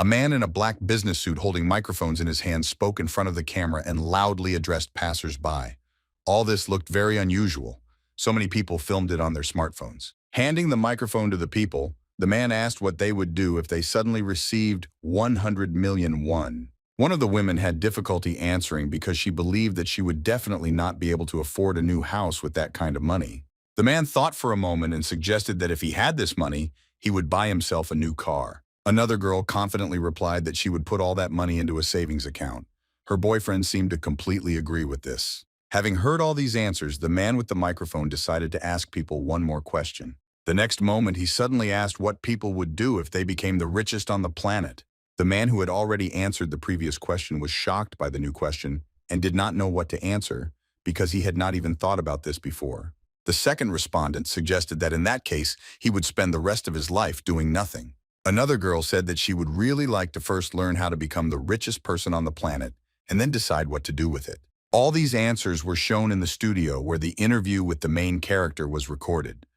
A man in a black business suit holding microphones in his hands spoke in front of the camera and loudly addressed passers-by. All this looked very unusual. So many people filmed it on their smartphones. Handing the microphone to the people, the man asked what they would do if they suddenly received 100 million won. One of the women had difficulty answering because she believed that she would definitely not be able to afford a new house with that kind of money. The man thought for a moment and suggested that if he had this money, he would buy himself a new car. Another girl confidently replied that she would put all that money into a savings account. Her boyfriend seemed to completely agree with this. Having heard all these answers, the man with the microphone decided to ask people one more question. The next moment, he suddenly asked what people would do if they became the richest on the planet. The man who had already answered the previous question was shocked by the new question and did not know what to answer because he had not even thought about this before. The second respondent suggested that in that case, he would spend the rest of his life doing nothing. Another girl said that she would really like to first learn how to become the richest person on the planet and then decide what to do with it. All these answers were shown in the studio where the interview with the main character was recorded.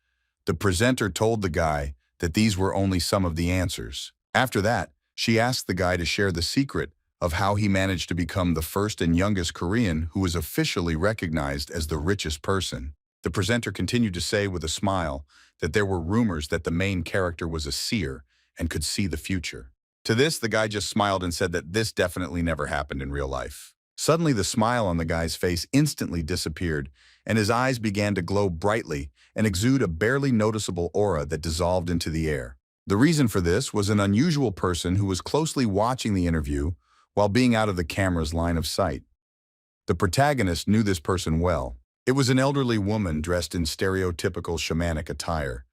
The presenter told the guy that these were only some of the answers. After that, she asked the guy to share the secret of how he managed to become the first and youngest Korean who was officially recognized as the richest person. The presenter continued to say with a smile that there were rumors that the main character was a seer and could see the future. To this, the guy just smiled and said that this definitely never happened in real life. Suddenly, the smile on the guy's face instantly disappeared, and his eyes began to glow brightly and exude a barely noticeable aura that dissolved into the air. The reason for this was an unusual person who was closely watching the interview while being out of the camera's line of sight. The protagonist knew this person well. It was an elderly woman dressed in stereotypical shamanic attire.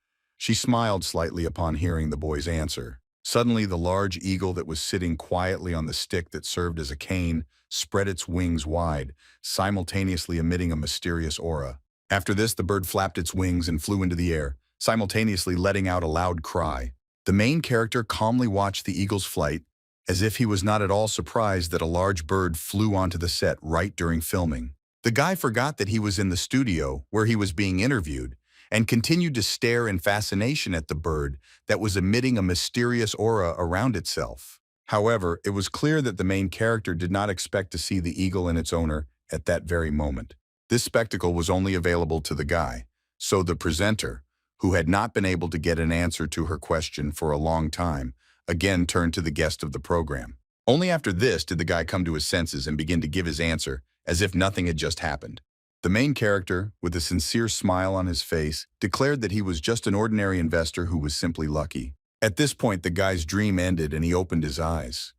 She smiled slightly upon hearing the boy's answer. Suddenly, the large eagle that was sitting quietly on the stick that served as a cane spread its wings wide, simultaneously emitting a mysterious aura. After this, the bird flapped its wings and flew into the air, simultaneously letting out a loud cry. The main character calmly watched the eagle's flight, as if he was not at all surprised that a large bird flew onto the set right during filming. The guy forgot that he was in the studio where he was being interviewed and continued to stare in fascination at the bird that was emitting a mysterious aura around itself. However, it was clear that the main character did not expect to see the eagle and its owner at that very moment. This spectacle was only available to the guy, so the presenter, who had not been able to get an answer to her question for a long time, again turned to the guest of the program. Only after this did the guy come to his senses and begin to give his answer as if nothing had just happened. The main character, with a sincere smile on his face, declared that he was just an ordinary investor who was simply lucky. At this point, the guy's dream ended and he opened his eyes.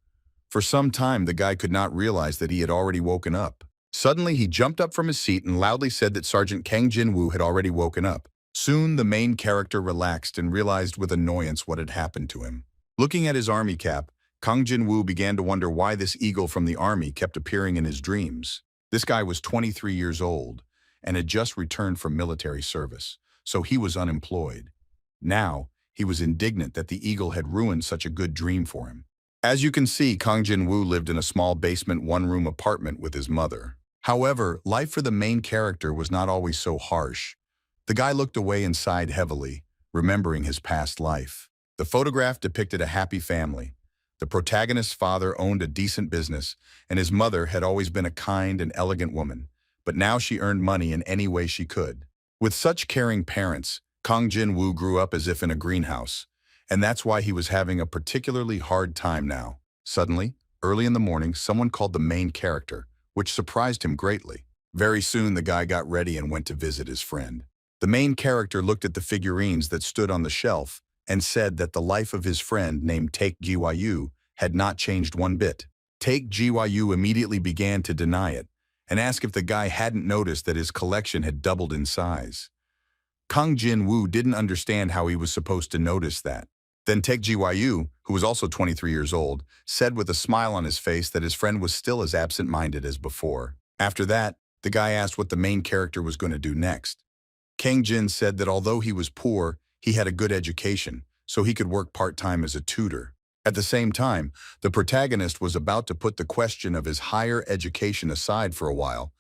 For some time, the guy could not realize that he had already woken up. Suddenly, he jumped up from his seat and loudly said that Sergeant Kang Jin-woo had already woken up. Soon, the main character relaxed and realized with annoyance what had happened to him. Looking at his army cap, Kang Jin-woo began to wonder why this eagle from the army kept appearing in his dreams. This guy was 23 years old and had just returned from military service, so he was unemployed. Now, he was indignant that the eagle had ruined such a good dream for him. As you can see, Kang Jin-woo lived in a small basement one-room apartment with his mother. However, life for the main character was not always so harsh. The guy looked away and sighed heavily, remembering his past life. The photograph depicted a happy family. The protagonist's father owned a decent business, and his mother had always been a kind and elegant woman, but now she earned money in any way she could. With such caring parents, Kang Jin-woo grew up as if in a greenhouse, and that's why he was having a particularly hard time now. Suddenly, early in the morning, someone called the main character, which surprised him greatly. Very soon, the guy got ready and went to visit his friend. The main character looked at the figurines that stood on the shelf and said that the life of his friend named Taek Ji-woo had not changed one bit. Taek Ji-woo immediately began to deny it and asked if the guy hadn't noticed that his collection had doubled in size. Kang Jin-woo didn't understand how he was supposed to notice that. Then Taek Ji-woo, who was also 23 years old, said with a smile on his face that his friend was still as absent-minded as before. After that, the guy asked what the main character was going to do next. Kang Jin said that although he was poor, he had a good education, so he could work part-time as a tutor. At the same time, the protagonist was about to put the question of his higher education aside for a while.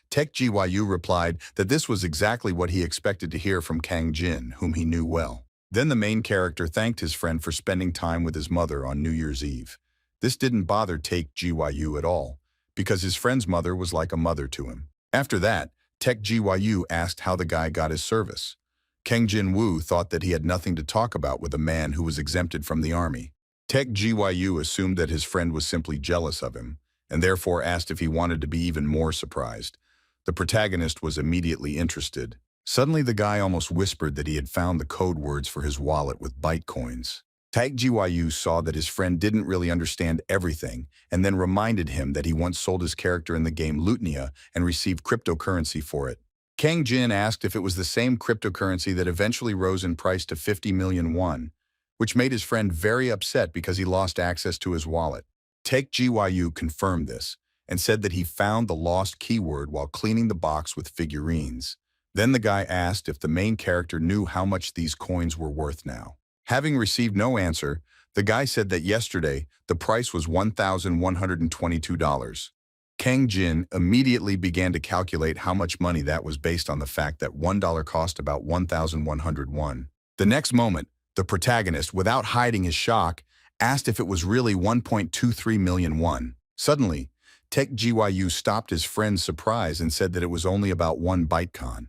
Taek Ji-woo replied that this was exactly what he expected to hear from Kang Jin, whom he knew well. Then the main character thanked his friend for spending time with his mother on New Year's Eve. This didn't bother Take GYU at all, because his friend's mother was like a mother to him. After that, Tech GYU asked how the guy got his service. Kang Jin-woo thought that he had nothing to talk about with a man who was exempted from the army. Tech GYU assumed that his friend was simply jealous of him, and therefore asked if he wanted to be even more surprised. The protagonist was immediately interested. Suddenly the guy almost whispered that he had found the code words for his wallet with Bitcoins. Tag GYU saw that his friend didn't really understand everything and then reminded him that he once sold his character in the game Lutnia and received cryptocurrency for it. Kang Jin asked if it was the same cryptocurrency that eventually rose in price to 50 million won, which made his friend very upset because he lost access to his wallet. Take GYU confirmed this and said that he found the lost keyword while cleaning the box with figurines. Then the guy asked if the main character knew how much these coins were worth now. Having received no answer, the guy said that yesterday the price was $1,122. Kang Jin immediately began to calculate how much money that was based on the fact that $1 cost about 1,101. The next moment, the protagonist, without hiding his shock, asked if it was really 1.23 million won. Suddenly, Tech GYU stopped his friend's surprise and said that it was only about 1 Bitcoin.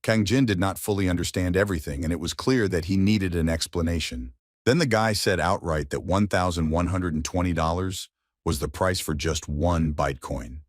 Kang Jin did not fully understand everything, and it was clear that he needed an explanation. Then the guy said outright that $1,120 was the price for just 1 Bitcoin.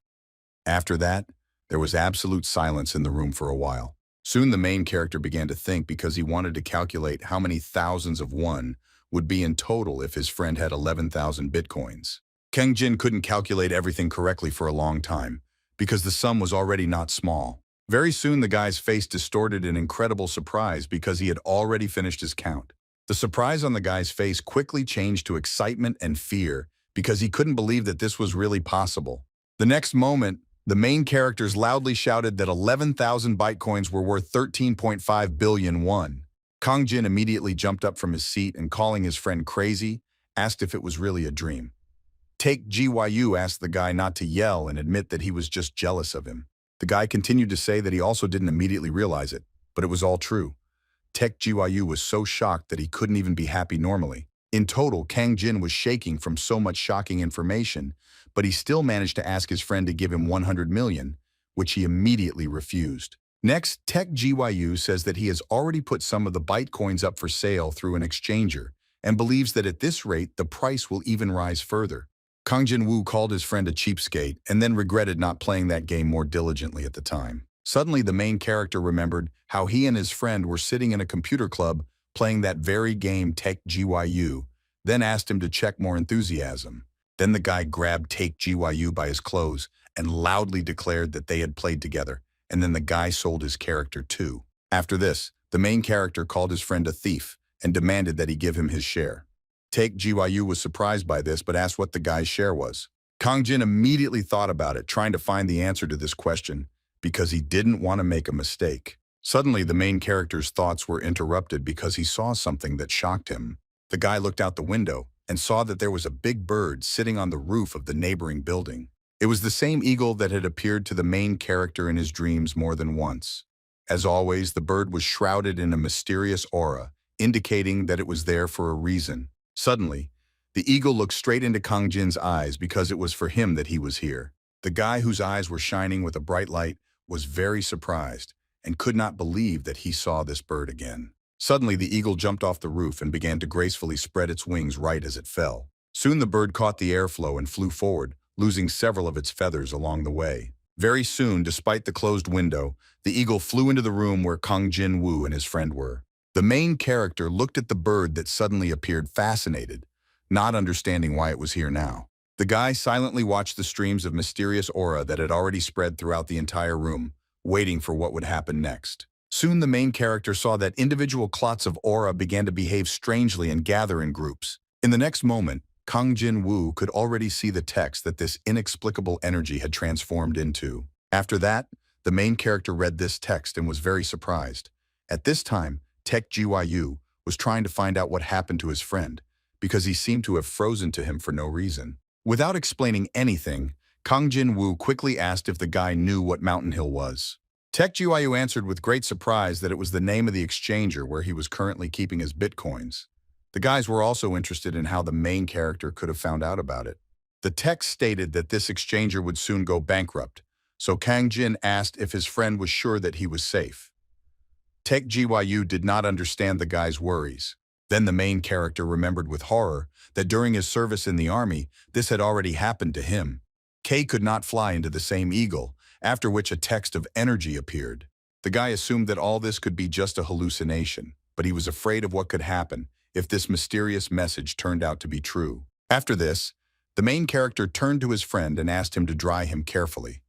After that, there was absolute silence in the room for a while. Soon the main character began to think because he wanted to calculate how many thousands of won would be in total if his friend had 11,000 Bitcoins. Kang Jin couldn't calculate everything correctly for a long time because the sum was already not small. Very soon the guy's face distorted in incredible surprise because he had already finished his count. The surprise on the guy's face quickly changed to excitement and fear because he couldn't believe that this was really possible. The next moment, the main characters loudly shouted that 11,000 Bitcoins were worth 13.5 billion won. Kang Jin immediately jumped up from his seat and, calling his friend crazy, asked if it was really a dream. Take GYU asked the guy not to yell and admit that he was just jealous of him. The guy continued to say that he also didn't immediately realize it, but it was all true. Tech GYU was so shocked that he couldn't even be happy normally. In total, Kang Jin was shaking from so much shocking information, but he still managed to ask his friend to give him 100 million, which he immediately refused. Next, Tech GYU says that he has already put some of the Bitcoins up for sale through an exchanger and believes that at this rate the price will even rise further. Kang Jin-woo called his friend a cheapskate and then regretted not playing that game more diligently at the time. Suddenly, the main character remembered how he and his friend were sitting in a computer club playing that very game Take GYU, then asked him to check more enthusiasm. Then the guy grabbed Take GYU by his clothes and loudly declared that they had played together, and then the guy sold his character too. After this, the main character called his friend a thief and demanded that he give him his share. Take GYU was surprised by this but asked what the guy's share was. Kang Jin immediately thought about it, trying to find the answer to this question because he didn't want to make a mistake. Suddenly, the main character's thoughts were interrupted because he saw something that shocked him. The guy looked out the window and saw that there was a big bird sitting on the roof of the neighboring building. It was the same eagle that had appeared to the main character in his dreams more than once. As always, the bird was shrouded in a mysterious aura, indicating that it was there for a reason. Suddenly, the eagle looked straight into Kang Jin's eyes because it was for him that he was here. The guy, whose eyes were shining with a bright light, was very surprised and could not believe that he saw this bird again. Suddenly, the eagle jumped off the roof and began to gracefully spread its wings right as it fell. Soon the bird caught the airflow and flew forward, losing several of its feathers along the way. Very soon, despite the closed window, the eagle flew into the room where Kang Jin-woo and his friend were. The main character looked at the bird that suddenly appeared, fascinated, not understanding why it was here now. The guy silently watched the streams of mysterious aura that had already spread throughout the entire room, waiting for what would happen next. Soon the main character saw that individual clots of aura began to behave strangely and gather in groups. In the next moment, Kang Jin-woo could already see the text that this inexplicable energy had transformed into. After that, the main character read this text and was very surprised. At this time, Tech GYU was trying to find out what happened to his friend, because he seemed to have frozen to him for no reason. Without explaining anything, Kang Jin-woo quickly asked if the guy knew what Mountain Hill was. Tech GYU answered with great surprise that it was the name of the exchanger where he was currently keeping his bitcoins. The guys were also interested in how the main character could have found out about it. The text stated that this exchanger would soon go bankrupt, so Kang Jin asked if his friend was sure that he was safe. Tech GYU did not understand the guy's worries. Then the main character remembered with horror that during his service in the army, this had already happened to him. K could not fly into the same eagle, after which a text of energy appeared. The guy assumed that all this could be just a hallucination, but he was afraid of what could happen if this mysterious message turned out to be true. After this, the main character turned to his friend and asked him to dry him carefully.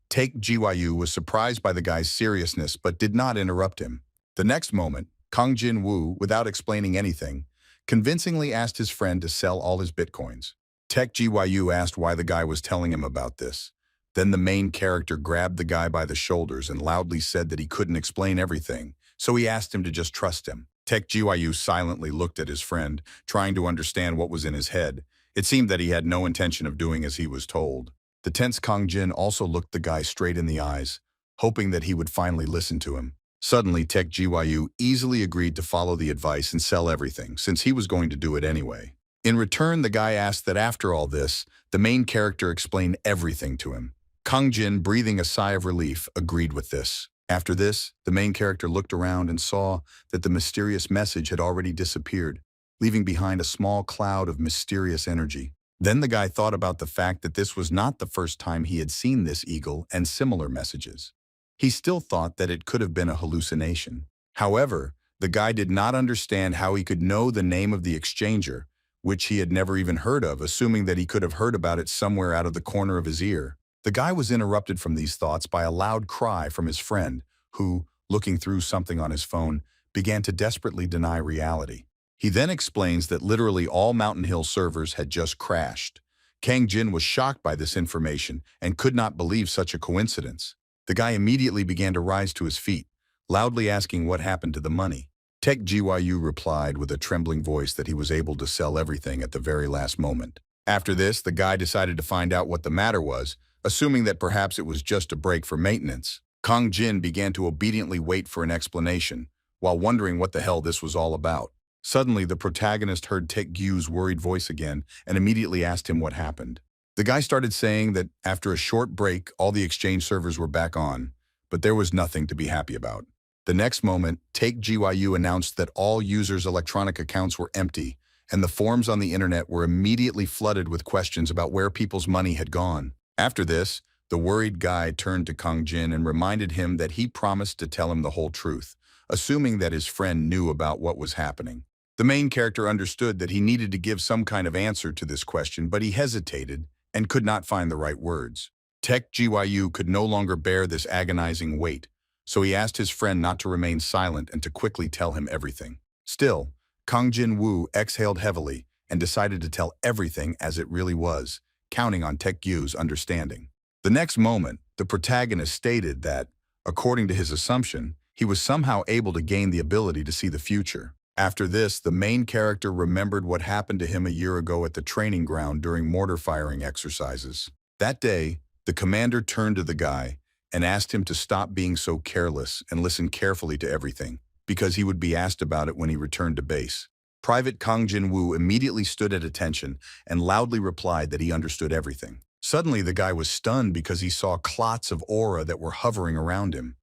Take GYU was surprised by the guy's seriousness but did not interrupt him. The next moment, Kang Jin Woo, without explaining anything, convincingly asked his friend to sell all his bitcoins. Tech GYU asked why the guy was telling him about this. Then the main character grabbed the guy by the shoulders and loudly said that he couldn't explain everything, so he asked him to just trust him. Tech GYU silently looked at his friend, trying to understand what was in his head. It seemed that he had no intention of doing as he was told. The tense Kang Jin also looked the guy straight in the eyes, hoping that he would finally listen to him. Suddenly, Tech GYU easily agreed to follow the advice and sell everything, since he was going to do it anyway. In return, the guy asked that after all this, the main character explain everything to him. Kang Jin, breathing a sigh of relief, agreed with this. After this, the main character looked around and saw that the mysterious message had already disappeared, leaving behind a small cloud of mysterious energy. Then the guy thought about the fact that this was not the first time he had seen this eagle and similar messages. He still thought that it could have been a hallucination. However, the guy did not understand how he could know the name of the exchanger, which he had never even heard of, assuming that he could have heard about it somewhere out of the corner of his ear. The guy was interrupted from these thoughts by a loud cry from his friend, who, looking through something on his phone, began to desperately deny reality. He then explains that literally all Mountain Hill servers had just crashed. Kang Jin was shocked by this information and could not believe such a coincidence. The guy immediately began to rise to his feet, loudly asking what happened to the money. Tech GYU replied with a trembling voice that he was able to sell everything at the very last moment. After this, the guy decided to find out what the matter was, assuming that perhaps it was just a break for maintenance. Kang Jin began to obediently wait for an explanation, while wondering what the hell this was all about. Suddenly, the protagonist heard Tech Gyu's worried voice again and immediately asked him what happened. The guy started saying that after a short break, all the exchange servers were back on, but there was nothing to be happy about. The next moment, Take GYU announced that all users' electronic accounts were empty, and the forums on the internet were immediately flooded with questions about where people's money had gone. After this, the worried guy turned to Kang Jin and reminded him that he promised to tell him the whole truth, assuming that his friend knew about what was happening. The main character understood that he needed to give some kind of answer to this question, but he hesitated and could not find the right words. Tech GYU could no longer bear this agonizing weight, so he asked his friend not to remain silent and to quickly tell him everything. Still, Kang Jin Woo exhaled heavily and decided to tell everything as it really was, counting on Tech Gyu's understanding. The next moment, the protagonist stated that, according to his assumption, he was somehow able to gain the ability to see the future. After this, the main character remembered what happened to him a year ago at the training ground during mortar firing exercises. That day, the commander turned to the guy and asked him to stop being so careless and listen carefully to everything, because he would be asked about it when he returned to base. Private Kang Jin Woo immediately stood at attention and loudly replied that he understood everything. Suddenly, the guy was stunned because he saw clots of aura that were hovering around him.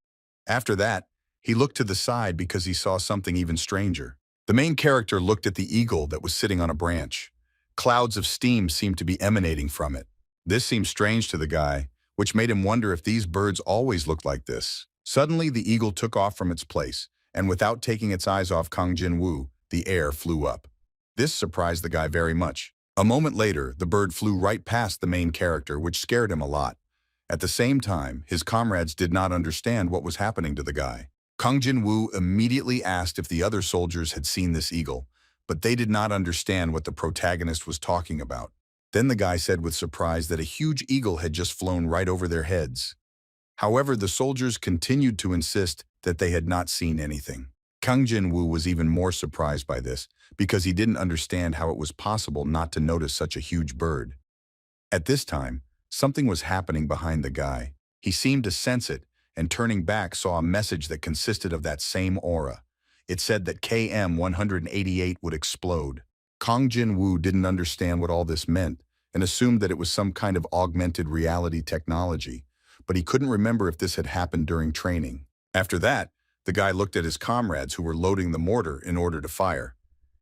After that, he looked to the side because he saw something even stranger. The main character looked at the eagle that was sitting on a branch. Clouds of steam seemed to be emanating from it. This seemed strange to the guy, which made him wonder if these birds always looked like this. Suddenly, the eagle took off from its place, and without taking its eyes off Kang Jin Woo, the air flew up. This surprised the guy very much. A moment later, the bird flew right past the main character, which scared him a lot. At the same time, his comrades did not understand what was happening to the guy. Kang Jin Woo immediately asked if the other soldiers had seen this eagle, but they did not understand what the protagonist was talking about. Then the guy said with surprise that a huge eagle had just flown right over their heads. However, the soldiers continued to insist that they had not seen anything. Kang Jin Woo was even more surprised by this because he didn't understand how it was possible not to notice such a huge bird. At this time, something was happening behind the guy. He seemed to sense it and turning back saw a message that consisted of that same aura. It said that KM-188 would explode. Kang Jin-woo didn't understand what all this meant and assumed that it was some kind of augmented reality technology, but he couldn't remember if this had happened during training. After that, the guy looked at his comrades who were loading the mortar in order to fire.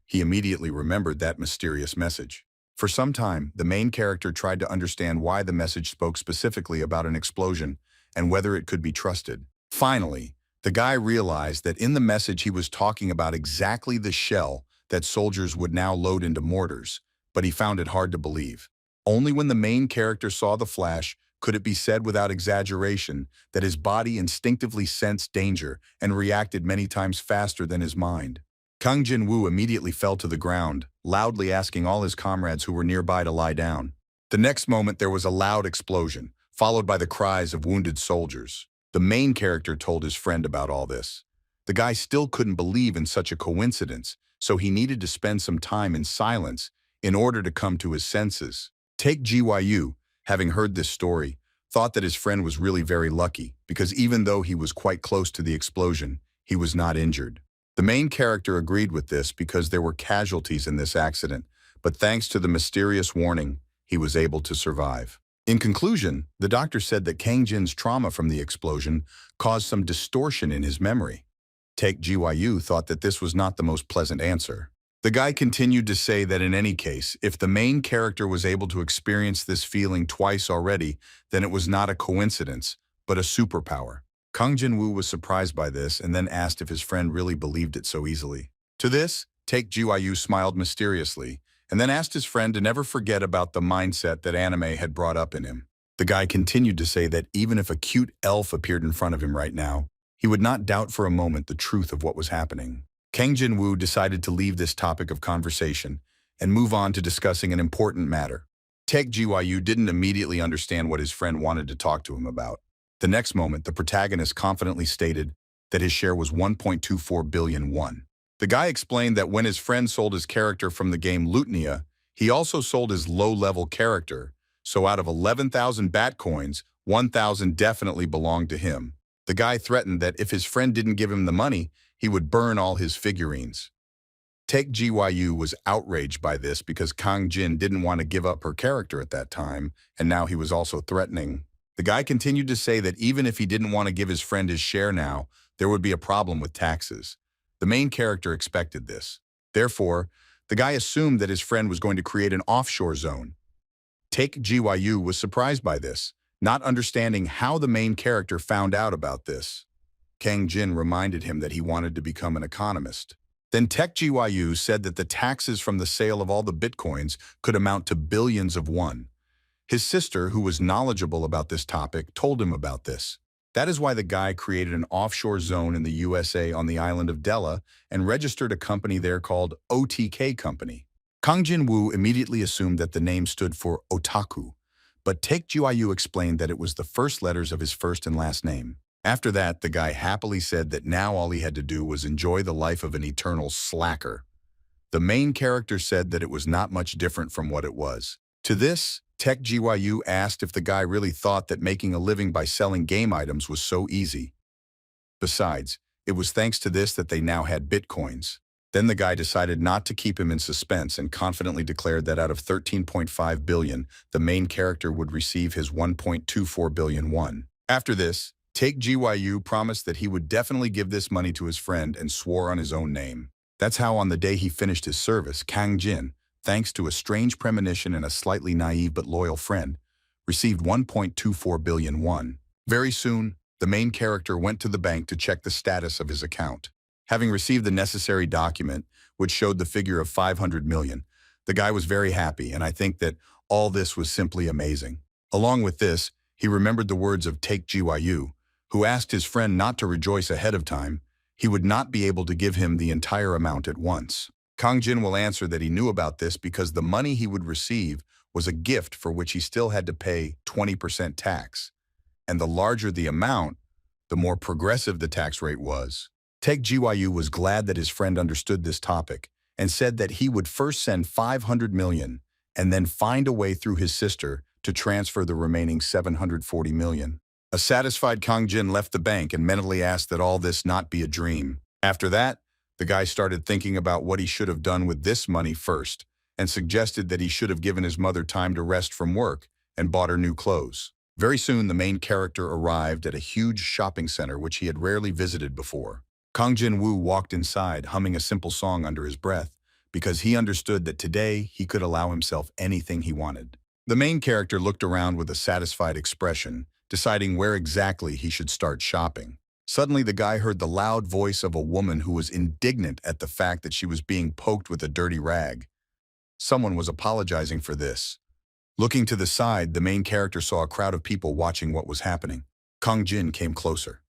He immediately remembered that mysterious message. For some time, the main character tried to understand why the message spoke specifically about an explosion and whether it could be trusted. Finally, the guy realized that in the message he was talking about exactly the shell that soldiers would now load into mortars, but he found it hard to believe. Only when the main character saw the flash could it be said without exaggeration that his body instinctively sensed danger and reacted many times faster than his mind. Kang Jin-woo immediately fell to the ground, loudly asking all his comrades who were nearby to lie down. The next moment there was a loud explosion, followed by the cries of wounded soldiers. The main character told his friend about all this. The guy still couldn't believe in such a coincidence, so he needed to spend some time in silence in order to come to his senses. Take GYU, having heard this story, thought that his friend was really very lucky because even though he was quite close to the explosion, he was not injured. The main character agreed with this because there were casualties in this accident, but thanks to the mysterious warning, he was able to survive. In conclusion, the doctor said that Kang Jin's trauma from the explosion caused some distortion in his memory. Take GYU thought that this was not the most pleasant answer. The guy continued to say that in any case, if the main character was able to experience this feeling twice already, then it was not a coincidence, but a superpower. Kang Jin-woo was surprised by this and then asked if his friend really believed it so easily. To this, Take GYU smiled mysteriously and then asked his friend to never forget about the mindset that anime had brought up in him. The guy continued to say that even if a cute elf appeared in front of him right now, he would not doubt for a moment the truth of what was happening. Kang Jin-woo decided to leave this topic of conversation and move on to discussing an important matter. Take GYU didn't immediately understand what his friend wanted to talk to him about. The next moment, the protagonist confidently stated that his share was 1.24 billion won. The guy explained that when his friend sold his character from the game Lutnia, he also sold his low-level character, so out of 11,000 bat coins, 1,000 definitely belonged to him. The guy threatened that if his friend didn't give him the money, he would burn all his figurines. Take GYU was outraged by this because Kang Jin didn't want to give up her character at that time, and now he was also threatening. The guy continued to say that even if he didn't want to give his friend his share now, there would be a problem with taxes. The main character expected this. Therefore, the guy assumed that his friend was going to create an offshore zone. Take GYU was surprised by this, not understanding how the main character found out about this. Kang Jin reminded him that he wanted to become an economist. Then Tech GYU said that the taxes from the sale of all the bitcoins could amount to billions of won. His sister, who was knowledgeable about this topic, told him about this. That is why the guy created an offshore zone in the USA on the island of Dela and registered a company there called OTK Company. Kang Jin-woo immediately assumed that the name stood for otaku, but Take GYU explained that it was the first letters of his first and last name. After that, the guy happily said that now all he had to do was enjoy the life of an eternal slacker. The main character said that it was not much different from what it was. To this, Tech GYU asked if the guy really thought that making a living by selling game items was so easy. Besides, it was thanks to this that they now had bitcoins. Then the guy decided not to keep him in suspense and confidently declared that out of 13.5 billion, the main character would receive his 1.24 billion won. After this, Take GYU promised that he would definitely give this money to his friend and swore on his own name. That's how on the day he finished his service, Kang Jin, thanks to a strange premonition and a slightly naive but loyal friend, received 1.24 billion won. Very soon, the main character went to the bank to check the status of his account. Having received the necessary document, which showed the figure of 500 million, the guy was very happy, and I think that all this was simply amazing. Along with this, he remembered the words of Take GYU, who asked his friend not to rejoice ahead of time. He would not be able to give him the entire amount at once. Kang Jin will answer that he knew about this because the money he would receive was a gift for which he still had to pay 20% tax. And the larger the amount, the more progressive the tax rate was. Take GYU was glad that his friend understood this topic and said that he would first send 500 million and then find a way through his sister to transfer the remaining 740 million. A satisfied Kang Jin left the bank and mentally asked that all this not be a dream. After that, the guy started thinking about what he should have done with this money first and suggested that he should have given his mother time to rest from work and bought her new clothes. Very soon, the main character arrived at a huge shopping center which he had rarely visited before. Kang Jin-woo walked inside, humming a simple song under his breath, because he understood that today he could allow himself anything he wanted. The main character looked around with a satisfied expression, deciding where exactly he should start shopping. Suddenly, the guy heard the loud voice of a woman who was indignant at the fact that she was being poked with a dirty rag. Someone was apologizing for this. Looking to the side, the main character saw a crowd of people watching what was happening. Kang Jin came closer.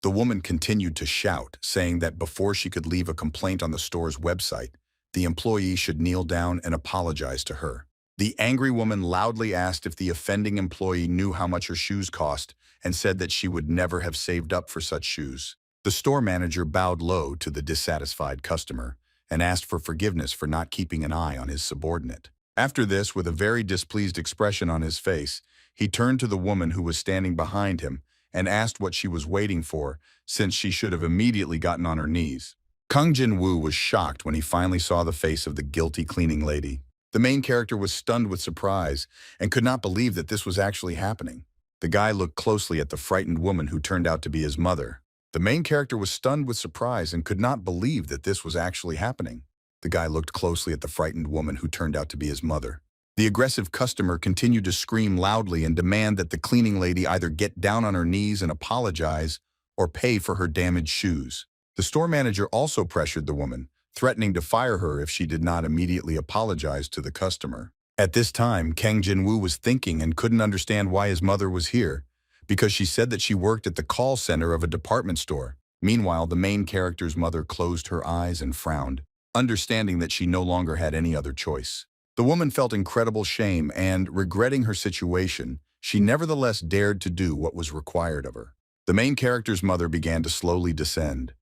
The woman continued to shout, saying that before she could leave a complaint on the store's website, the employee should kneel down and apologize to her. The angry woman loudly asked if the offending employee knew how much her shoes cost and said that she would never have saved up for such shoes. The store manager bowed low to the dissatisfied customer and asked for forgiveness for not keeping an eye on his subordinate. After this, with a very displeased expression on his face, he turned to the woman who was standing behind him and asked what she was waiting for, since she should have immediately gotten on her knees. Kang Jin-woo was shocked when he finally saw the face of the guilty cleaning lady. The main character was stunned with surprise and could not believe that this was actually happening. The guy looked closely at the frightened woman who turned out to be his mother. The main character was stunned with surprise and could not believe that this was actually happening. The guy looked closely at the frightened woman who turned out to be his mother. The aggressive customer continued to scream loudly and demand that the cleaning lady either get down on her knees and apologize or pay for her damaged shoes. The store manager also pressured the woman, threatening to fire her if she did not immediately apologize to the customer. At this time, Kang Jin-woo was thinking and couldn't understand why his mother was here, because she said that she worked at the call center of a department store. Meanwhile, the main character's mother closed her eyes and frowned, understanding that she no longer had any other choice. The woman felt incredible shame and, regretting her situation, she nevertheless dared to do what was required of her. The main character's mother began to slowly descend.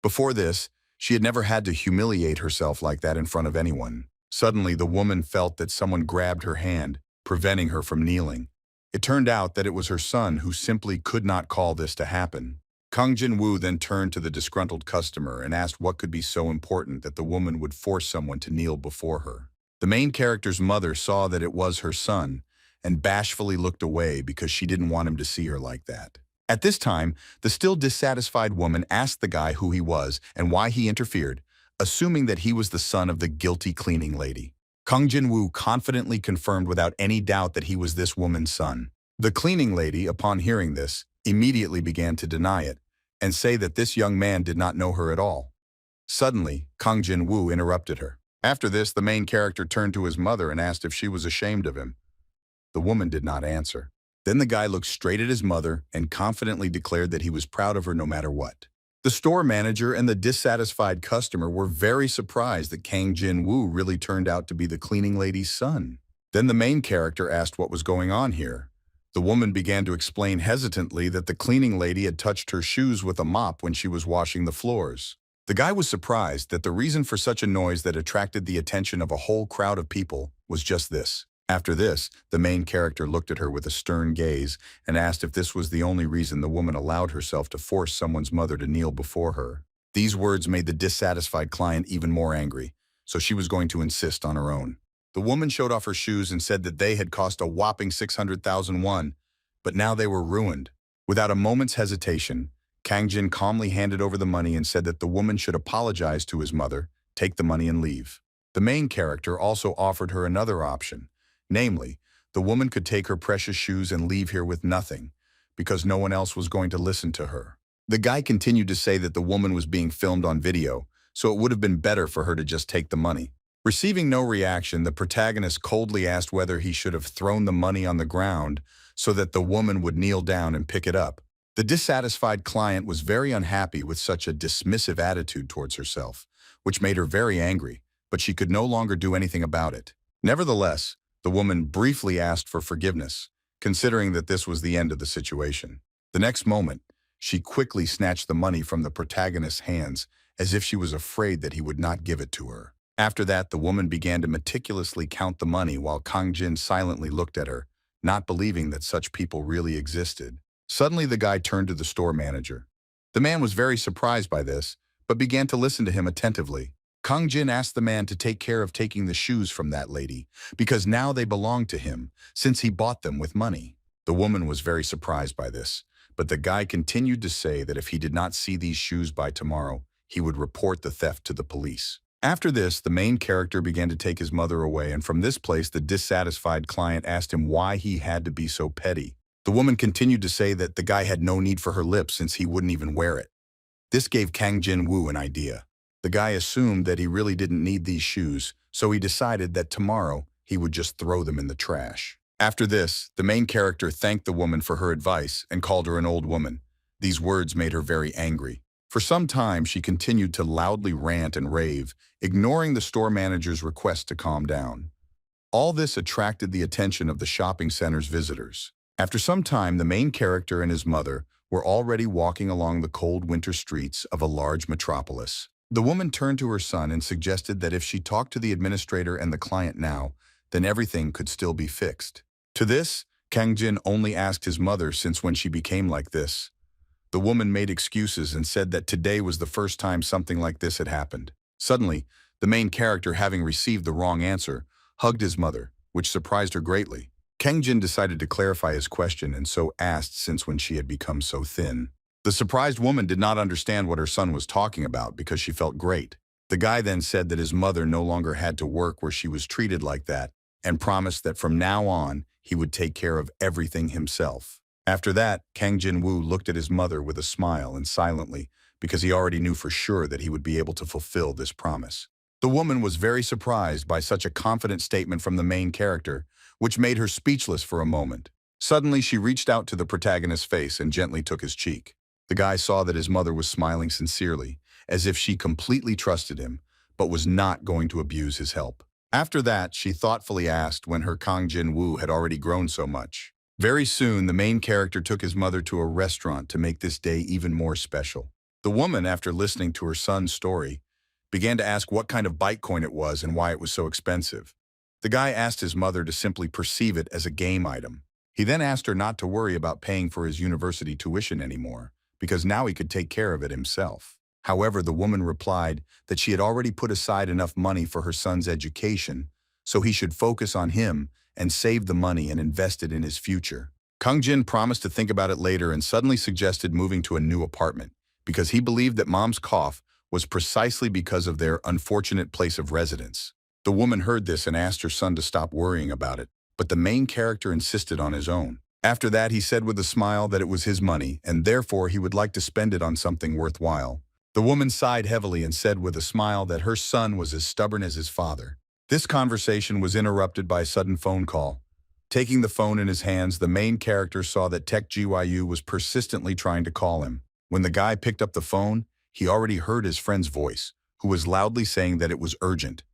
Before this, she had never had to humiliate herself like that in front of anyone. Suddenly, the woman felt that someone grabbed her hand, preventing her from kneeling. It turned out that it was her son who simply could not call this to happen. Kang Jin-woo then turned to the disgruntled customer and asked what could be so important that the woman would force someone to kneel before her. The main character's mother saw that it was her son and bashfully looked away because she didn't want him to see her like that. At this time, the still dissatisfied woman asked the guy who he was and why he interfered, assuming that he was the son of the guilty cleaning lady. Kang Jin-woo confidently confirmed without any doubt that he was this woman's son. The cleaning lady, upon hearing this, immediately began to deny it and say that this young man did not know her at all. Suddenly, Kang Jin-woo interrupted her. After this, the main character turned to his mother and asked if she was ashamed of him. The woman did not answer. Then the guy looked straight at his mother and confidently declared that he was proud of her no matter what. The store manager and the dissatisfied customer were very surprised that Kang Jin-woo really turned out to be the cleaning lady's son. Then the main character asked what was going on here. The woman began to explain hesitantly that the cleaning lady had touched her shoes with a mop when she was washing the floors. The guy was surprised that the reason for such a noise that attracted the attention of a whole crowd of people was just this. After this, the main character looked at her with a stern gaze and asked if this was the only reason the woman allowed herself to force someone's mother to kneel before her. These words made the dissatisfied client even more angry, so she was going to insist on her own. The woman showed off her shoes and said that they had cost a whopping 600,000 won, but now they were ruined. Without a moment's hesitation, Kang Jin calmly handed over the money and said that the woman should apologize to his mother, take the money and leave. The main character also offered her another option, namely, the woman could take her precious shoes and leave here with nothing, because no one else was going to listen to her. The guy continued to say that the woman was being filmed on video, so it would have been better for her to just take the money. Receiving no reaction, the protagonist coldly asked whether he should have thrown the money on the ground so that the woman would kneel down and pick it up. The dissatisfied client was very unhappy with such a dismissive attitude towards herself, which made her very angry, but she could no longer do anything about it. Nevertheless, the woman briefly asked for forgiveness, considering that this was the end of the situation. The next moment, she quickly snatched the money from the protagonist's hands as if she was afraid that he would not give it to her. After that, the woman began to meticulously count the money while Kang Jin silently looked at her, not believing that such people really existed. Suddenly, the guy turned to the store manager. The man was very surprised by this, but began to listen to him attentively. Kang Jin asked the man to take care of taking the shoes from that lady, because now they belonged to him, since he bought them with money. The woman was very surprised by this, but the guy continued to say that if he did not see these shoes by tomorrow, he would report the theft to the police. After this, the main character began to take his mother away, and from this place, the dissatisfied client asked him why he had to be so petty. The woman continued to say that the guy had no need for her lips since he wouldn't even wear it. This gave Kang Jin-woo an idea. The guy assumed that he really didn't need these shoes, so he decided that tomorrow he would just throw them in the trash. After this, the main character thanked the woman for her advice and called her an old woman. These words made her very angry. For some time, she continued to loudly rant and rave, ignoring the store manager's request to calm down. All this attracted the attention of the shopping center's visitors. After some time, the main character and his mother were already walking along the cold winter streets of a large metropolis. The woman turned to her son and suggested that if she talked to the administrator and the client now, then everything could still be fixed. To this, Kang Jin only asked his mother since when she became like this. The woman made excuses and said that today was the first time something like this had happened. Suddenly, the main character, having received the wrong answer, hugged his mother, which surprised her greatly. Kang Jin decided to clarify his question and so asked since when she had become so thin. The surprised woman did not understand what her son was talking about because she felt great. The guy then said that his mother no longer had to work where she was treated like that and promised that from now on he would take care of everything himself. After that, Kang Jin-woo looked at his mother with a smile and silently because he already knew for sure that he would be able to fulfill this promise. The woman was very surprised by such a confident statement from the main character, which made her speechless for a moment. Suddenly, she reached out to the protagonist's face and gently took his cheek. The guy saw that his mother was smiling sincerely, as if she completely trusted him, but was not going to abuse his help. After that, she thoughtfully asked when her Kang Jin-woo had already grown so much. Very soon, the main character took his mother to a restaurant to make this day even more special. The woman, after listening to her son's story, began to ask what kind of Bitcoin it was and why it was so expensive. The guy asked his mother to simply perceive it as a game item. He then asked her not to worry about paying for his university tuition anymore, because now he could take care of it himself. However, the woman replied that she had already put aside enough money for her son's education, so he should focus on him and save the money and invest it in his future. Kang Jin promised to think about it later and suddenly suggested moving to a new apartment, because he believed that mom's cough was precisely because of their unfortunate place of residence. The woman heard this and asked her son to stop worrying about it, but the main character insisted on his own. After that, he said with a smile that it was his money, and therefore he would like to spend it on something worthwhile. The woman sighed heavily and said with a smile that her son was as stubborn as his father. This conversation was interrupted by a sudden phone call. Taking the phone in his hands, the main character saw that Taek Ji-woo was persistently trying to call him. When the guy picked up the phone, he already heard his friend's voice, who was loudly saying that it was urgent.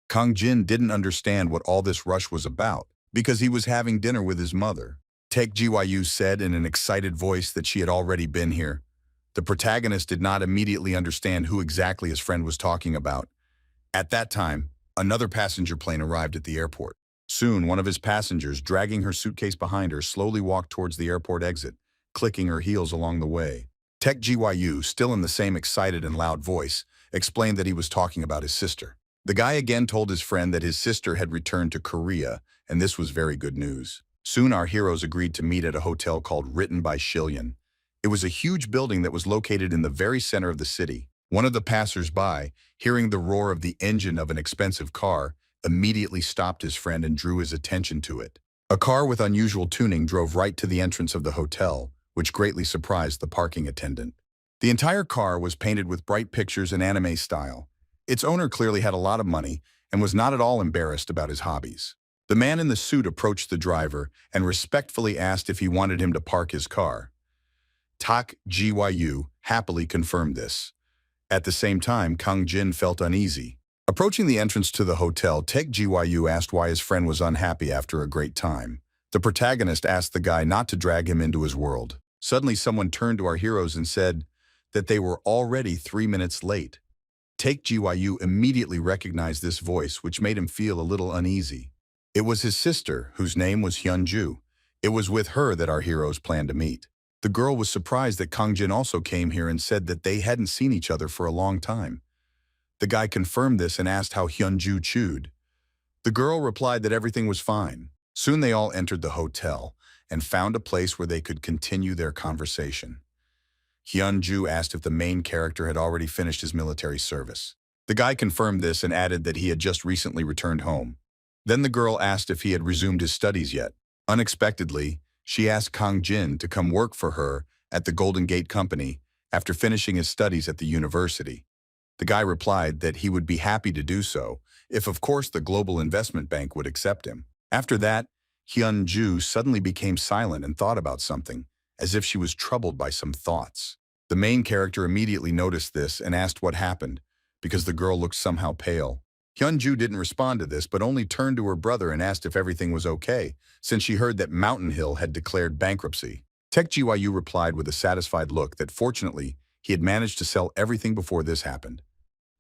Kang Jin didn't understand what all this rush was about, because he was having dinner with his mother. Taek Ji-woo said in an excited voice that she had already been here. The protagonist did not immediately understand who exactly his friend was talking about. At that time, another passenger plane arrived at the airport. Soon, one of his passengers, dragging her suitcase behind her, slowly walked towards the airport exit, clicking her heels along the way. Taek Ji-woo, still in the same excited and loud voice, explained that he was talking about his sister. The guy again told his friend that his sister had returned to Korea, and this was very good news. Soon our heroes agreed to meet at a hotel called Written by Shillian. It was a huge building that was located in the very center of the city. One of the passers-by, hearing the roar of the engine of an expensive car, immediately stopped his friend and drew his attention to it. A car with unusual tuning drove right to the entrance of the hotel, which greatly surprised the parking attendant. The entire car was painted with bright pictures in anime style. Its owner clearly had a lot of money and was not at all embarrassed about his hobbies. The man in the suit approached the driver and respectfully asked if he wanted him to park his car. Taek Ji-woo happily confirmed this. At the same time, Kang Jin felt uneasy. Approaching the entrance to the hotel, Taek Ji-woo asked why his friend was unhappy after a great time. The protagonist asked the guy not to drag him into his world. Suddenly, someone turned to our heroes and said that they were already 3 minutes late. Taek Ji-woo immediately recognized this voice, which made him feel a little uneasy. It was his sister, whose name was Hyunju. It was with her that our heroes planned to meet. The girl was surprised that Kang Jin also came here and said that they hadn't seen each other for a long time. The guy confirmed this and asked how Hyunju chewed. The girl replied that everything was fine. Soon they all entered the hotel and found a place where they could continue their conversation. Hyunju asked if the main character had already finished his military service. The guy confirmed this and added that he had just recently returned home. Then the girl asked if he had resumed his studies yet. Unexpectedly, she asked Kang Jin to come work for her at the Golden Gate Company after finishing his studies at the university. The guy replied that he would be happy to do so, if of course the Global Investment Bank would accept him. After that, Hyunju suddenly became silent and thought about something, as if she was troubled by some thoughts. The main character immediately noticed this and asked what happened, because the girl looked somehow pale. Hyunju didn't respond to this, but only turned to her brother and asked if everything was okay, since she heard that Mountain Hill had declared bankruptcy. Taek Gyu replied with a satisfied look that fortunately, he had managed to sell everything before this happened.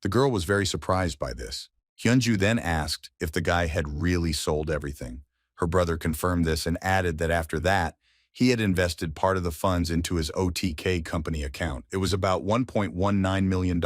The girl was very surprised by this. Hyunju then asked if the guy had really sold everything. Her brother confirmed this and added that after that, he had invested part of the funds into his OTK company account. It was about $1.19 million.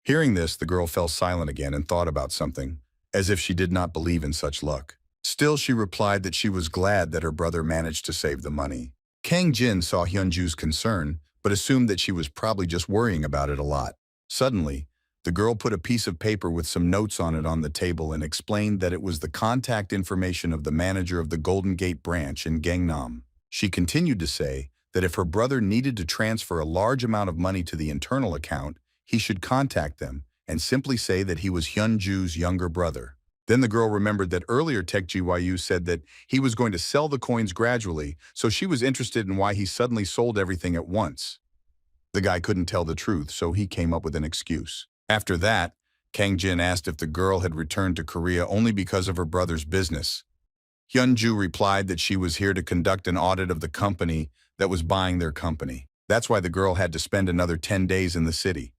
Hearing this, the girl fell silent again and thought about something, as if she did not believe in such luck. Still, she replied that she was glad that her brother managed to save the money. Kang Jin saw Hyunju's concern, but assumed that she was probably just worrying about it a lot. Suddenly, the girl put a piece of paper with some notes on it on the table and explained that it was the contact information of the manager of the Golden Gate branch in Gangnam. She continued to say that if her brother needed to transfer a large amount of money to the internal account, he should contact them and simply say that he was Hyunju's younger brother. Then the girl remembered that earlier Taek Gyu said that he was going to sell the coins gradually, so she was interested in why he suddenly sold everything at once. The guy couldn't tell the truth, so he came up with an excuse. After that, Kang Jin asked if the girl had returned to Korea only because of her brother's business. Hyunju replied that she was here to conduct an audit of the company that was buying their company. That's why the girl had to spend another 10 days in the city.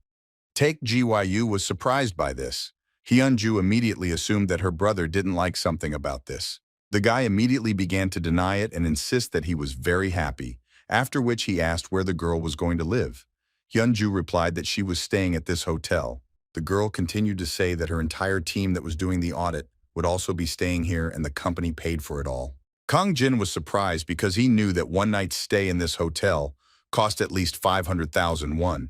Taek Gyu was surprised by this. Hyunju immediately assumed that her brother didn't like something about this. The guy immediately began to deny it and insist that he was very happy, after which he asked where the girl was going to live. Hyunju replied that she was staying at this hotel. The girl continued to say that her entire team that was doing the audit would also be staying here and the company paid for it all. Kang Jin was surprised because he knew that one night's stay in this hotel cost at least 500,000 won.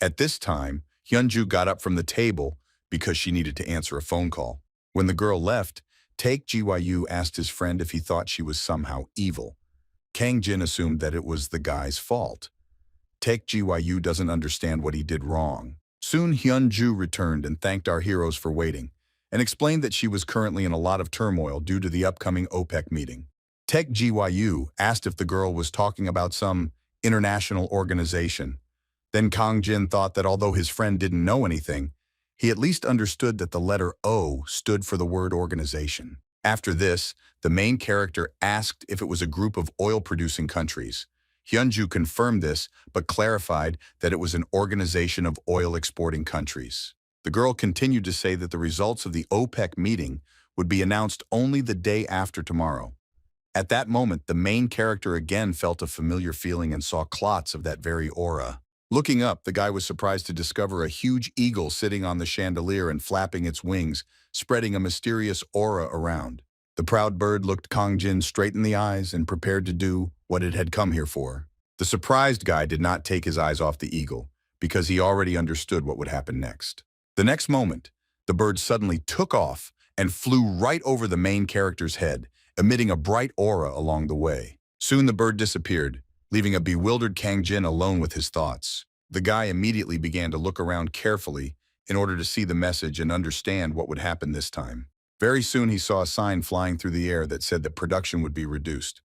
At this time, Hyunju got up from the table because she needed to answer a phone call. When the girl left, Taek Gyu asked his friend if he thought she was somehow evil. Kang Jin assumed that it was the guy's fault. Taek Gyu doesn't understand what he did wrong. Soon Hyunju returned and thanked our heroes for waiting, and explained that she was currently in a lot of turmoil due to the upcoming OPEC meeting. Taek Gyu asked if the girl was talking about some international organization. Then Kang Jin thought that although his friend didn't know anything, he at least understood that the letter O stood for the word organization. After this, the main character asked if it was a group of oil-producing countries. Hyunju confirmed this, but clarified that it was an organization of oil-exporting countries. The girl continued to say that the results of the OPEC meeting would be announced only the day after tomorrow. At that moment, the main character again felt a familiar feeling and saw clots of that very aura. Looking up, the guy was surprised to discover a huge eagle sitting on the chandelier and flapping its wings, spreading a mysterious aura around. The proud bird looked Kang Jin straight in the eyes and prepared to do what it had come here for. The surprised guy did not take his eyes off the eagle, because he already understood what would happen next. The next moment, the bird suddenly took off and flew right over the main character's head, emitting a bright aura along the way. Soon the bird disappeared, leaving a bewildered Kang Jin alone with his thoughts. The guy immediately began to look around carefully in order to see the message and understand what would happen this time. Very soon he saw a sign flying through the air that said that production would be reduced.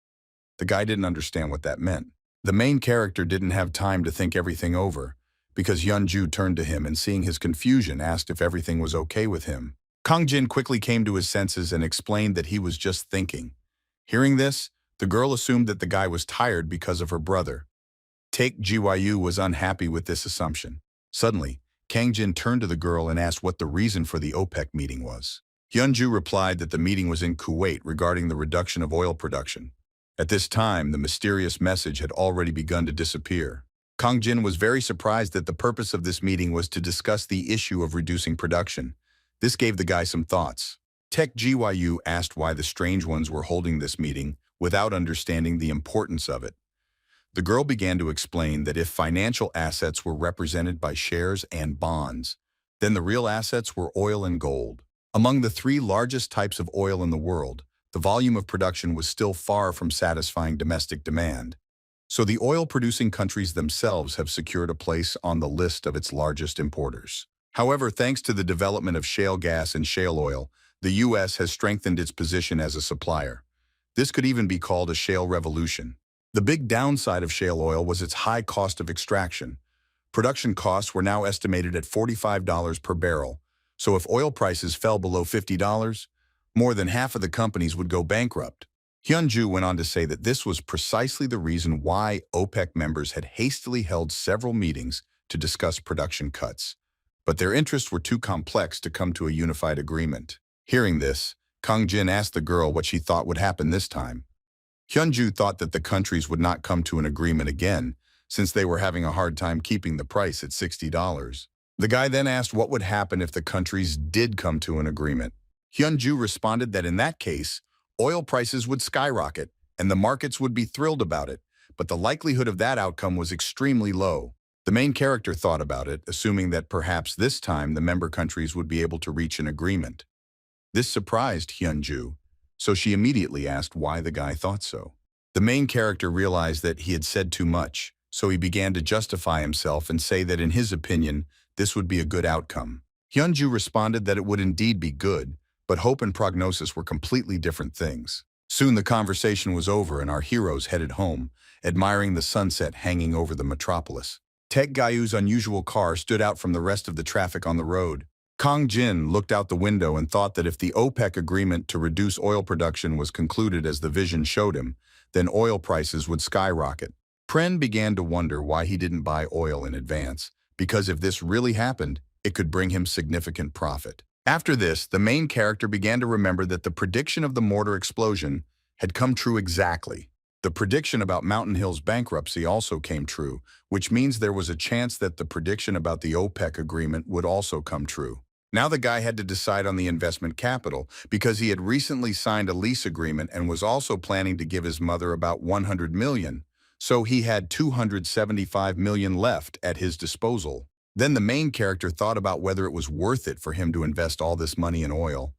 The guy didn't understand what that meant. The main character didn't have time to think everything over, because Hyunju turned to him and seeing his confusion asked if everything was okay with him. Kang Jin quickly came to his senses and explained that he was just thinking. Hearing this, the girl assumed that the guy was tired because of her brother. Taek Gyu was unhappy with this assumption. Suddenly, Kang Jin turned to the girl and asked what the reason for the OPEC meeting was. Hyunju replied that the meeting was in Kuwait regarding the reduction of oil production. At this time, the mysterious message had already begun to disappear. Kang Jin was very surprised that the purpose of this meeting was to discuss the issue of reducing production. This gave the guy some thoughts. Tech GYU asked why the strange ones were holding this meeting without understanding the importance of it. The girl began to explain that if financial assets were represented by shares and bonds, then the real assets were oil and gold. Among the three largest types of oil in the world, the volume of production was still far from satisfying domestic demand. So the oil-producing countries themselves have secured a place on the list of its largest importers. However, thanks to the development of shale gas and shale oil, the U.S. has strengthened its position as a supplier. This could even be called a shale revolution. The big downside of shale oil was its high cost of extraction. Production costs were now estimated at $45 per barrel, so if oil prices fell below $50, more than half of the companies would go bankrupt. Hyunju went on to say that this was precisely the reason why OPEC members had hastily held several meetings to discuss production cuts. But their interests were too complex to come to a unified agreement. Hearing this, Kang Jin asked the girl what she thought would happen this time. Hyunju thought that the countries would not come to an agreement again, since they were having a hard time keeping the price at $60. The guy then asked what would happen if the countries did come to an agreement. Hyunju responded that in that case, oil prices would skyrocket and the markets would be thrilled about it, but the likelihood of that outcome was extremely low. The main character thought about it, assuming that perhaps this time the member countries would be able to reach an agreement. This surprised Hyunju, so she immediately asked why the guy thought so. The main character realized that he had said too much, so he began to justify himself and say that in his opinion, this would be a good outcome. Hyunju responded that it would indeed be good, but hope and prognosis were completely different things. Soon the conversation was over and our heroes headed home, admiring the sunset hanging over the metropolis. Tech Gayu's unusual car stood out from the rest of the traffic on the road. Kang Jin looked out the window and thought that if the OPEC agreement to reduce oil production was concluded as the vision showed him, then oil prices would skyrocket. Pren began to wonder why he didn't buy oil in advance, because if this really happened, it could bring him significant profit. After this, the main character began to remember that the prediction of the mortar explosion had come true exactly. The prediction about Mountain Hill's bankruptcy also came true, which means there was a chance that the prediction about the OPEC agreement would also come true. Now the guy had to decide on the investment capital because he had recently signed a lease agreement and was also planning to give his mother about $100 million, so he had $275 million left at his disposal. Then the main character thought about whether it was worth it for him to invest all this money in oil.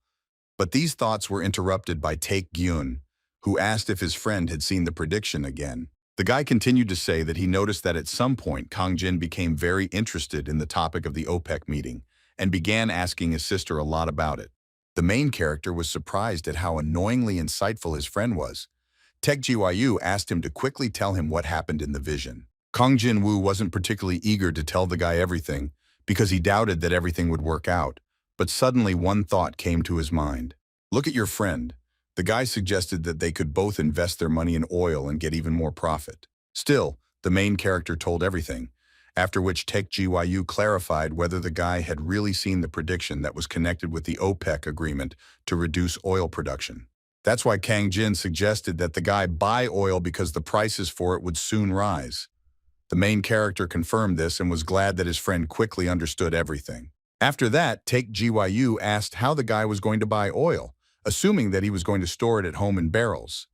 But these thoughts were interrupted by Taek Gyun, who asked if his friend had seen the prediction again. The guy continued to say that he noticed that at some point Kang Jin became very interested in the topic of the OPEC meeting and began asking his sister a lot about it. The main character was surprised at how annoyingly insightful his friend was. Taek Gyu asked him to quickly tell him what happened in the vision. Kang Jin-woo wasn't particularly eager to tell the guy everything because he doubted that everything would work out, but suddenly one thought came to his mind. Look at your friend. The guy suggested that they could both invest their money in oil and get even more profit. Still, the main character told everything, after which Taek Gyu clarified whether the guy had really seen the prediction that was connected with the OPEC agreement to reduce oil production. That's why Kang Jin suggested that the guy buy oil because the prices for it would soon rise. The main character confirmed this and was glad that his friend quickly understood everything. After that, Taek Gyu asked how the guy was going to buy oil, assuming that he was going to store it at home in barrels.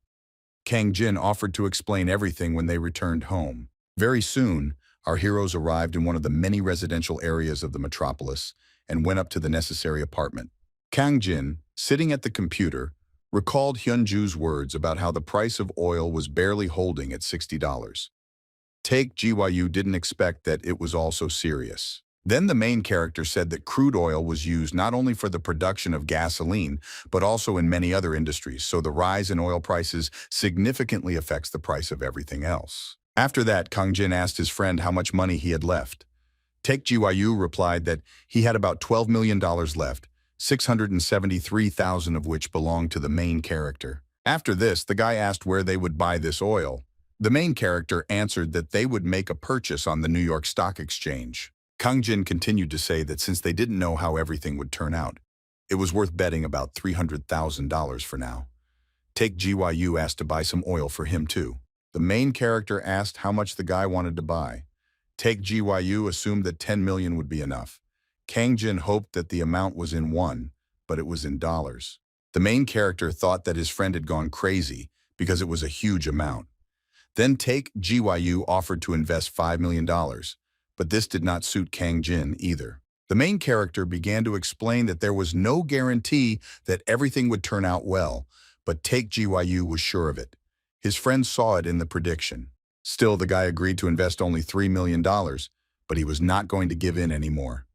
Kang Jin offered to explain everything when they returned home. Very soon, our heroes arrived in one of the many residential areas of the metropolis and went up to the necessary apartment. Kang Jin, sitting at the computer, recalled Hyunju's words about how the price of oil was barely holding at $60. Taek Gyu didn't expect that it was all so serious. Then the main character said that crude oil was used not only for the production of gasoline, but also in many other industries, so the rise in oil prices significantly affects the price of everything else. After that, Kang Jin asked his friend how much money he had left. Taek Gyu replied that he had about $12 million left, $673,000 of which belonged to the main character. After this, the guy asked where they would buy this oil. The main character answered that they would make a purchase on the New York Stock Exchange. Kang Jin continued to say that since they didn't know how everything would turn out, it was worth betting about $300,000 for now. Take GYU asked to buy some oil for him too. The main character asked how much the guy wanted to buy. Take GYU assumed that 10 million would be enough. Kang Jin hoped that the amount was in won, but it was in dollars. The main character thought that his friend had gone crazy because it was a huge amount. Then Take GYU offered to invest $5 million, but this did not suit Kang Jin either. The main character began to explain that there was no guarantee that everything would turn out well, but Take GYU was sure of it. His friends saw it in the prediction. Still, the guy agreed to invest only $3 million, but he was not going to give in anymore.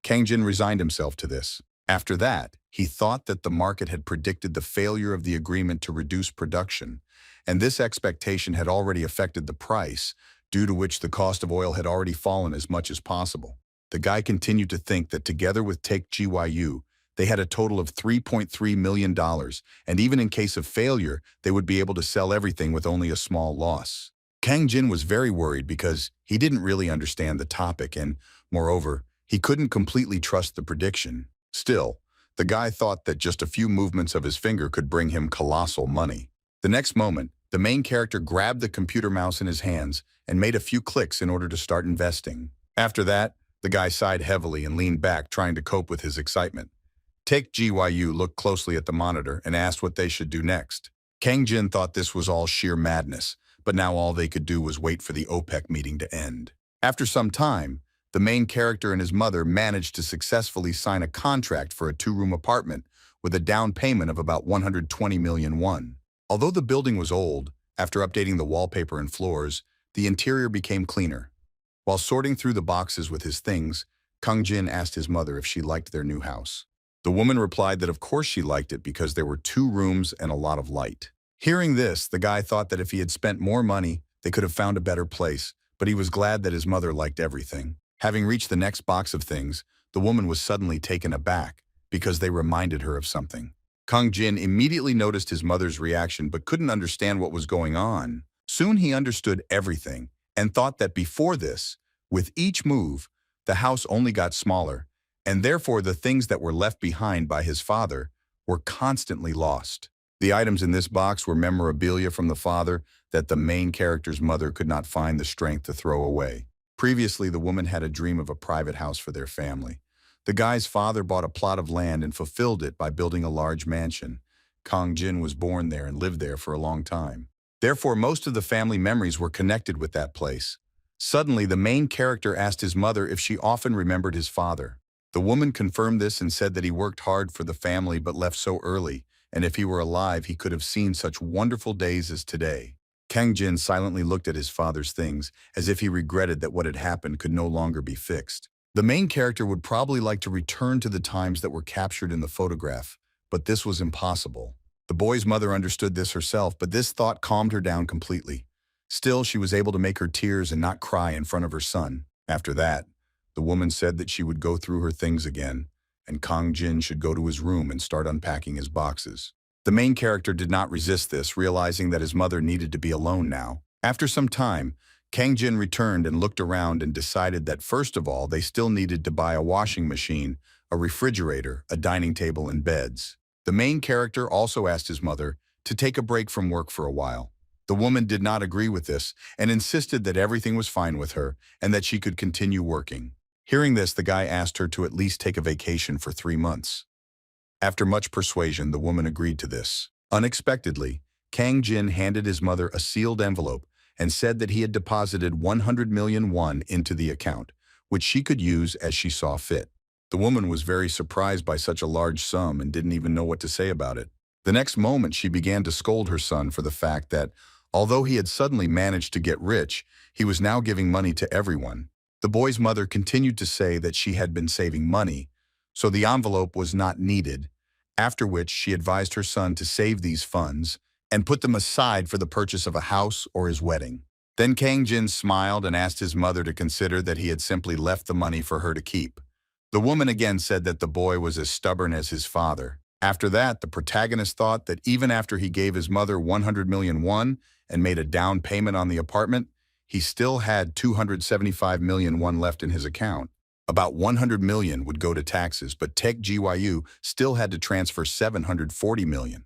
Kang Jin resigned himself to this. After that, he thought that the market had predicted the failure of the agreement to reduce production, and this expectation had already affected the price, due to which the cost of oil had already fallen as much as possible. The guy continued to think that together with Take GYU, they had a total of $3.3 million, and even in case of failure, they would be able to sell everything with only a small loss. Kang Jin was very worried because he didn't really understand the topic and, moreover, he couldn't completely trust the prediction. Still, the guy thought that just a few movements of his finger could bring him colossal money. The next moment, the main character grabbed the computer mouse in his hands and made a few clicks in order to start investing. After that, the guy sighed heavily and leaned back, trying to cope with his excitement. Take GYU looked closely at the monitor and asked what they should do next. Kang Jin thought this was all sheer madness, but now all they could do was wait for the OPEC meeting to end. After some time, the main character and his mother managed to successfully sign a contract for a 2-room apartment with a down payment of about 120 million won. Although the building was old, after updating the wallpaper and floors, the interior became cleaner. While sorting through the boxes with his things, Kang Jin asked his mother if she liked their new house. The woman replied that of course she liked it because there were 2 rooms and a lot of light. Hearing this, the guy thought that if he had spent more money, they could have found a better place, but he was glad that his mother liked everything. Having reached the next box of things, the woman was suddenly taken aback because they reminded her of something. Kang Jin immediately noticed his mother's reaction but couldn't understand what was going on. Soon he understood everything and thought that before this, with each move, the house only got smaller, and therefore the things that were left behind by his father were constantly lost. The items in this box were memorabilia from the father that the main character's mother could not find the strength to throw away. Previously, the woman had a dream of a private house for their family. The guy's father bought a plot of land and fulfilled it by building a large mansion. Kang Jin was born there and lived there for a long time. Therefore, most of the family memories were connected with that place. Suddenly, the main character asked his mother if she often remembered his father. The woman confirmed this and said that he worked hard for the family but left so early, and if he were alive, he could have seen such wonderful days as today. Kang Jin silently looked at his father's things, as if he regretted that what had happened could no longer be fixed. The main character would probably like to return to the times that were captured in the photograph, but this was impossible. The boy's mother understood this herself, but this thought calmed her down completely. Still, she was able to make her tears and not cry in front of her son. After that, the woman said that she would go through her things again, and Kang Jin should go to his room and start unpacking his boxes. The main character did not resist this, realizing that his mother needed to be alone now. After some time, Kang Jin returned and looked around and decided that first of all, they still needed to buy a washing machine, a refrigerator, a dining table, and beds. The main character also asked his mother to take a break from work for a while. The woman did not agree with this and insisted that everything was fine with her and that she could continue working. Hearing this, the guy asked her to at least take a vacation for 3 months. After much persuasion, the woman agreed to this. Unexpectedly, Kang Jin handed his mother a sealed envelope and said that he had deposited 100 million won into the account, which she could use as she saw fit. The woman was very surprised by such a large sum and didn't even know what to say about it. The next moment, she began to scold her son for the fact that, although he had suddenly managed to get rich, he was now giving money to everyone. The boy's mother continued to say that she had been saving money, so the envelope was not needed, after which she advised her son to save these funds and put them aside for the purchase of a house or his wedding. Then Kang Jin smiled and asked his mother to consider that he had simply left the money for her to keep. The woman again said that the boy was as stubborn as his father. After that, the protagonist thought that even after he gave his mother 100 million won and made a down payment on the apartment, he still had 275 million won left in his account. About 100 million would go to taxes, but Take GYU still had to transfer 740 million.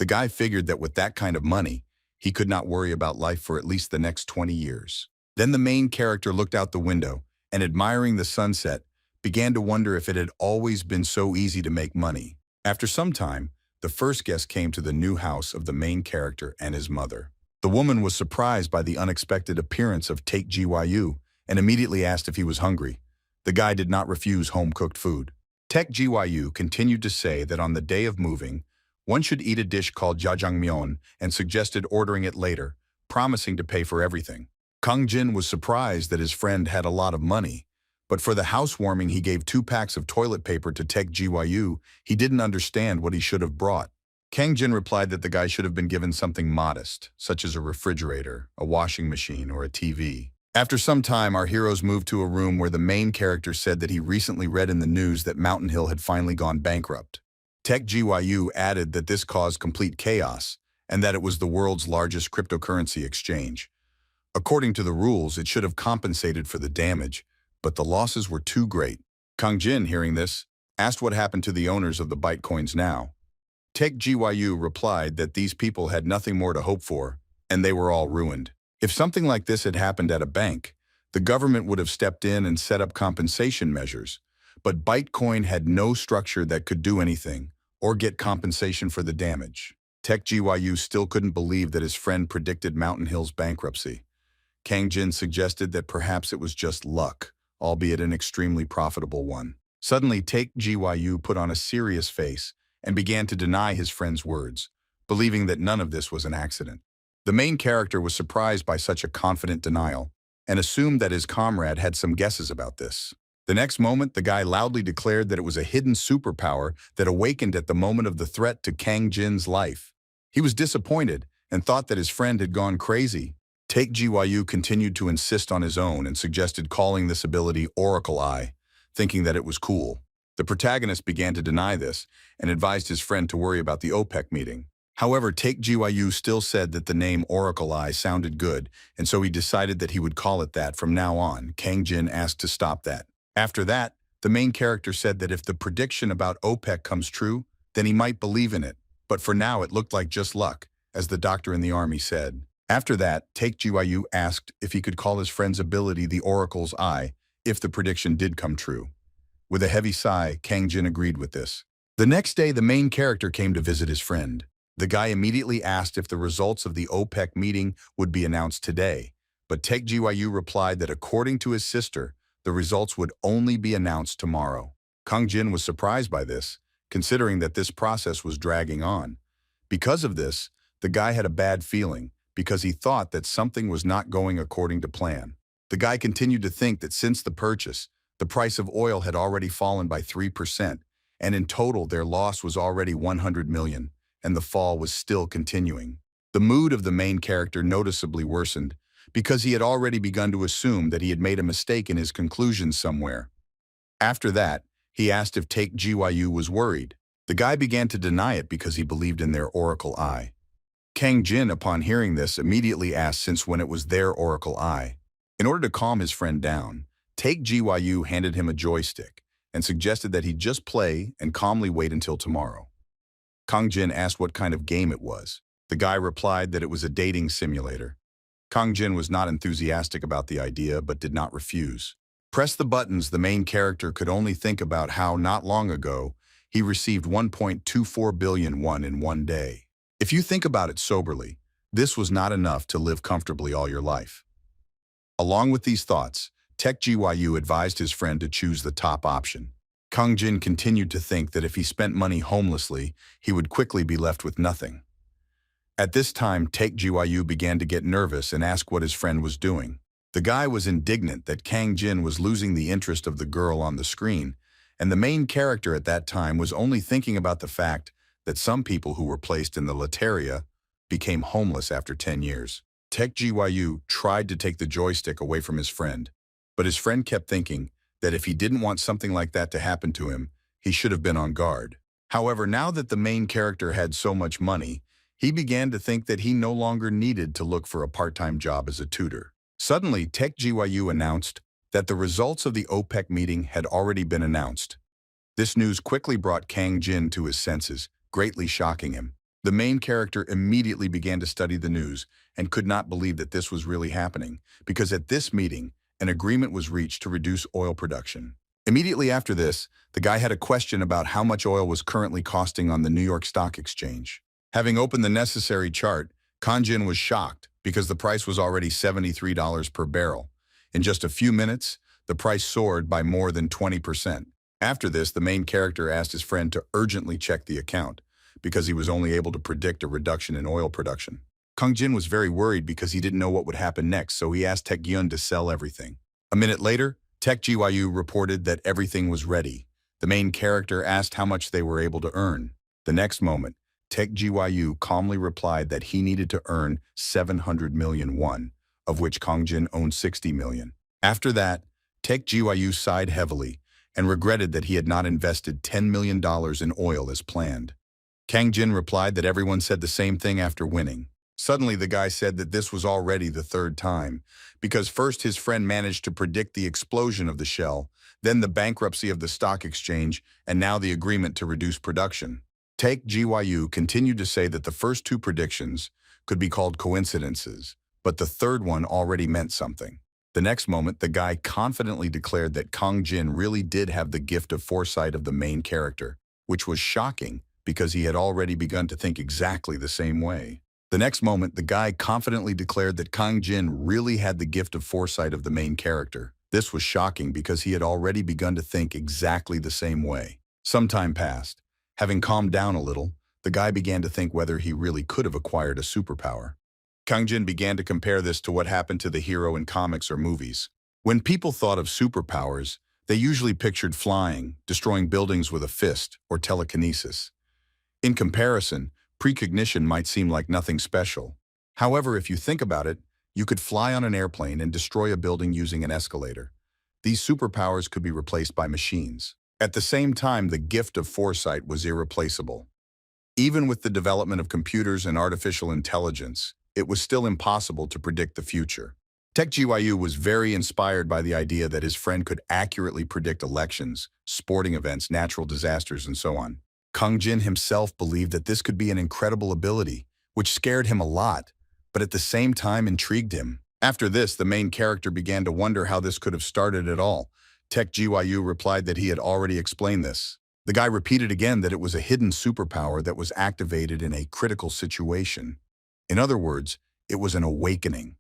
The guy figured that with that kind of money, he could not worry about life for at least the next 20 years. Then the main character looked out the window and, admiring the sunset, began to wonder if it had always been so easy to make money. After some time, the first guest came to the new house of the main character and his mother. The woman was surprised by the unexpected appearance of Taek Gyu and immediately asked if he was hungry. The guy did not refuse home-cooked food. Taek Gyu continued to say that on the day of moving, one should eat a dish called jjajangmyeon and suggested ordering it later, promising to pay for everything. Kang Jin was surprised that his friend had a lot of money, but for the housewarming he gave 2 packs of toilet paper to Taek Gyu. He didn't understand what he should have brought. Kang Jin replied that the guy should have been given something modest, such as a refrigerator, a washing machine, or a TV. After some time, our heroes moved to a room where the main character said that he recently read in the news that Mountain Hill had finally gone bankrupt. Taek Gyu added that this caused complete chaos and that it was the world's largest cryptocurrency exchange. According to the rules, it should have compensated for the damage, but the losses were too great. Kang Jin, hearing this, asked what happened to the owners of the Bitcoins now. Taek Gyu replied that these people had nothing more to hope for, and they were all ruined. If something like this had happened at a bank, the government would have stepped in and set up compensation measures. But Bitcoin had no structure that could do anything or get compensation for the damage. Taek Gyu still couldn't believe that his friend predicted Mountain Hill's bankruptcy. Kang Jin suggested that perhaps it was just luck, albeit an extremely profitable one. Suddenly, Taek Gyu put on a serious face and began to deny his friend's words, believing that none of this was an accident. The main character was surprised by such a confident denial and assumed that his comrade had some guesses about this. The next moment, the guy loudly declared that it was a hidden superpower that awakened at the moment of the threat to Kang Jin's life. He was disappointed and thought that his friend had gone crazy. Taek Gyu continued to insist on his own and suggested calling this ability Oracle Eye, thinking that it was cool. The protagonist began to deny this and advised his friend to worry about the OPEC meeting. However, Taek Gyu still said that the name Oracle Eye sounded good, and so he decided that he would call it that from now on. Kang Jin asked to stop that. After that, the main character said that if the prediction about OPEC comes true, then he might believe in it. But for now, it looked like just luck, as the doctor in the army said. After that, Taek Gyu asked if he could call his friend's ability the Oracle's Eye if the prediction did come true. With a heavy sigh, Kang Jin agreed with this. The next day, the main character came to visit his friend. The guy immediately asked if the results of the OPEC meeting would be announced today, but Taek Gyu replied that according to his sister, the results would only be announced tomorrow. Kang Jin was surprised by this, considering that this process was dragging on. Because of this, the guy had a bad feeling, because he thought that something was not going according to plan. The guy continued to think that since the purchase, the price of oil had already fallen by 3%, and in total their loss was already 100 million, and the fall was still continuing. The mood of the main character noticeably worsened, because he had already begun to assume that he had made a mistake in his conclusions somewhere. After that, he asked if Taek Gyu was worried. The guy began to deny it because he believed in their Oracle Eye. Kang Jin, upon hearing this, immediately asked since when it was their Oracle Eye. In order to calm his friend down, Taek Gyu handed him a joystick and suggested that he just play and calmly wait until tomorrow. Kang Jin asked what kind of game it was. The guy replied that it was a dating simulator. Kang Jin was not enthusiastic about the idea but did not refuse. Press the buttons, the main character could only think about how not long ago he received 1.24 billion won in one day. If you think about it soberly, this was not enough to live comfortably all your life. Along with these thoughts, Taek Gyu advised his friend to choose the top option. Kang Jin continued to think that if he spent money homelessly, he would quickly be left with nothing. At this time, Taek Gyu began to get nervous and ask what his friend was doing. The guy was indignant that Kang Jin was losing the interest of the girl on the screen, and the main character at that time was only thinking about the fact that some people who were placed in the Lateria became homeless after 10 years. Taek Gyu tried to take the joystick away from his friend, but his friend kept thinking that if he didn't want something like that to happen to him, he should have been on guard. However, now that the main character had so much money, he began to think that he no longer needed to look for a part-time job as a tutor. Suddenly, Taek Gyu announced that the results of the OPEC meeting had already been announced. This news quickly brought Kang Jin to his senses, greatly shocking him. The main character immediately began to study the news and could not believe that this was really happening, because at this meeting, an agreement was reached to reduce oil production. Immediately after this, the guy had a question about how much oil was currently costing on the New York Stock Exchange. Having opened the necessary chart, Kang Jin was shocked because the price was already $73 per barrel. In just a few minutes, the price soared by more than 20%. After this, the main character asked his friend to urgently check the account, because he was only able to predict a reduction in oil production. Kang Jin was very worried because he didn't know what would happen next, so he asked Taek Gyun to sell everything. A minute later, Taek Gyu reported that everything was ready. The main character asked how much they were able to earn. The next moment, Taek Gyu calmly replied that he needed to earn 700 million won, of which Kang Jin owned 60 million. After that, Taek Gyu sighed heavily and regretted that he had not invested $10 million in oil as planned. Kang Jin replied that everyone said the same thing after winning. Suddenly, the guy said that this was already the third time, because first his friend managed to predict the explosion of the shell, then the bankruptcy of the stock exchange, and now the agreement to reduce production. Taek Gyu continued to say that the first two predictions could be called coincidences, but the third one already meant something. The next moment, the guy confidently declared that Kang Jin really did have the gift of foresight of the main character, which was shocking because he had already begun to think exactly the same way. The next moment, the guy confidently declared that Kang Jin really had the gift of foresight of the main character. This was shocking because he had already begun to think exactly the same way. Some time passed. Having calmed down a little, the guy began to think whether he really could have acquired a superpower. Kang Jin began to compare this to what happened to the hero in comics or movies. When people thought of superpowers, they usually pictured flying, destroying buildings with a fist, or telekinesis. In comparison, precognition might seem like nothing special. However, if you think about it, you could fly on an airplane and destroy a building using an escalator. These superpowers could be replaced by machines. At the same time, the gift of foresight was irreplaceable. Even with the development of computers and artificial intelligence, it was still impossible to predict the future. Taek Gyu was very inspired by the idea that his friend could accurately predict elections, sporting events, natural disasters, and so on. Kang Jin himself believed that this could be an incredible ability, which scared him a lot, but at the same time intrigued him. After this, the main character began to wonder how this could have started at all. Taek Gyu replied that he had already explained this. The guy repeated again that it was a hidden superpower that was activated in a critical situation. In other words, it was an awakening.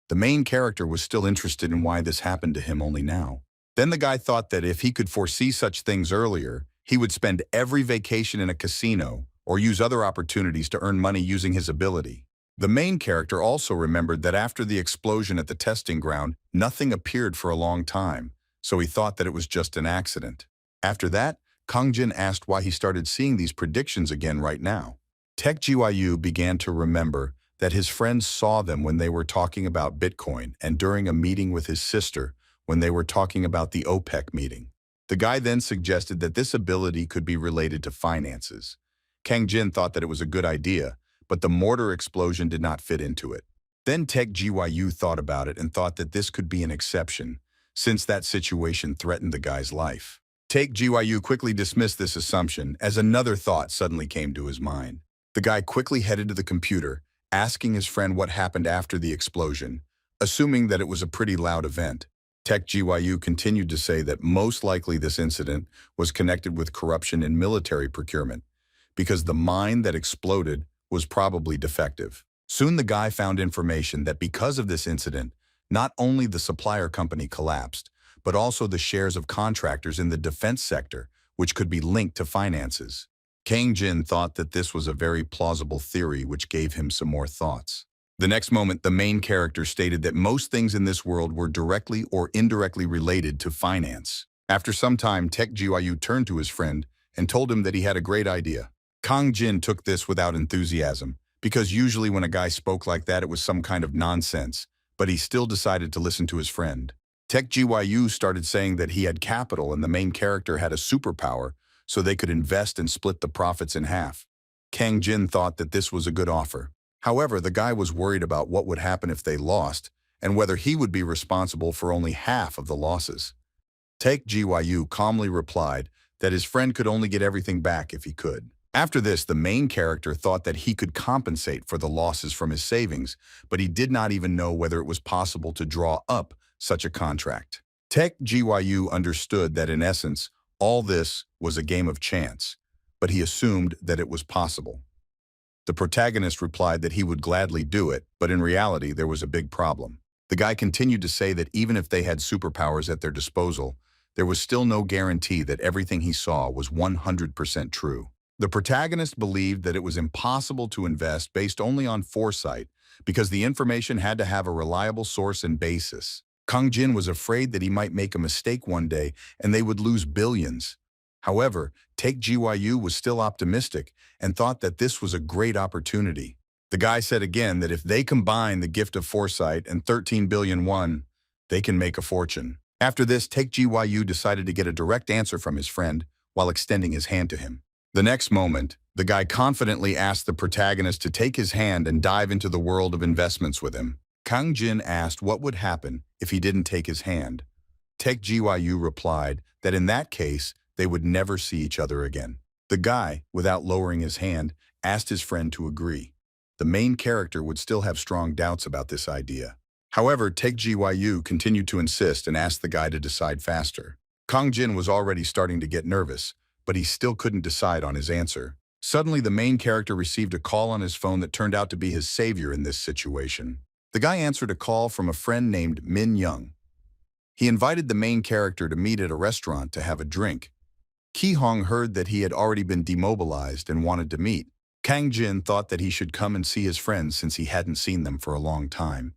The main character was still interested in why this happened to him only now. Then the guy thought that if he could foresee such things earlier, he would spend every vacation in a casino or use other opportunities to earn money using his ability. The main character also remembered that after the explosion at the testing ground, nothing appeared for a long time, so he thought that it was just an accident. After that, Kang Jin asked why he started seeing these predictions again right now. Taek Gyu began to remember that his friends saw them when they were talking about Bitcoin and during a meeting with his sister when they were talking about the OPEC meeting. The guy then suggested that this ability could be related to finances. Kang Jin thought that it was a good idea, but the mortar explosion did not fit into it. Then Taek Gyu thought about it and thought that this could be an exception, since that situation threatened the guy's life. Taek Gyu quickly dismissed this assumption as another thought suddenly came to his mind. The guy quickly headed to the computer, asking his friend what happened after the explosion, assuming that it was a pretty loud event. Taek Gyu continued to say that most likely this incident was connected with corruption in military procurement, because the mine that exploded was probably defective. Soon the guy found information that because of this incident, not only the supplier company collapsed, but also the shares of contractors in the defense sector, which could be linked to finances. Kang Jin thought that this was a very plausible theory, which gave him some more thoughts. The next moment, the main character stated that most things in this world were directly or indirectly related to finance. After some time, Taek Gyu turned to his friend and told him that he had a great idea. Kang Jin took this without enthusiasm, because usually when a guy spoke like that, it was some kind of nonsense, but he still decided to listen to his friend. Taek Gyu started saying that he had capital and the main character had a superpower, so they could invest and split the profits in half. Kang Jin thought that this was a good offer. However, the guy was worried about what would happen if they lost, and whether he would be responsible for only half of the losses. Taek Gyu calmly replied that his friend could only get everything back if he could. After this, the main character thought that he could compensate for the losses from his savings, but he did not even know whether it was possible to draw up such a contract. Tech GYU understood that in essence, all this was a game of chance, but he assumed that it was possible. The protagonist replied that he would gladly do it, but in reality, there was a big problem. The guy continued to say that even if they had superpowers at their disposal, there was still no guarantee that everything he saw was 100% true. The protagonist believed that it was impossible to invest based only on foresight because the information had to have a reliable source and basis. Kang Jin was afraid that he might make a mistake one day and they would lose billions. However, Take GYU was still optimistic and thought that this was a great opportunity. The guy said again that if they combine the gift of foresight and 13 billion won, they can make a fortune. After this, Take GYU decided to get a direct answer from his friend while extending his hand to him. The next moment, the guy confidently asked the protagonist to take his hand and dive into the world of investments with him. Kang Jin asked what would happen if he didn't take his hand. Take GYU replied that in that case, they would never see each other again. The guy, without lowering his hand, asked his friend to agree. The main character would still have strong doubts about this idea. However, Take GYU continued to insist and asked the guy to decide faster. Kang Jin was already starting to get nervous, but he still couldn't decide on his answer. Suddenly, the main character received a call on his phone that turned out to be his savior in this situation. The guy answered a call from a friend named Min Young. He invited the main character to meet at a restaurant to have a drink. Ki Hong heard that he had already been demobilized and wanted to meet. Kang Jin thought that he should come and see his friends since he hadn't seen them for a long time.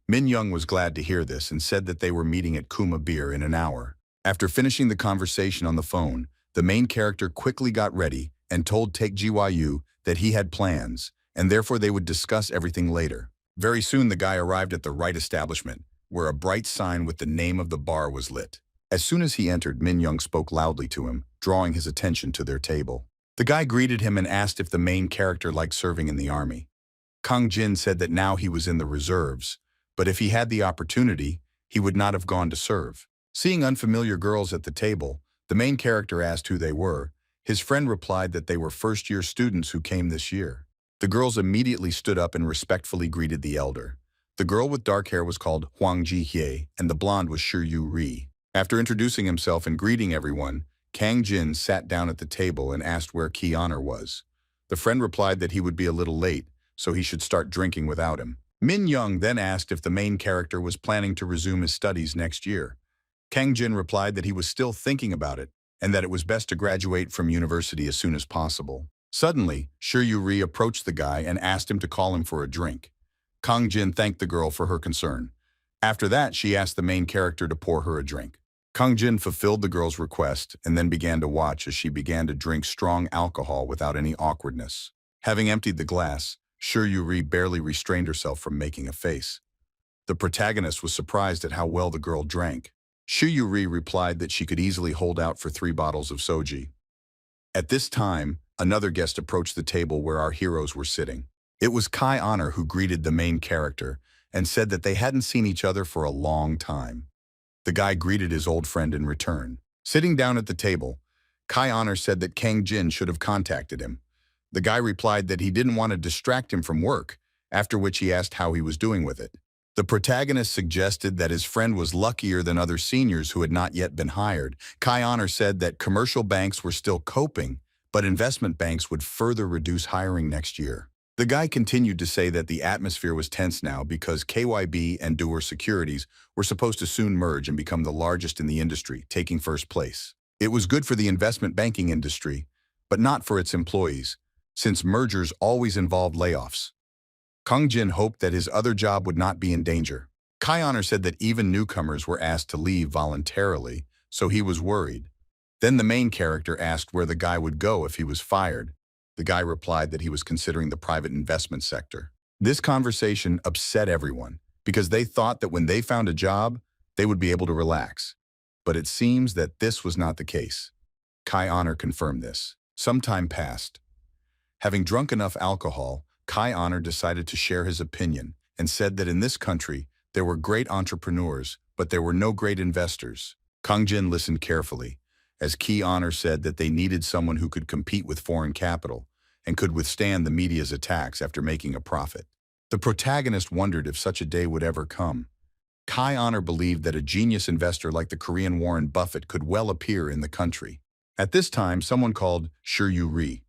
Min Young was glad to hear this and said that they were meeting at Kuma Beer in an hour. After finishing the conversation on the phone, the main character quickly got ready and told Take GYU that he had plans, and therefore they would discuss everything later. Very soon the guy arrived at the right establishment, where a bright sign with the name of the bar was lit. As soon as he entered, Min Young spoke loudly to him, drawing his attention to their table. The guy greeted him and asked if the main character liked serving in the army. Kang Jin said that now he was in the reserves, but if he had the opportunity, he would not have gone to serve. Seeing unfamiliar girls at the table, the main character asked who they were. His friend replied that they were first-year students who came this year. The girls immediately stood up and respectfully greeted the elder. The girl with dark hair was called Huang Ji-hye, and the blonde was Shi-Yu Ri. After introducing himself and greeting everyone, Kang Jin sat down at the table and asked where Ki Honor was. The friend replied that he would be a little late, so he should start drinking without him. Min Young then asked if the main character was planning to resume his studies next year. Kang Jin replied that he was still thinking about it, and that it was best to graduate from university as soon as possible. Suddenly, Shi-Yu Ri approached the guy and asked him to call him for a drink. Kang Jin thanked the girl for her concern. After that, she asked the main character to pour her a drink. Kang Jin fulfilled the girl's request and then began to watch as she began to drink strong alcohol without any awkwardness. Having emptied the glass, Shi-Yu Ri barely restrained herself from making a face. The protagonist was surprised at how well the girl drank. Shi-Yu Ri replied that she could easily hold out for 3 bottles of soji. At this time, another guest approached the table where our heroes were sitting. It was Kai Honor who greeted the main character and said that they hadn't seen each other for a long time. The guy greeted his old friend in return. Sitting down at the table, Kai Honor said that Kang Jin should have contacted him. The guy replied that he didn't want to distract him from work, after which he asked how he was doing with it. The protagonist suggested that his friend was luckier than other seniors who had not yet been hired. Kai Honor said that commercial banks were still coping, but investment banks would further reduce hiring next year. The guy continued to say that the atmosphere was tense now because KYB and Doer Securities were supposed to soon merge and become the largest in the industry, taking first place. It was good for the investment banking industry, but not for its employees, since mergers always involved layoffs. Kang Jin hoped that his other job would not be in danger. Kai Honor said that even newcomers were asked to leave voluntarily, so he was worried. Then the main character asked where the guy would go if he was fired. The guy replied that he was considering the private investment sector. This conversation upset everyone because they thought that when they found a job, they would be able to relax. But it seems that this was not the case. Kai Honor confirmed this. Some time passed. Having drunk enough alcohol, Kai Honor decided to share his opinion and said that in this country, there were great entrepreneurs, but there were no great investors. Kang Jin listened carefully as Key Honor said that they needed someone who could compete with foreign capital and could withstand the media's attacks after making a profit. The protagonist wondered if such a day would ever come. Kai Honor believed that a genius investor like the Korean Warren Buffett could well appear in the country. At this time, someone called Shiryu Ri.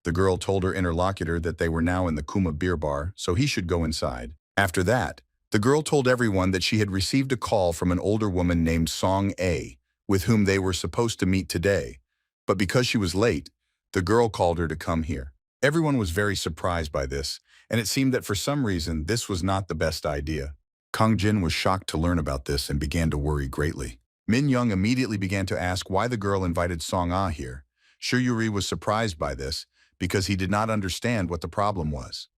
The girl told her interlocutor that they were now in the Kuma beer bar, so he should go inside. After that, the girl told everyone that she had received a call from an older woman named Song A, with whom they were supposed to meet today. But because she was late, the girl called her to come here. Everyone was very surprised by this, and it seemed that for some reason this was not the best idea. Kang Jin was shocked to learn about this and began to worry greatly. Min Young immediately began to ask why the girl invited Song Ah here. Shuyuri was surprised by this because he did not understand what the problem was.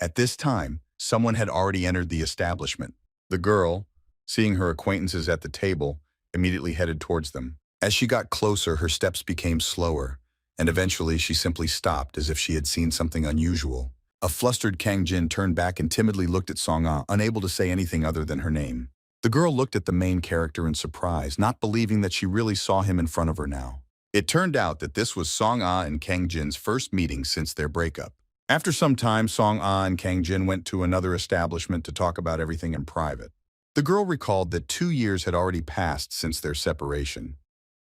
At this time, someone had already entered the establishment. The girl, seeing her acquaintances at the table, immediately headed towards them. As she got closer, her steps became slower, and eventually she simply stopped as if she had seen something unusual. A flustered Kang Jin turned back and timidly looked at Song Ah, unable to say anything other than her name. The girl looked at the main character in surprise, not believing that she really saw him in front of her now. It turned out that this was Song Ah and Kang Jin's first meeting since their breakup. After some time, Song Ah and Kang Jin went to another establishment to talk about everything in private. The girl recalled that 2 years had already passed since their separation.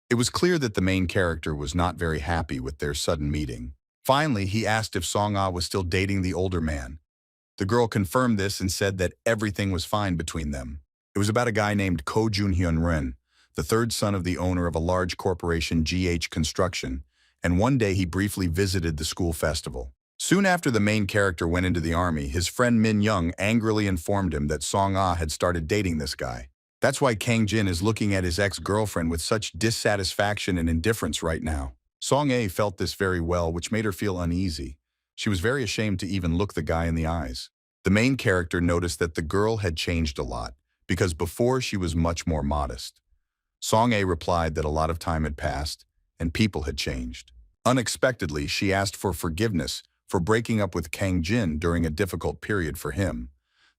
It was clear that the main character was not very happy with their sudden meeting. Finally, he asked if Song Ah was still dating the older man. The girl confirmed this and said that everything was fine between them. It was about a guy named Ko Jun-hyun Ren, the third son of the owner of a large corporation, GH Construction, and one day he briefly visited the school festival. Soon after the main character went into the army, his friend Min Young angrily informed him that Song Ah had started dating this guy. That's why Kang Jin is looking at his ex-girlfriend with such dissatisfaction and indifference right now. Song A felt this very well, which made her feel uneasy. She was very ashamed to even look the guy in the eyes. The main character noticed that the girl had changed a lot, because before she was much more modest. Song A replied that a lot of time had passed, and people had changed. Unexpectedly, she asked for forgiveness for breaking up with Kang Jin during a difficult period for him.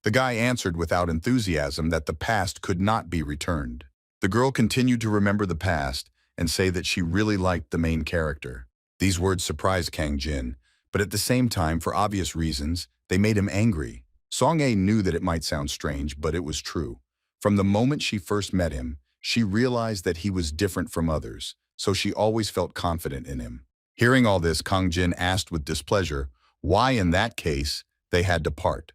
The guy answered without enthusiasm that the past could not be returned. The girl continued to remember the past and say that she really liked the main character. These words surprised Kang Jin, but at the same time, for obvious reasons, they made him angry. Song A knew that it might sound strange, but it was true. From the moment she first met him, she realized that he was different from others, so she always felt confident in him. Hearing all this, Kang Jin asked with displeasure why, in that case, they had to part.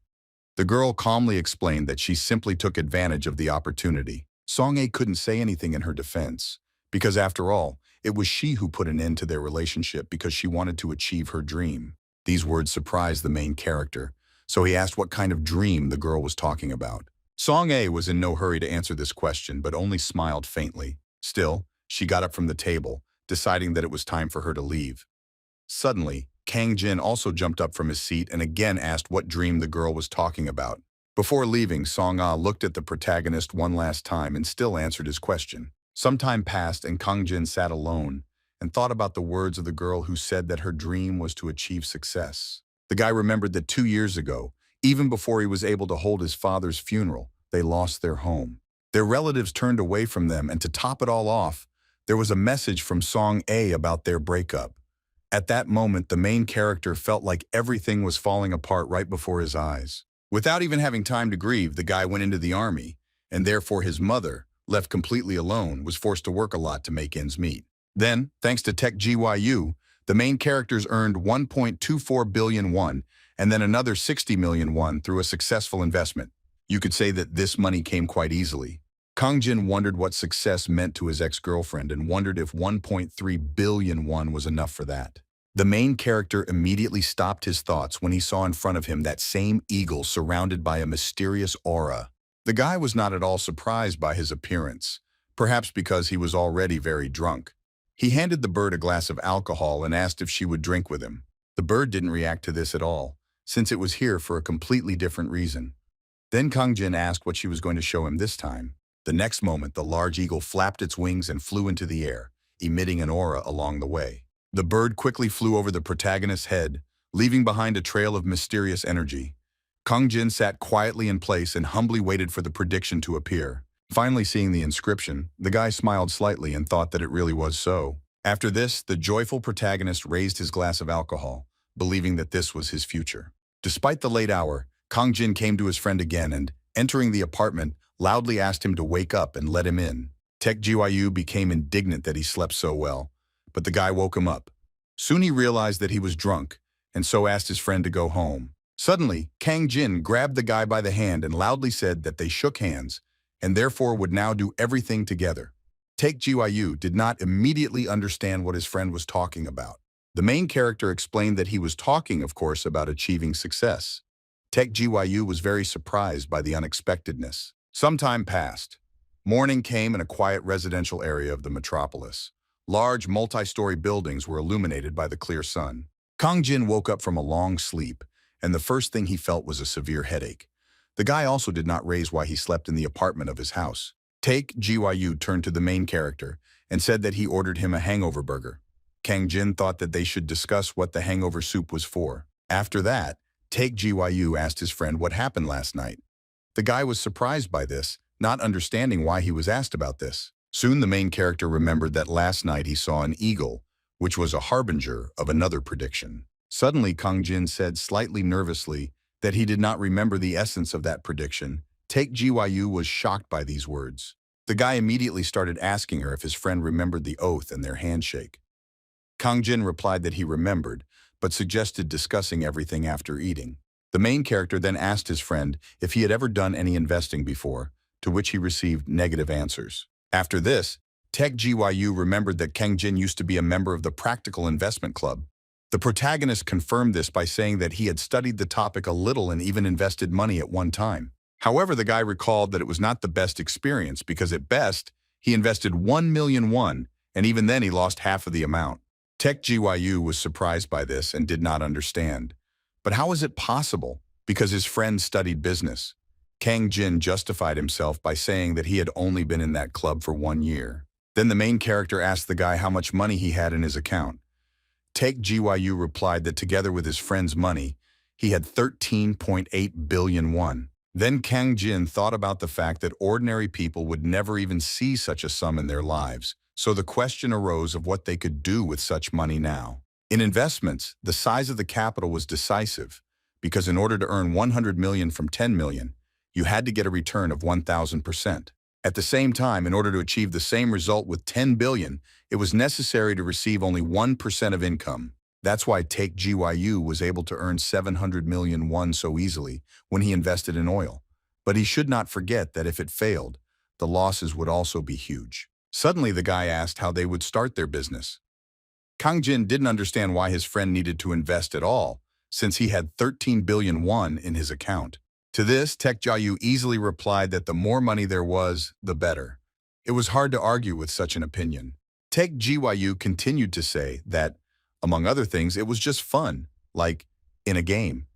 The girl calmly explained that she simply took advantage of the opportunity. Song A couldn't say anything in her defense, because after all, it was she who put an end to their relationship because she wanted to achieve her dream. These words surprised the main character, so he asked what kind of dream the girl was talking about. Song A was in no hurry to answer this question, but only smiled faintly. Still, she got up from the table, deciding that it was time for her to leave. Suddenly, Kang Jin also jumped up from his seat and again asked what dream the girl was talking about. Before leaving, Song Ah looked at the protagonist one last time and still answered his question. Some time passed and Kang Jin sat alone and thought about the words of the girl who said that her dream was to achieve success. The guy remembered that 2 years ago, even before he was able to hold his father's funeral, they lost their home. Their relatives turned away from them, and to top it all off, there was a message from Song A about their breakup. At that moment, the main character felt like everything was falling apart right before his eyes. Without even having time to grieve, the guy went into the army, and therefore his mother, left completely alone, was forced to work a lot to make ends meet. Then, thanks to Tech GYU, the main characters earned 1.24 billion won, and then another 60 million won through a successful investment. You could say that this money came quite easily. Kang Jin wondered what success meant to his ex-girlfriend and wondered if 1.3 billion won was enough for that. The main character immediately stopped his thoughts when he saw in front of him that same eagle surrounded by a mysterious aura. The guy was not at all surprised by his appearance, perhaps because he was already very drunk. He handed the bird a glass of alcohol and asked if she would drink with him. The bird didn't react to this at all, since it was here for a completely different reason. Then Kang Jin asked what she was going to show him this time. The next moment, the large eagle flapped its wings and flew into the air, emitting an aura along the way. The bird quickly flew over the protagonist's head, leaving behind a trail of mysterious energy. Kang Jin sat quietly in place and humbly waited for the prediction to appear. Finally seeing the inscription, the guy smiled slightly and thought that it really was so. After this, the joyful protagonist raised his glass of alcohol, believing that this was his future. Despite the late hour, Kang Jin came to his friend again and, entering the apartment, loudly asked him to wake up and let him in. Taek Ji-woo became indignant that he slept so well, but the guy woke him up. Soon he realized that he was drunk, and so asked his friend to go home. Suddenly, Kang Jin grabbed the guy by the hand and loudly said that they shook hands, and therefore would now do everything together. Taek Ji-woo did not immediately understand what his friend was talking about. The main character explained that he was talking, of course, about achieving success. Taek Ji-woo was very surprised by the unexpectedness. Some time passed. Morning came in a quiet residential area of the metropolis. Large, multi-story buildings were illuminated by the clear sun. Kang Jin woke up from a long sleep, and the first thing he felt was a severe headache. The guy also did not raise why he slept in the apartment of his house. Taek Ji-woo turned to the main character and said that he ordered him a hangover burger. Kang Jin thought that they should discuss what the hangover soup was for. After that, Taek Ji-woo asked his friend what happened last night. The guy was surprised by this, not understanding why he was asked about this. Soon the main character remembered that last night he saw an eagle, which was a harbinger of another prediction. Suddenly, Kang Jin said slightly nervously that he did not remember the essence of that prediction. Taek Ji-woo was shocked by these words. The guy immediately started asking her if his friend remembered the oath and their handshake. Kang Jin replied that he remembered, but suggested discussing everything after eating. The main character then asked his friend if he had ever done any investing before, to which he received negative answers. After this, Taek Ji-woo remembered that Kang Jin used to be a member of the Practical Investment Club. The protagonist confirmed this by saying that he had studied the topic a little and even invested money at one time. However, the guy recalled that it was not the best experience because at best, he invested 1 million won, and even then he lost half of the amount. Taek Ji-woo was surprised by this and did not understand. But how is it possible? Because his friend studied business. Kang Jin justified himself by saying that he had only been in that club for 1 year. Then the main character asked the guy how much money he had in his account. Taek Ji-woo replied that together with his friend's money, he had 13.8 billion won. Then Kang Jin thought about the fact that ordinary people would never even see such a sum in their lives, so the question arose of what they could do with such money now. In investments, the size of the capital was decisive, because in order to earn 100 million from 10 million, you had to get a return of 1,000%. At the same time, in order to achieve the same result with 10 billion, it was necessary to receive only 1% of income. That's why Taek Ji-woo was able to earn 700 million won so easily when he invested in oil. But he should not forget that if it failed, the losses would also be huge. Suddenly, the guy asked how they would start their business. Kang Jin didn't understand why his friend needed to invest at all, since he had 13 billion won in his account. To this, Taek Ji-woo easily replied that the more money there was, the better. It was hard to argue with such an opinion. Taek Ji-woo continued to say that, among other things, it was just fun, like in a game.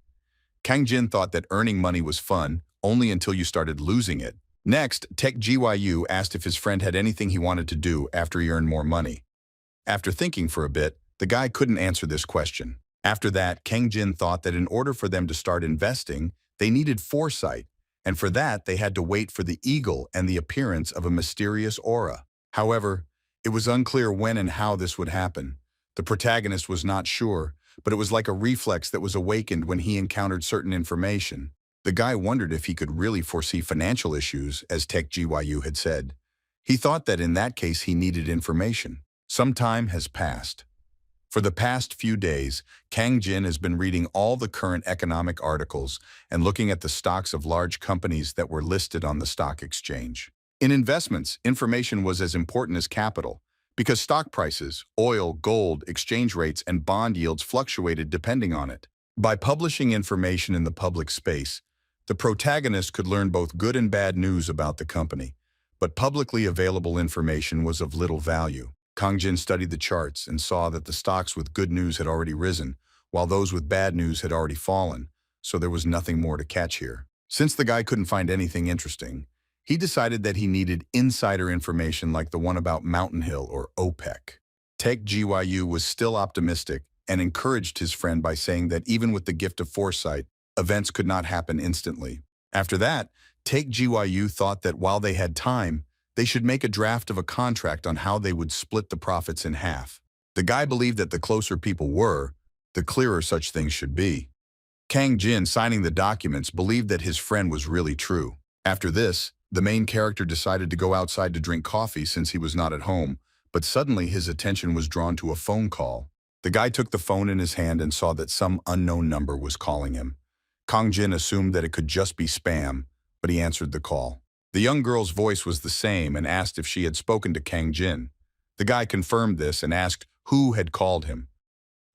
Kang Jin thought that earning money was fun only until you started losing it. Next, Taek Ji-woo asked if his friend had anything he wanted to do after he earned more money. After thinking for a bit, the guy couldn't answer this question. After that, Kang Jin thought that in order for them to start investing, they needed foresight, and for that they had to wait for the eagle and the appearance of a mysterious aura. However, it was unclear when and how this would happen. The protagonist was not sure, but it was like a reflex that was awakened when he encountered certain information. The guy wondered if he could really foresee financial issues, as Taek Ji-woo had said. He thought that in that case he needed information. Some time has passed. For the past few days, Kang Jin has been reading all the current economic articles and looking at the stocks of large companies that were listed on the stock exchange. In investments, information was as important as capital, because stock prices, oil, gold, exchange rates, and bond yields fluctuated depending on it. By publishing information in the public space, the protagonist could learn both good and bad news about the company, but publicly available information was of little value. Kang Jin studied the charts and saw that the stocks with good news had already risen, while those with bad news had already fallen, so there was nothing more to catch here. Since the guy couldn't find anything interesting, he decided that he needed insider information like the one about Mountain Hill or OPEC. Taek Ji-woo was still optimistic and encouraged his friend by saying that even with the gift of foresight, events could not happen instantly. After that, Take GYU thought that while they had time, they should make a draft of a contract on how they would split the profits in half. The guy believed that the closer people were, the clearer such things should be. Kang Jin, signing the documents, believed that his friend was really true. After this, the main character decided to go outside to drink coffee since he was not at home, but suddenly his attention was drawn to a phone call. The guy took the phone in his hand and saw that some unknown number was calling him. Kang Jin assumed that it could just be spam, but he answered the call. The young girl's voice was the same and asked if she had spoken to Kang Jin. The guy confirmed this and asked who had called him.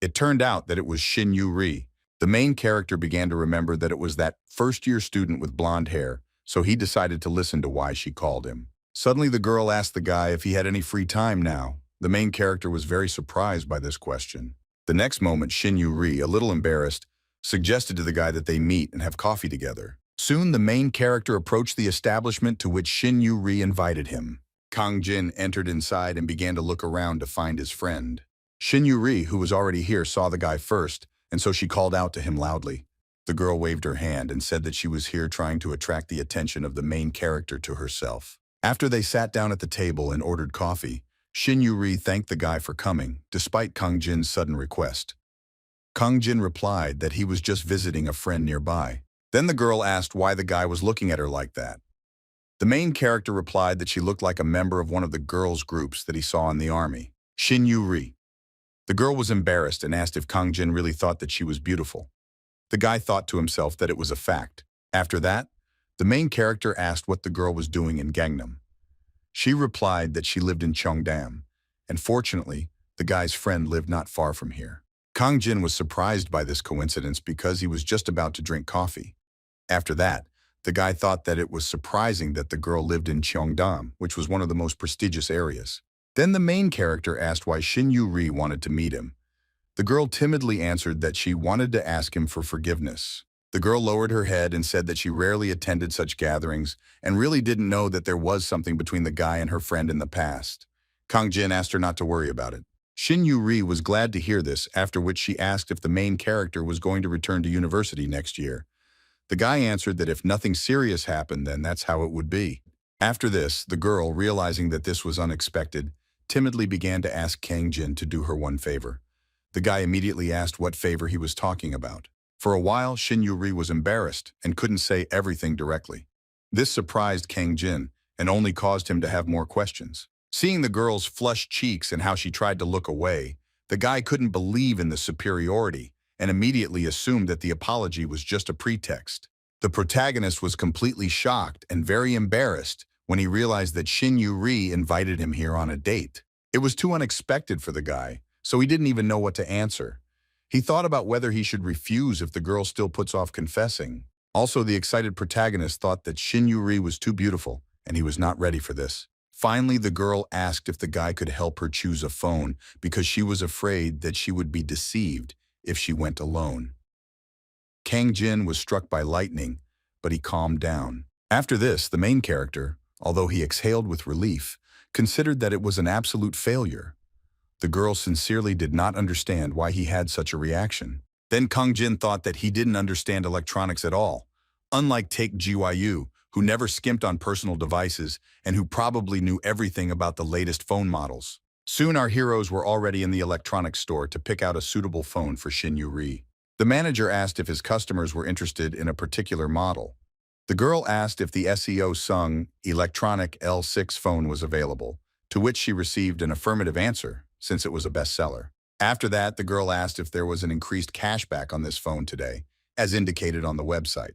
It turned out that it was Shin Yu-ri. The main character began to remember that it was that first-year student with blonde hair, so he decided to listen to why she called him. Suddenly the girl asked the guy if he had any free time now. The main character was very surprised by this question. The next moment, Shin Yu-ri, a little embarrassed, suggested to the guy that they meet and have coffee together. Soon the main character approached the establishment to which Shin Yu-ri invited him. Kang Jin entered inside and began to look around to find his friend. Shin Yu-ri, who was already here, saw the guy first, and so she called out to him loudly. The girl waved her hand and said that she was here trying to attract the attention of the main character to herself. After they sat down at the table and ordered coffee, Shin Yu-ri thanked the guy for coming, despite Kang Jin's sudden request. Kang Jin replied that he was just visiting a friend nearby. Then the girl asked why the guy was looking at her like that. The main character replied that she looked like a member of one of the girls' groups that he saw in the army. Shin Yu-ri. The girl was embarrassed and asked if Kang Jin really thought that she was beautiful. The guy thought to himself that it was a fact. After that, the main character asked what the girl was doing in Gangnam. She replied that she lived in Cheongdam, and fortunately, the guy's friend lived not far from here. Kang Jin was surprised by this coincidence because he was just about to drink coffee. After that, the guy thought that it was surprising that the girl lived in Cheongdam, which was one of the most prestigious areas. Then the main character asked why Shin Yu-ri wanted to meet him. The girl timidly answered that she wanted to ask him for forgiveness. The girl lowered her head and said that she rarely attended such gatherings and really didn't know that there was something between the guy and her friend in the past. Kang Jin asked her not to worry about it. Shin Yu-ri was glad to hear this, after which she asked if the main character was going to return to university next year. The guy answered that if nothing serious happened, then that's how it would be. After this, the girl, realizing that this was unexpected, timidly began to ask Kang Jin to do her one favor. The guy immediately asked what favor he was talking about. For a while, Shin Yu-ri was embarrassed and couldn't say everything directly. This surprised Kang Jin and only caused him to have more questions. Seeing the girl's flushed cheeks and how she tried to look away, the guy couldn't believe in the superiority and immediately assumed that the apology was just a pretext. The protagonist was completely shocked and very embarrassed when he realized that Shin Yu-ri invited him here on a date. It was too unexpected for the guy, so he didn't even know what to answer. He thought about whether he should refuse if the girl still puts off confessing. Also, the excited protagonist thought that Shin Yu-ri was too beautiful, and he was not ready for this. Finally, the girl asked if the guy could help her choose a phone because she was afraid that she would be deceived if she went alone. Kang Jin was struck by lightning, but he calmed down. After this, the main character, although he exhaled with relief, considered that it was an absolute failure. The girl sincerely did not understand why he had such a reaction. Then Kang Jin thought that he didn't understand electronics at all. Unlike Take GYU, who never skimped on personal devices and who probably knew everything about the latest phone models. Soon our heroes were already in the electronics store to pick out a suitable phone for Shin Yu-ri. The manager asked if his customers were interested in a particular model. The girl asked if the SEO-Sung electronic L6 phone was available, to which she received an affirmative answer, since it was a bestseller. After that, the girl asked if there was an increased cashback on this phone today, as indicated on the website.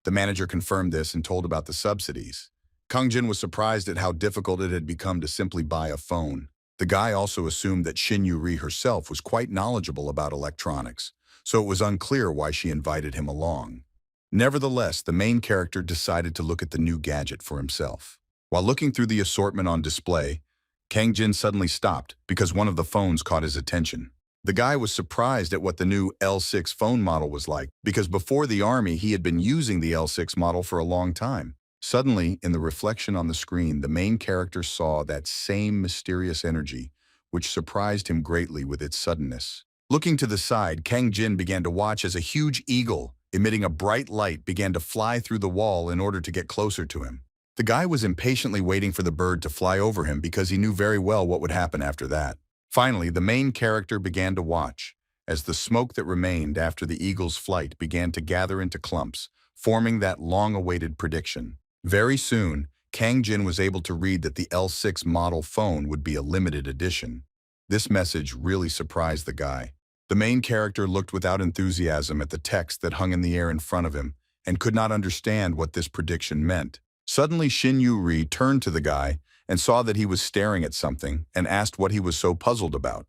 The manager confirmed this and told about the subsidies. Kang Jin was surprised at how difficult it had become to simply buy a phone. The guy also assumed that Shin Yu-ri herself was quite knowledgeable about electronics, so it was unclear why she invited him along. Nevertheless, the main character decided to look at the new gadget for himself. While looking through the assortment on display, Kang Jin suddenly stopped because one of the phones caught his attention. The guy was surprised at what the new L6 phone model was like, because before the army he had been using the L6 model for a long time. Suddenly, in the reflection on the screen, the main character saw that same mysterious energy, which surprised him greatly with its suddenness. Looking to the side, Kang Jin began to watch as a huge eagle emitting a bright light, began to fly through the wall in order to get closer to him. The guy was impatiently waiting for the bird to fly over him because he knew very well what would happen after that. Finally, the main character began to watch, as the smoke that remained after the eagle's flight began to gather into clumps, forming that long-awaited prediction. Very soon, Kang Jin was able to read that the L6 model phone would be a limited edition. This message really surprised the guy. The main character looked without enthusiasm at the text that hung in the air in front of him and could not understand what this prediction meant. Suddenly, Shin Yu-ri turned to the guy and saw that he was staring at something and asked what he was so puzzled about.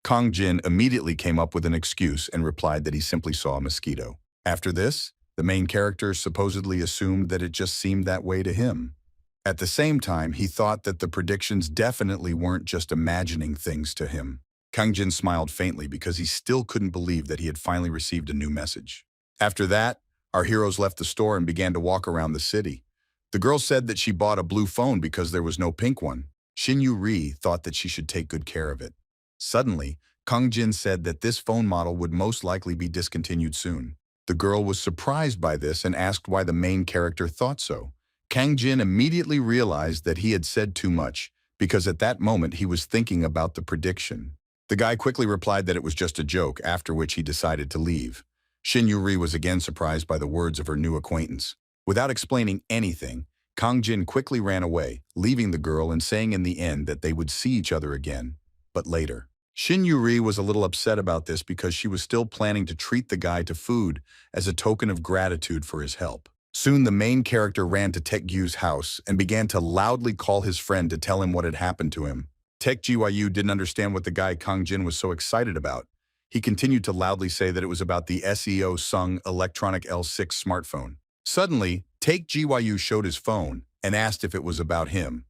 Kang Jin immediately came up with an excuse and replied that he simply saw a mosquito. After this, the main character supposedly assumed that it just seemed that way to him. At the same time, he thought that the predictions definitely weren't just imagining things to him. Kang Jin smiled faintly because he still couldn't believe that he had finally received a new message. After that, our heroes left the store and began to walk around the city. The girl said that she bought a blue phone because there was no pink one. Shin Yu-ri thought that she should take good care of it. Suddenly, Kang Jin said that this phone model would most likely be discontinued soon. The girl was surprised by this and asked why the main character thought so. Kang Jin immediately realized that he had said too much, because at that moment he was thinking about the prediction. The guy quickly replied that it was just a joke, after which he decided to leave. Shin Yu-ri was again surprised by the words of her new acquaintance. Without explaining anything, Kang Jin quickly ran away, leaving the girl and saying in the end that they would see each other again, but later. Shin Yu-ri was a little upset about this because she was still planning to treat the guy to food as a token of gratitude for his help. Soon the main character ran to Taek Gyu's house and began to loudly call his friend to tell him what had happened to him. Taek Gyu didn't understand what the guy Kang Jin was so excited about. He continued to loudly say that it was about the SEO-Sung electronic L6 smartphone. Suddenly, Taek Gyu showed his phone and asked if it was about him.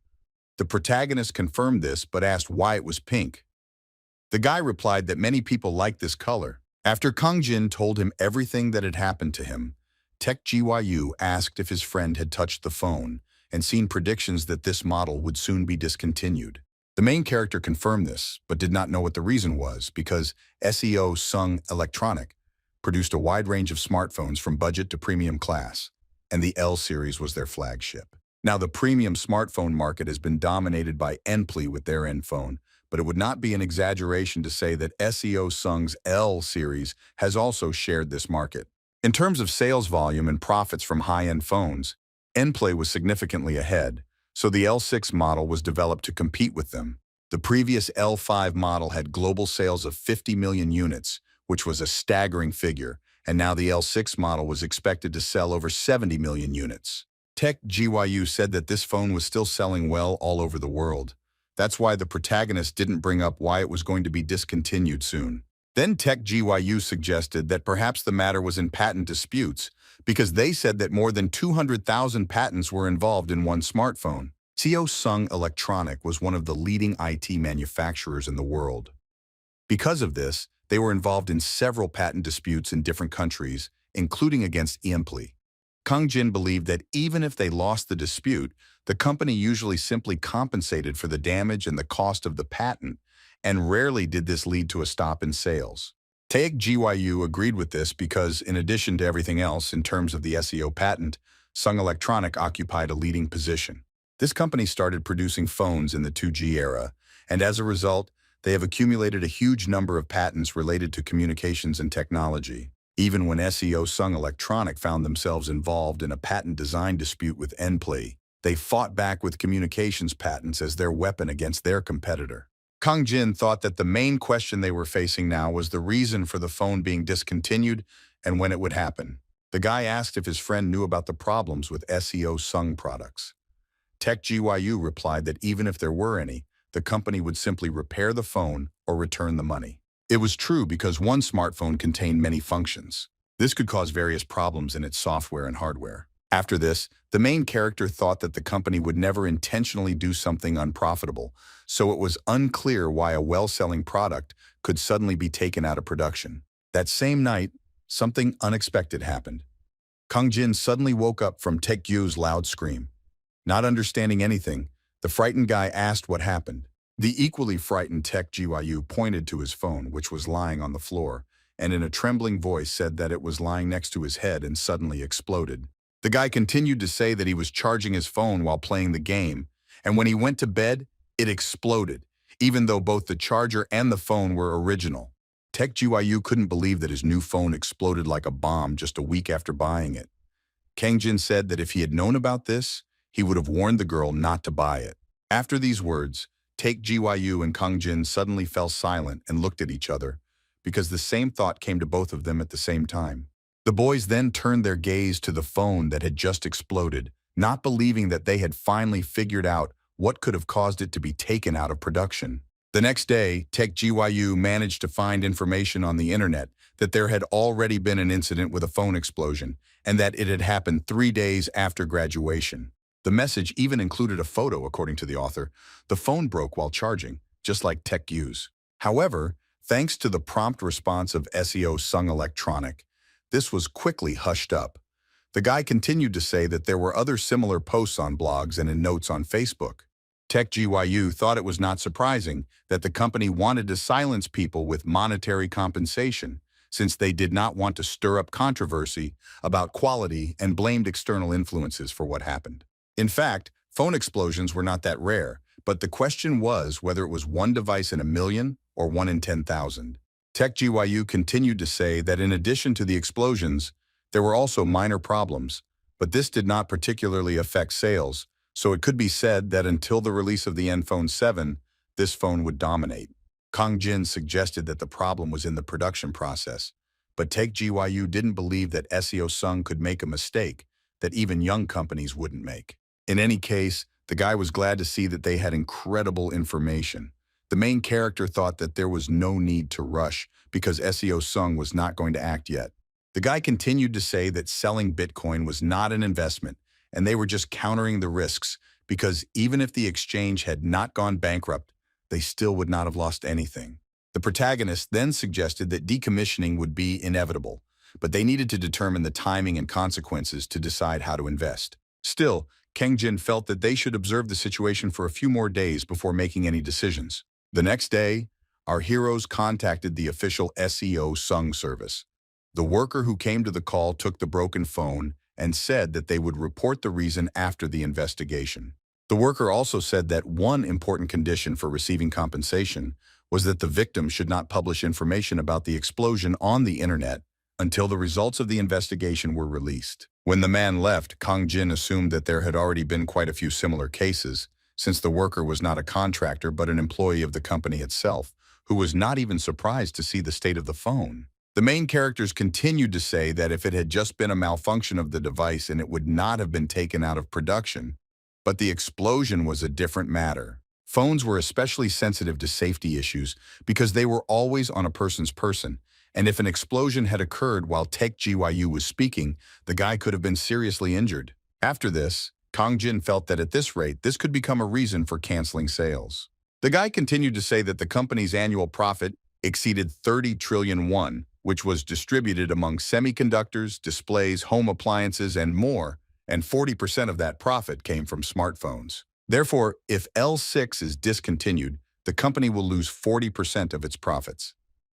The protagonist confirmed this but asked why it was pink. The guy replied that many people like this color. After Kang Jin told him everything that had happened to him, Taek Gyu asked if his friend had touched the phone and seen predictions that this model would soon be discontinued. The main character confirmed this, but did not know what the reason was because SEO-Sung Electronic produced a wide range of smartphones from budget to premium class, and the L series was their flagship. Now, the premium smartphone market has been dominated by Enpli with their N phone, but it would not be an exaggeration to say that SEO-Sung's L series has also shared this market. In terms of sales volume and profits from high-end phones, Enplay was significantly ahead, so the L6 model was developed to compete with them. The previous L5 model had global sales of 50 million units, which was a staggering figure, and now the L6 model was expected to sell over 70 million units. Taek Gyu said that this phone was still selling well all over the world. That's why the protagonist didn't bring up why it was going to be discontinued soon. Then Taek Gyu suggested that perhaps the matter was in patent disputes, because they said that more than 200,000 patents were involved in one smartphone. SEO-Sung Electronic was one of the leading IT manufacturers in the world. Because of this, they were involved in several patent disputes in different countries, including against Enpli. Kang Jin believed that even if they lost the dispute, the company usually simply compensated for the damage and the cost of the patent, and rarely did this lead to a stop in sales. Taek Gyu agreed with this because, in addition to everything else in terms of the SEO patent, Sung Electronic occupied a leading position. This company started producing phones in the 2G era, and as a result, they have accumulated a huge number of patents related to communications and technology. Even when SEO-Sung Electronic found themselves involved in a patent design dispute with Enpli, they fought back with communications patents as their weapon against their competitor. Kang Jin thought that the main question they were facing now was the reason for the phone being discontinued and when it would happen. The guy asked if his friend knew about the problems with SEO-Sung products. Taek Gyu replied that even if there were any, the company would simply repair the phone or return the money. It was true because one smartphone contained many functions. This could cause various problems in its software and hardware. After this, the main character thought that the company would never intentionally do something unprofitable, so it was unclear why a well-selling product could suddenly be taken out of production. That same night, something unexpected happened. Kang Jin suddenly woke up from Taek Gyu's loud scream. Not understanding anything, the frightened guy asked what happened. The equally frightened Taek Gyu pointed to his phone, which was lying on the floor, and in a trembling voice said that it was lying next to his head and suddenly exploded. The guy continued to say that he was charging his phone while playing the game, and when he went to bed, it exploded, even though both the charger and the phone were original. Tech GYU couldn't believe that his new phone exploded like a bomb just a week after buying it. Kang Jin said that if he had known about this, he would have warned the girl not to buy it. After these words, Take GYU and Kang Jin suddenly fell silent and looked at each other, because the same thought came to both of them at the same time. The boys then turned their gaze to the phone that had just exploded, not believing that they had finally figured out what could have caused it to be taken out of production. The next day, Tech GYU managed to find information on the internet that there had already been an incident with a phone explosion and that it had happened 3 days after graduation. The message even included a photo, according to the author. The phone broke while charging, just like Tech U's. However, thanks to the prompt response of SEO Sung Electronic, this was quickly hushed up. The guy continued to say that there were other similar posts on blogs and in notes on Facebook. Tech GYU thought it was not surprising that the company wanted to silence people with monetary compensation, since they did not want to stir up controversy about quality and blamed external influences for what happened. In fact, phone explosions were not that rare, but the question was whether it was one device in a million or 1 in 10,000. Tech GYU continued to say that in addition to the explosions, there were also minor problems, but this did not particularly affect sales, so it could be said that until the release of the Phone 7, this phone would dominate. Kang Jin suggested that the problem was in the production process, but Tech GYU didn't believe that SEO Sung could make a mistake that even young companies wouldn't make. In any case, the guy was glad to see that they had incredible information. The main character thought that there was no need to rush because SEO Sung was not going to act yet. The guy continued to say that selling Bitcoin was not an investment and they were just countering the risks because even if the exchange had not gone bankrupt, they still would not have lost anything. The protagonist then suggested that decommissioning would be inevitable, but they needed to determine the timing and consequences to decide how to invest. Still, Kang Jin felt that they should observe the situation for a few more days before making any decisions. The next day, our heroes contacted the official SEO Sung service. The worker who came to the call took the broken phone and said that they would report the reason after the investigation. The worker also said that one important condition for receiving compensation was that the victim should not publish information about the explosion on the internet until the results of the investigation were released. When the man left, Kang Jin assumed that there had already been quite a few similar cases, since the worker was not a contractor but an employee of the company itself, who was not even surprised to see the state of the phone. The main characters continued to say that if it had just been a malfunction of the device and it would not have been taken out of production, but the explosion was a different matter. Phones were especially sensitive to safety issues because they were always on a person's person, and if an explosion had occurred while Tech GYU was speaking, the guy could have been seriously injured. After this, Kang Jin felt that at this rate, this could become a reason for canceling sales. The guy continued to say that the company's annual profit exceeded 30 trillion won, which was distributed among semiconductors, displays, home appliances, and more, and 40% of that profit came from smartphones. Therefore, if L6 is discontinued, the company will lose 40% of its profits.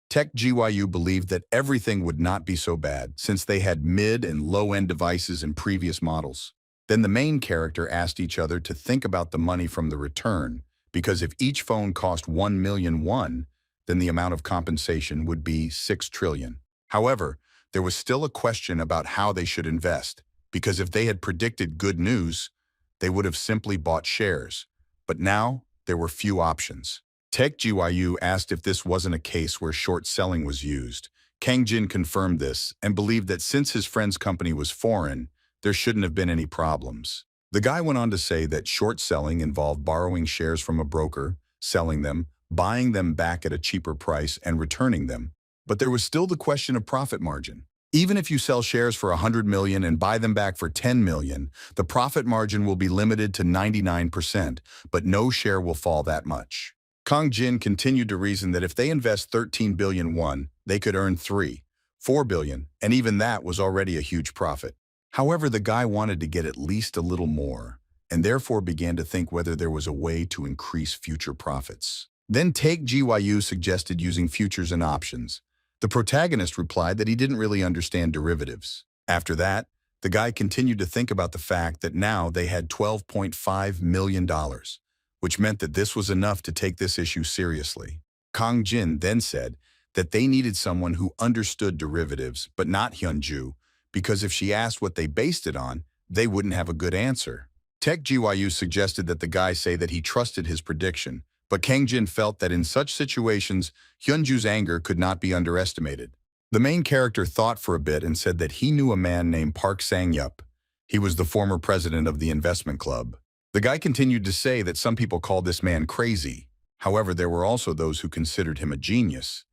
Tech GYU believed that everything would not be so bad since they had mid- and low-end devices in previous models. Then the main character asked each other to think about the money from the return, because if each phone cost 1 million won, then the amount of compensation would be 6 trillion. However, there was still a question about how they should invest, because if they had predicted good news, they would have simply bought shares. But now, there were few options. Tech GYU asked if this wasn't a case where short selling was used. Kang Jin confirmed this and believed that since his friend's company was foreign, there shouldn't have been any problems. The guy went on to say that short selling involved borrowing shares from a broker, selling them, buying them back at a cheaper price, and returning them. But there was still the question of profit margin. Even if you sell shares for 100 million and buy them back for 10 million, the profit margin will be limited to 99%, but no share will fall that much. Kang Jin continued to reason that if they invest 13 billion won, they could earn 4 billion, and even that was already a huge profit. However, the guy wanted to get at least a little more, and therefore began to think whether there was a way to increase future profits. Then Take GYU suggested using futures and options. The protagonist replied that he didn't really understand derivatives. After that, the guy continued to think about the fact that now they had $12.5 million, which meant that this was enough to take this issue seriously. Kang Jin then said that they needed someone who understood derivatives, but not Hyunju, because if she asked what they based it on, they wouldn't have a good answer. Tech GYU suggested that the guy say that he trusted his prediction, but Kang Jin felt that in such situations, Hyunju's anger could not be underestimated. The main character thought for a bit and said that he knew a man named Park Sang-yup. He was the former president of the investment club. The guy continued to say that some people called this man crazy. However, there were also those who considered him a genius.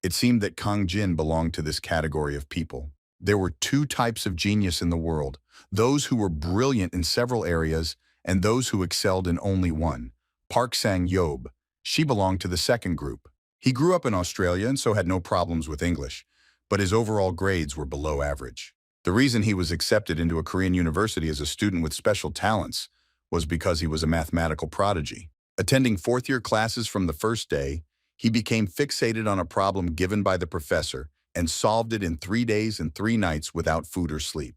It seemed that Kang Jin belonged to this category of people. There were two types of genius in the world, those who were brilliant in several areas and those who excelled in only one. Park Sang-yob, she belonged to the second group. He grew up in Australia and so had no problems with English, but his overall grades were below average. The reason he was accepted into a Korean university as a student with special talents was because he was a mathematical prodigy. Attending fourth-year classes from the first day, he became fixated on a problem given by the professor and solved it in 3 days and 3 nights without food or sleep.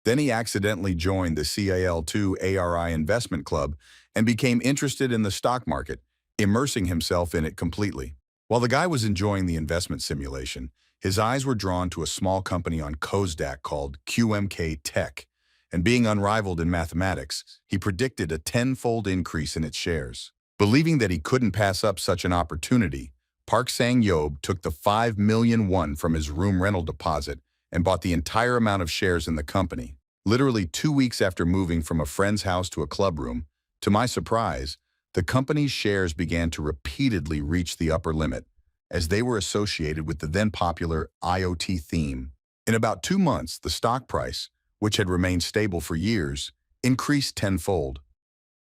Then he accidentally joined the CAL2 ARI investment club and became interested in the stock market, immersing himself in it completely. While the guy was enjoying the investment simulation, his eyes were drawn to a small company on Kosdaq called QMK Tech, and being unrivaled in mathematics, he predicted a 10-fold increase in its shares. Believing that he couldn't pass up such an opportunity, Park Sang-yob took the 5 million won from his room rental deposit and bought the entire amount of shares in the company. Literally 2 weeks after moving from a friend's house to a club room, to my surprise, the company's shares began to repeatedly reach the upper limit, as they were associated with the then-popular IoT theme. In about 2 months, the stock price, which had remained stable for years, increased tenfold.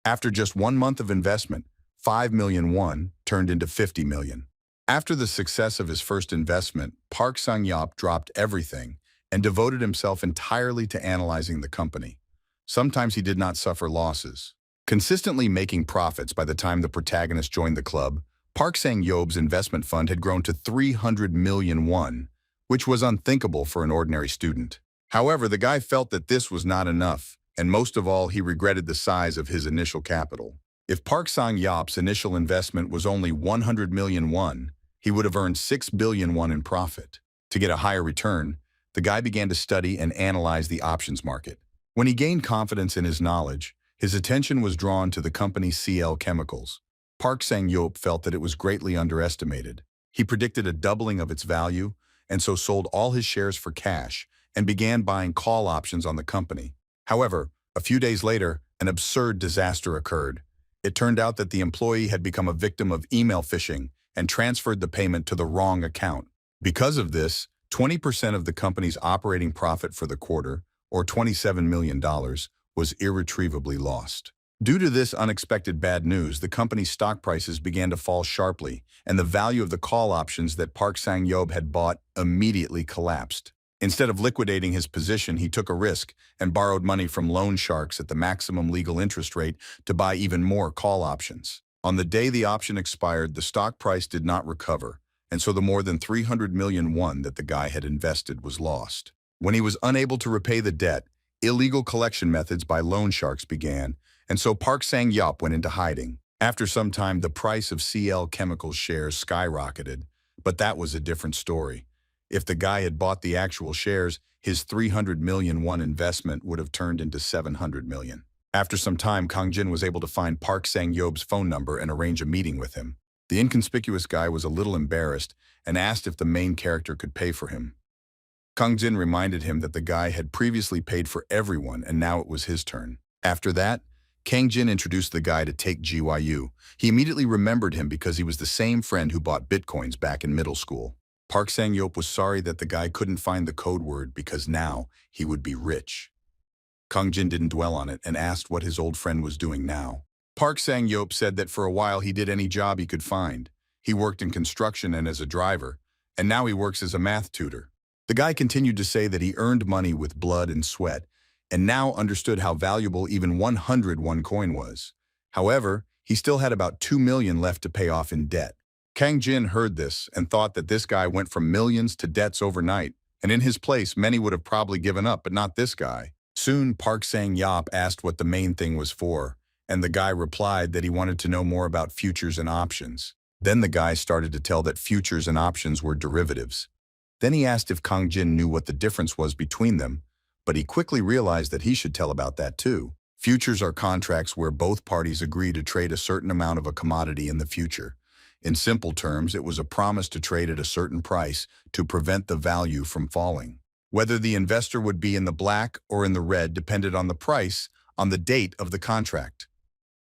After just 1 month of investment, 5 million won turned into 50 million. After the success of his first investment, Park Sang-yup dropped everything and devoted himself entirely to analyzing the company. Sometimes he did not suffer losses. Consistently making profits by the time the protagonist joined the club, Park Sang-yob's investment fund had grown to 300 million won, which was unthinkable for an ordinary student. However, the guy felt that this was not enough, and most of all, he regretted the size of his initial capital. If Park Sang-yup's initial investment was only 100 million won, he would have earned 6 billion won in profit. To get a higher return, the guy began to study and analyze the options market. When he gained confidence in his knowledge, his attention was drawn to the company CL Chemicals. Park Sang-yup felt that it was greatly underestimated. He predicted a doubling of its value, and so sold all his shares for cash and began buying call options on the company. However, a few days later, an absurd disaster occurred. It turned out that the employee had become a victim of email phishing and transferred the payment to the wrong account. Because of this, 20% of the company's operating profit for the quarter, or $27 million, was irretrievably lost. Due to this unexpected bad news, the company's stock prices began to fall sharply, and the value of the call options that Park Sang-yup had bought immediately collapsed. Instead of liquidating his position, he took a risk and borrowed money from loan sharks at the maximum legal interest rate to buy even more call options. On the day the option expired, the stock price did not recover, and so the more than 300 million won that the guy had invested was lost. When he was unable to repay the debt, illegal collection methods by loan sharks began, and so Park Sang-yup went into hiding. After some time, the price of CL Chemicals shares skyrocketed, but that was a different story. If the guy had bought the actual shares, his 300 million won investment would have turned into 700 million. After some time, Kang Jin was able to find Park Sang-yup's phone number and arrange a meeting with him. The inconspicuous guy was a little embarrassed and asked if the main character could pay for him. Kang Jin reminded him that the guy had previously paid for everyone and now it was his turn. After that, Kang Jin introduced the guy to Take GYU. He immediately remembered him because he was the same friend who bought bitcoins back in middle school. Park Sang-yup was sorry that the guy couldn't find the code word because now he would be rich. Kang Jin didn't dwell on it and asked what his old friend was doing now. Park Sang-yup said that for a while he did any job he could find. He worked in construction and as a driver, and now he works as a math tutor. The guy continued to say that he earned money with blood and sweat, and now understood how valuable even 100 won coin was. However, he still had about 2 million left to pay off in debt. Kang Jin heard this and thought that this guy went from millions to debts overnight, and in his place, many would have probably given up, but not this guy. Soon, Park Sang-yop asked what the main thing was for, and the guy replied that he wanted to know more about futures and options. Then the guy started to tell that futures and options were derivatives. Then he asked if Kang Jin knew what the difference was between them, but he quickly realized that he should tell about that too. Futures are contracts where both parties agree to trade a certain amount of a commodity in the future. In simple terms, it was a promise to trade at a certain price to prevent the value from falling. Whether the investor would be in the black or in the red depended on the price on the date of the contract.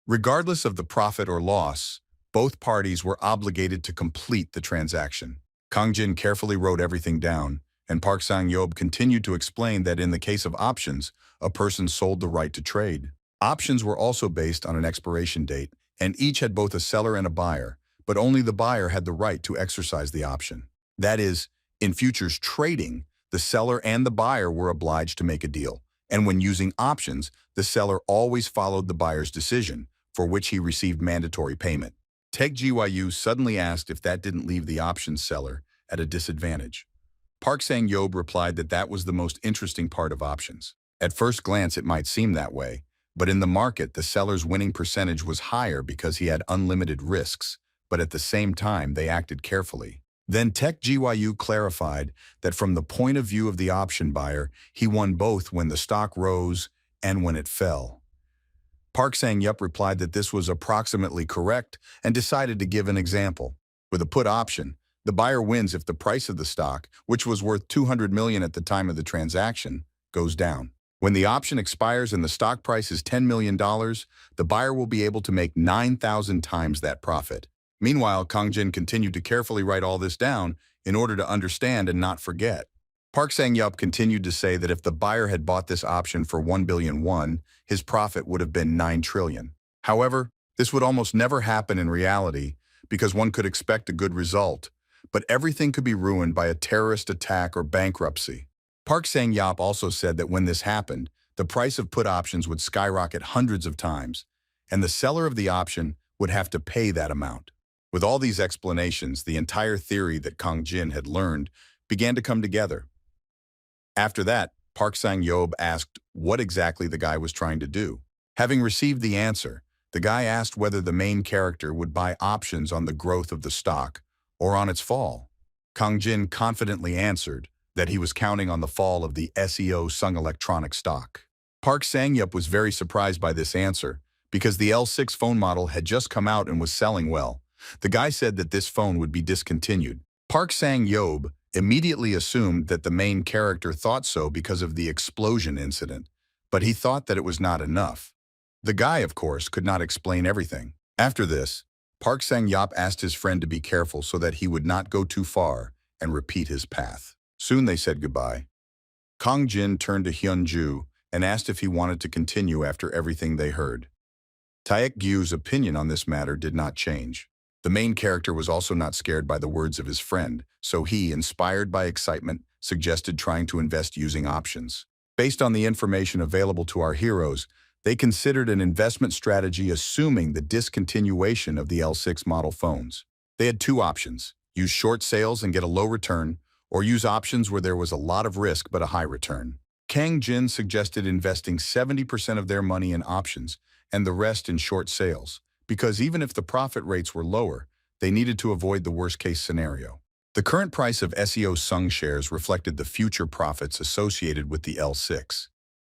Regardless of the profit or loss, both parties were obligated to complete the transaction. Kang Jin carefully wrote everything down, and Park Sang-yop continued to explain that in the case of options, a person sold the right to trade. Options were also based on an expiration date, and each had both a seller and a buyer, but only the buyer had the right to exercise the option. That is, in futures trading, the seller and the buyer were obliged to make a deal, and when using options, the seller always followed the buyer's decision, for which he received mandatory payment. Taek Gyu suddenly asked if that didn't leave the options seller at a disadvantage. Park Sang-yop replied that that was the most interesting part of options. At first glance, it might seem that way, but in the market, the seller's winning percentage was higher because he had unlimited risks, but at the same time, they acted carefully. Then Taek Gyu clarified that from the point of view of the option buyer, he won both when the stock rose and when it fell. Park Sang-yop replied that this was approximately correct and decided to give an example. With a put option, the buyer wins if the price of the stock, which was worth $200 million at the time of the transaction, goes down. When the option expires and the stock price is $10 million, the buyer will be able to make 9,000 times that profit. Meanwhile, Kang Jin continued to carefully write all this down in order to understand and not forget. Park Sang-yop continued to say that if the buyer had bought this option for 1 billion won, his profit would have been 9 trillion. However, this would almost never happen in reality because one could expect a good result, but everything could be ruined by a terrorist attack or bankruptcy. Park Sang-yop also said that when this happened, the price of put options would skyrocket hundreds of times, and the seller of the option would have to pay that amount. With all these explanations, the entire theory that Kang Jin had learned began to come together. After that, Park Sang-yop asked what exactly the guy was trying to do. Having received the answer, the guy asked whether the main character would buy options on the growth of the stock or on its fall. Kang Jin confidently answered that he was counting on the fall of the SEO-Sung electronic stock. Park Sang-yop was very surprised by this answer because the L6 phone model had just come out and was selling well. The guy said that this phone would be discontinued. Park Sang-yop immediately assumed that the main character thought so because of the explosion incident, but he thought that it was not enough. The guy, of course, could not explain everything. After this, Park Sang-yop asked his friend to be careful so that he would not go too far and repeat his path. Soon they said goodbye. Kang Jin turned to Hyun-ju and asked if he wanted to continue after everything they heard. Taek Gyu's opinion on this matter did not change. The main character was also not scared by the words of his friend, so he, inspired by excitement, suggested trying to invest using options. Based on the information available to our heroes, they considered an investment strategy assuming the discontinuation of the L6 model phones. They had two options: use short sales and get a low return, or use options where there was a lot of risk but a high return. Kang Jin suggested investing 70% of their money in options and the rest in short sales, because even if the profit rates were lower, they needed to avoid the worst-case scenario. The current price of SEO-Sung shares reflected the future profits associated with the L6.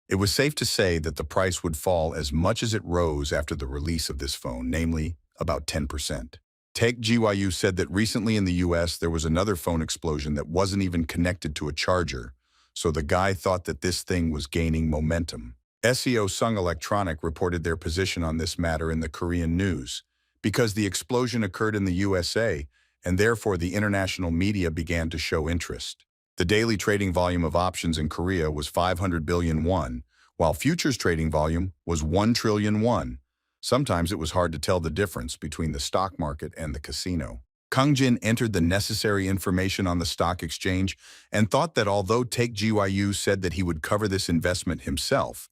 It was safe to say that the price would fall as much as it rose after the release of this phone, namely about 10%. Taek Gyu said that recently in the US there was another phone explosion that wasn't even connected to a charger, so the guy thought that this thing was gaining momentum. SEO-Sung Electronic reported their position on this matter in the Korean news, because the explosion occurred in the USA, and therefore the international media began to show interest. The daily trading volume of options in Korea was 500 billion won, while futures trading volume was 1 trillion won. Sometimes it was hard to tell the difference between the stock market and the casino. Kang Jin entered the necessary information on the stock exchange and thought that although Taek Gyu said that he would cover this investment himself,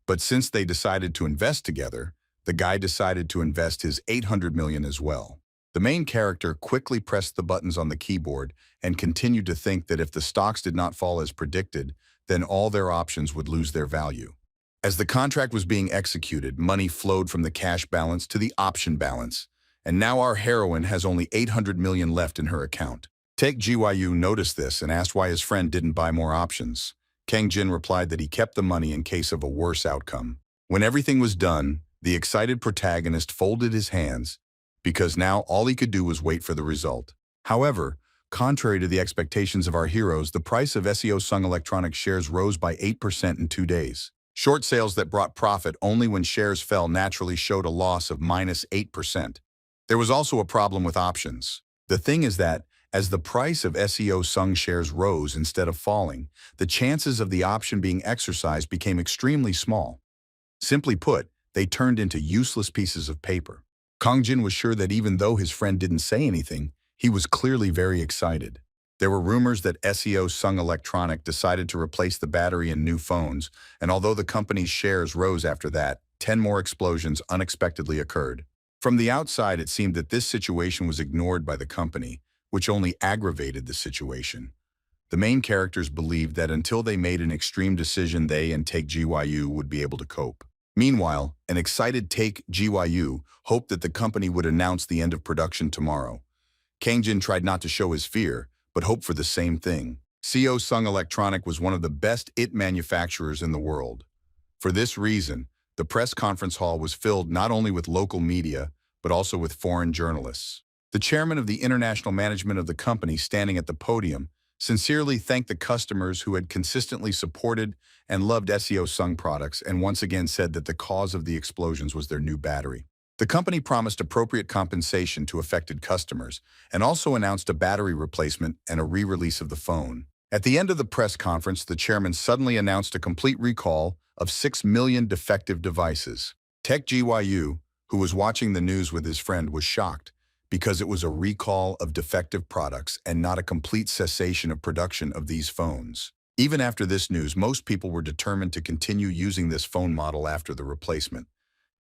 but since they decided to invest together, the guy decided to invest his 800 million as well. The main character quickly pressed the buttons on the keyboard and continued to think that if the stocks did not fall as predicted, then all their options would lose their value. As the contract was being executed, money flowed from the cash balance to the option balance, and now our heroine has only 800 million left in her account. Taek Gyu noticed this and asked why his friend didn't buy more options. Kang Jin replied that he kept the money in case of a worse outcome. When everything was done, the excited protagonist folded his hands because now all he could do was wait for the result. However, contrary to the expectations of our heroes, the price of SEO-Sung Electronics shares rose by 8% in 2 days. Short sales that brought profit only when shares fell naturally showed a loss of -8%. There was also a problem with options. The thing is that, as the price of SEO-Sung shares rose instead of falling, the chances of the option being exercised became extremely small. Simply put, they turned into useless pieces of paper. Kang Jin was sure that even though his friend didn't say anything, he was clearly very excited. There were rumors that SEO-Sung Electronic decided to replace the battery in new phones, and although the company's shares rose after that, 10 more explosions unexpectedly occurred. From the outside, it seemed that this situation was ignored by the company, which only aggravated the situation. The main characters believed that until they made an extreme decision, they and Taek Gyu would be able to cope. Meanwhile, an excited Taek Gyu hoped that the company would announce the end of production tomorrow. Kang Jin tried not to show his fear, but hoped for the same thing. SEO-Sung Electronic was one of the best IT manufacturers in the world. For this reason, the press conference hall was filled not only with local media, but also with foreign journalists. The chairman of the international management of the company, standing at the podium, sincerely thanked the customers who had consistently supported and loved SEO-Sung products and once again said that the cause of the explosions was their new battery. The company promised appropriate compensation to affected customers and also announced a battery replacement and a re-release of the phone. At the end of the press conference, the chairman suddenly announced a complete recall of 6 million defective devices. Taek Gyu, who was watching the news with his friend, was shocked because it was a recall of defective products and not a complete cessation of production of these phones. Even after this news, most people were determined to continue using this phone model after the replacement.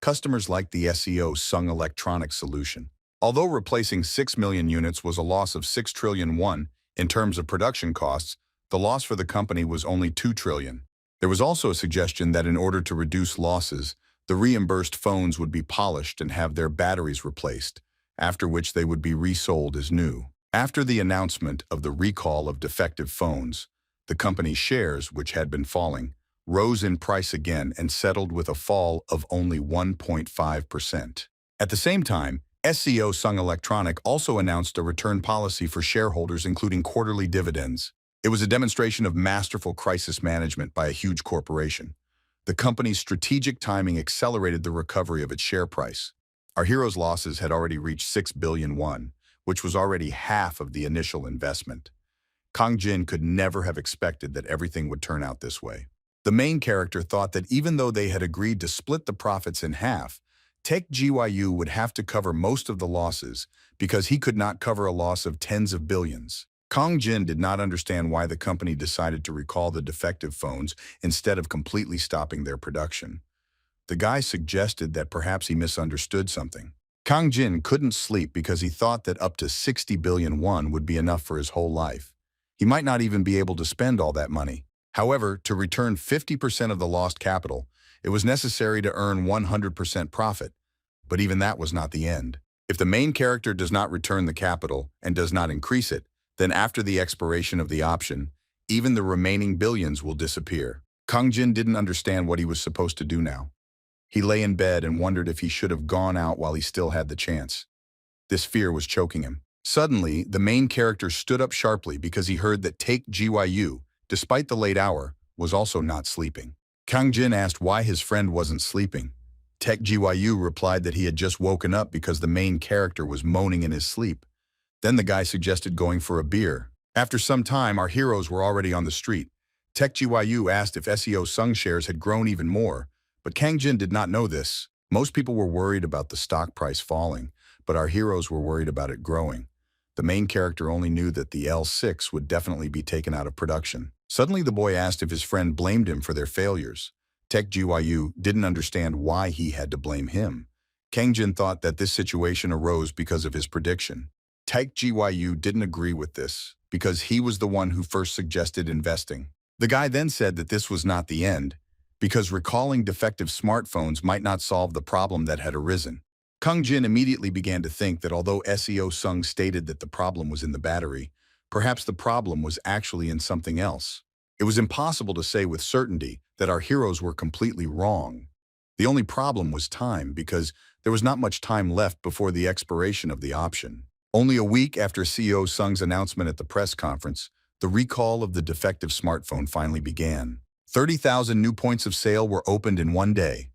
Customers liked the SEO-Sung Electronics solution. Although replacing 6 million units was a loss of 6 trillion won in terms of production costs, the loss for the company was only 2 trillion. There was also a suggestion that in order to reduce losses, the reimbursed phones would be polished and have their batteries replaced, after which they would be resold as new. After the announcement of the recall of defective phones, the company's shares, which had been falling, rose in price again and settled with a fall of only 1.5%. At the same time, SEO-Sung Electronic also announced a return policy for shareholders, including quarterly dividends. It was a demonstration of masterful crisis management by a huge corporation. The company's strategic timing accelerated the recovery of its share price. Our hero's losses had already reached 6 billion won, which was already half of the initial investment. Kang Jin could never have expected that everything would turn out this way. The main character thought that even though they had agreed to split the profits in half, Taek Gyu would have to cover most of the losses because he could not cover a loss of tens of billions. Kang Jin did not understand why the company decided to recall the defective phones instead of completely stopping their production. The guy suggested that perhaps he misunderstood something. Kang Jin couldn't sleep because he thought that up to 60 billion won would be enough for his whole life. He might not even be able to spend all that money. However, to return 50% of the lost capital, it was necessary to earn 100% profit. But even that was not the end. If the main character does not return the capital and does not increase it, then after the expiration of the option, even the remaining billions will disappear. Kang Jin didn't understand what he was supposed to do now. He lay in bed and wondered if he should have gone out while he still had the chance. This fear was choking him. Suddenly, the main character stood up sharply because he heard that Taek Gyu, despite the late hour, was also not sleeping. Kang Jin asked why his friend wasn't sleeping. Taek Gyu replied that he had just woken up because the main character was moaning in his sleep. Then the guy suggested going for a beer. After some time, our heroes were already on the street. Taek Gyu asked if SEO-Sung shares had grown even more, but Kang Jin did not know this. Most people were worried about the stock price falling, but our heroes were worried about it growing. The main character only knew that the L6 would definitely be taken out of production. Suddenly, the boy asked if his friend blamed him for their failures. Taek Gyu didn't understand why he had to blame him. Kang Jin thought that this situation arose because of his prediction. Taek Gyu didn't agree with this because he was the one who first suggested investing. The guy then said that this was not the end, because recalling defective smartphones might not solve the problem that had arisen. Kang Jin immediately began to think that although SEO Sung stated that the problem was in the battery, perhaps the problem was actually in something else. It was impossible to say with certainty that our heroes were completely wrong. The only problem was time, because there was not much time left before the expiration of the option. Only a week after CEO Sung's announcement at the press conference, the recall of the defective smartphone finally began. 30,000 new points of sale were opened in one day.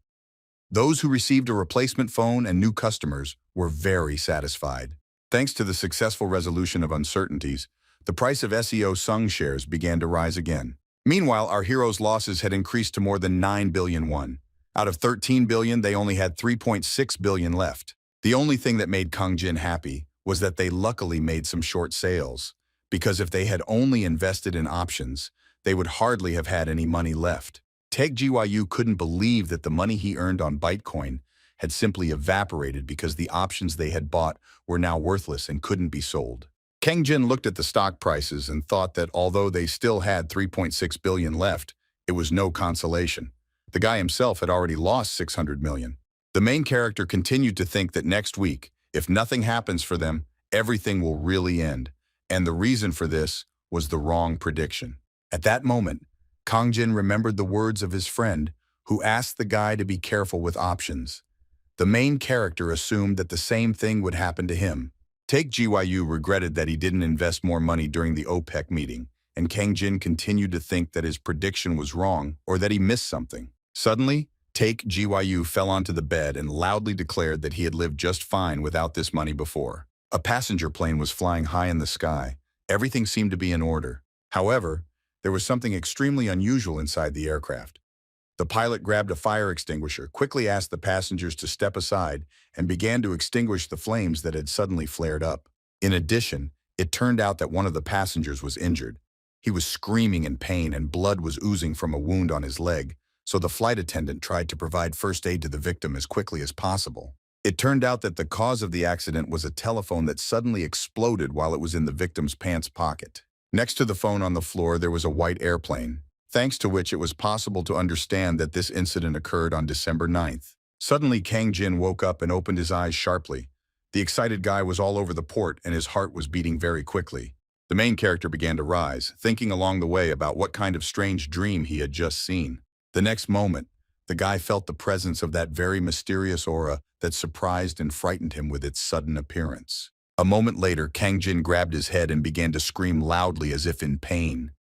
Those who received a replacement phone and new customers were very satisfied. Thanks to the successful resolution of uncertainties, the price of SEO Sung shares began to rise again. Meanwhile, our heroes' losses had increased to more than 9 billion won. Out of 13 billion, they only had 3.6 billion left. The only thing that made Kang Jin happy was that they luckily made some short sales, because if they had only invested in options, they would hardly have had any money left. Taek Gyu couldn't believe that the money he earned on Bitcoin had simply evaporated because the options they had bought were now worthless and couldn't be sold. Kang Jin looked at the stock prices and thought that although they still had 3.6 billion left, it was no consolation. The guy himself had already lost 600 million. The main character continued to think that next week, if nothing happens for them, everything will really end. And the reason for this was the wrong prediction. At that moment, Kang Jin remembered the words of his friend, who asked the guy to be careful with options. The main character assumed that the same thing would happen to him. Taek Gyu regretted that he didn't invest more money during the OPEC meeting, and Kang Jin continued to think that his prediction was wrong or that he missed something. Suddenly, Taek Gyu fell onto the bed and loudly declared that he had lived just fine without this money before. A passenger plane was flying high in the sky. Everything seemed to be in order. However, there was something extremely unusual inside the aircraft. The pilot grabbed a fire extinguisher, quickly asked the passengers to step aside, and began to extinguish the flames that had suddenly flared up. In addition, it turned out that one of the passengers was injured. He was screaming in pain and blood was oozing from a wound on his leg, so the flight attendant tried to provide first aid to the victim as quickly as possible. It turned out that the cause of the accident was a telephone that suddenly exploded while it was in the victim's pants pocket. Next to the phone on the floor, there was a white airplane, thanks to which it was possible to understand that this incident occurred on December 9th. Suddenly, Kang Jin woke up and opened his eyes sharply. The excited guy was all over the port and his heart was beating very quickly. The main character began to rise, thinking along the way about what kind of strange dream he had just seen. The next moment, the guy felt the presence of that very mysterious aura that surprised and frightened him with its sudden appearance. A moment later, Kang Jin grabbed his head and began to scream loudly as if in pain.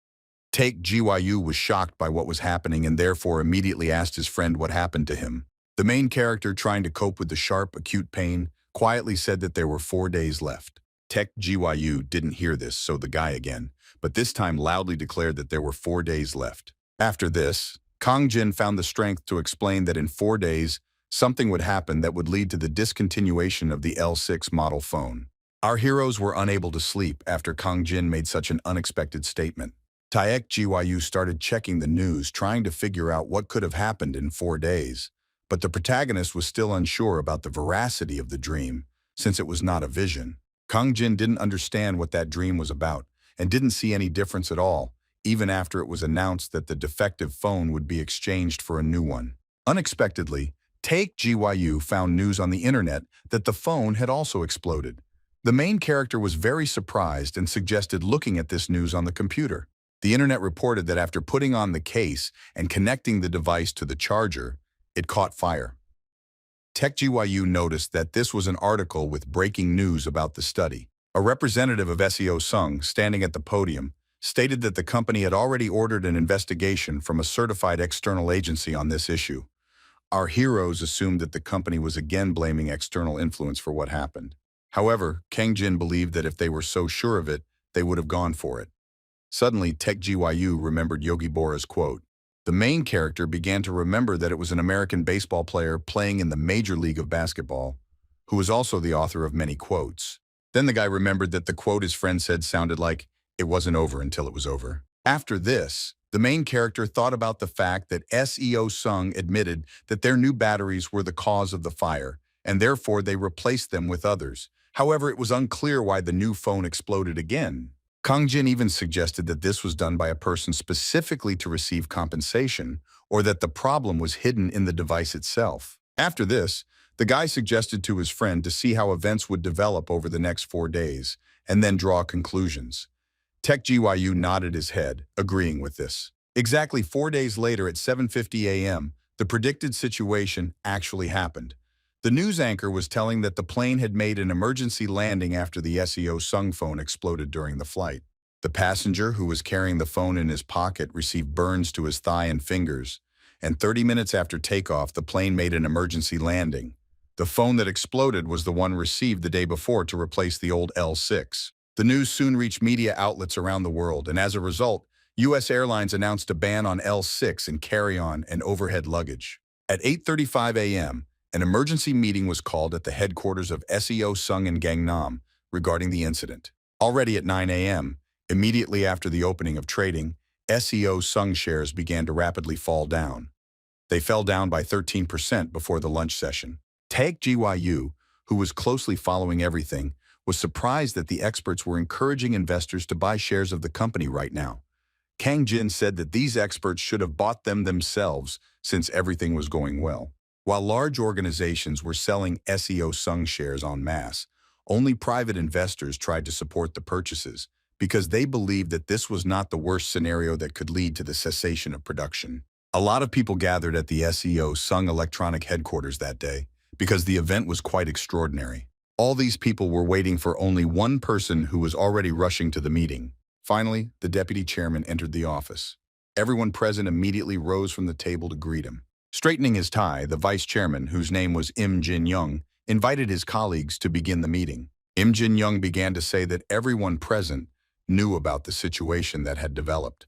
Taek Gyu was shocked by what was happening and therefore immediately asked his friend what happened to him. The main character, trying to cope with the sharp, acute pain, quietly said that there were 4 days left. Taek Gyu didn't hear this, so the guy again, but this time loudly declared that there were 4 days left. After this, Kang Jin found the strength to explain that in 4 days, something would happen that would lead to the discontinuation of the L6 model phone. Our heroes were unable to sleep after Kang Jin made such an unexpected statement. Taek Gyu started checking the news, trying to figure out what could have happened in 4 days. But the protagonist was still unsure about the veracity of the dream, since it was not a vision. Kang Jin didn't understand what that dream was about, and didn't see any difference at all, even after it was announced that the defective phone would be exchanged for a new one. Unexpectedly, Taek Gyu found news on the internet that the phone had also exploded. The main character was very surprised and suggested looking at this news on the computer. The internet reported that after putting on the case and connecting the device to the charger, it caught fire. Taek Gyu noticed that this was an article with breaking news about the study. A representative of SEO Sung, standing at the podium, stated that the company had already ordered an investigation from a certified external agency on this issue. Our heroes assumed that the company was again blaming external influence for what happened. However, Kang Jin believed that if they were so sure of it, they would have gone for it. Suddenly, Taek Gyu remembered Yogi Berra's quote. The main character began to remember that it was an American baseball player playing in the Major League of Basketball, who was also the author of many quotes. Then the guy remembered that the quote his friend said sounded like, "It wasn't over until it was over." After this, the main character thought about the fact that SEO Sung admitted that their new batteries were the cause of the fire, and therefore they replaced them with others. However, it was unclear why the new phone exploded again. Kang Jin even suggested that this was done by a person specifically to receive compensation, or that the problem was hidden in the device itself. After this, the guy suggested to his friend to see how events would develop over the next 4 days, and then draw conclusions. Tech GYU nodded his head, agreeing with this. Exactly 4 days later at 7:50 a.m., the predicted situation actually happened. The news anchor was telling that the plane had made an emergency landing after the SEO-Sung phone exploded during the flight. The passenger, who was carrying the phone in his pocket, received burns to his thigh and fingers, and 30 minutes after takeoff, the plane made an emergency landing. The phone that exploded was the one received the day before to replace the old L6. The news soon reached media outlets around the world, and as a result, U.S. Airlines announced a ban on L6 and carry-on and overhead luggage. At 8:35 a.m., an emergency meeting was called at the headquarters of SEO-Sung in Gangnam regarding the incident. Already at 9 a.m., immediately after the opening of trading, SEO-Sung shares began to rapidly fall down. They fell down by 13% before the lunch session. Tech GYU, who was closely following everything, was surprised that the experts were encouraging investors to buy shares of the company right now. Kang Jin said that these experts should have bought them themselves since everything was going well. While large organizations were selling SEO-Sung shares en masse, only private investors tried to support the purchases because they believed that this was not the worst scenario that could lead to the cessation of production. A lot of people gathered at the SEO-Sung electronic headquarters that day because the event was quite extraordinary. All these people were waiting for only one person who was already rushing to the meeting. Finally, the deputy chairman entered the office. Everyone present immediately rose from the table to greet him. Straightening his tie, the vice chairman, whose name was Im Jin-young, invited his colleagues to begin the meeting. Im Jin-young began to say that everyone present knew about the situation that had developed.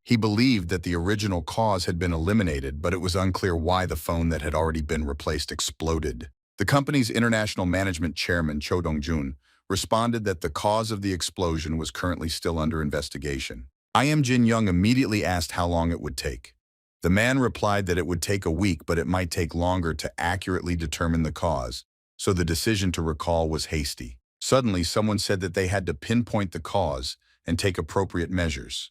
He believed that the original cause had been eliminated, but it was unclear why the phone that had already been replaced exploded. The company's international management chairman, Cho Dong-jun, responded that the cause of the explosion was currently still under investigation. Im Jin-young immediately asked how long it would take. The man replied that it would take a week, but it might take longer to accurately determine the cause, so the decision to recall was hasty. Suddenly, someone said that they had to pinpoint the cause and take appropriate measures.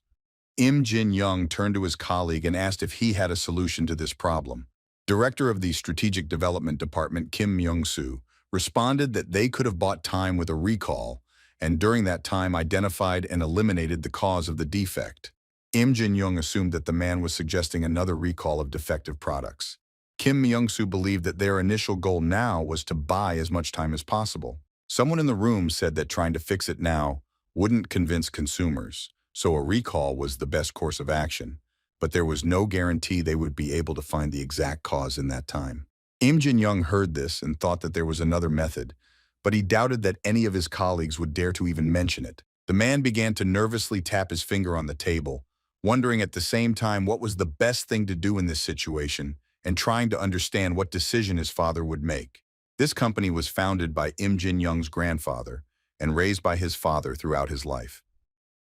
Im Jin-young turned to his colleague and asked if he had a solution to this problem. Director of the Strategic Development Department, Kim Myung-soo, responded that they could have bought time with a recall, and during that time identified and eliminated the cause of the defect. Im Jin-young assumed that the man was suggesting another recall of defective products. Kim Myung-soo believed that their initial goal now was to buy as much time as possible. Someone in the room said that trying to fix it now wouldn't convince consumers, so a recall was the best course of action, but there was no guarantee they would be able to find the exact cause in that time. Im Jin-young heard this and thought that there was another method, but he doubted that any of his colleagues would dare to even mention it. The man began to nervously tap his finger on the table, wondering at the same time what was the best thing to do in this situation and trying to understand what decision his father would make. This company was founded by Im Jin-young's grandfather and raised by his father throughout his life.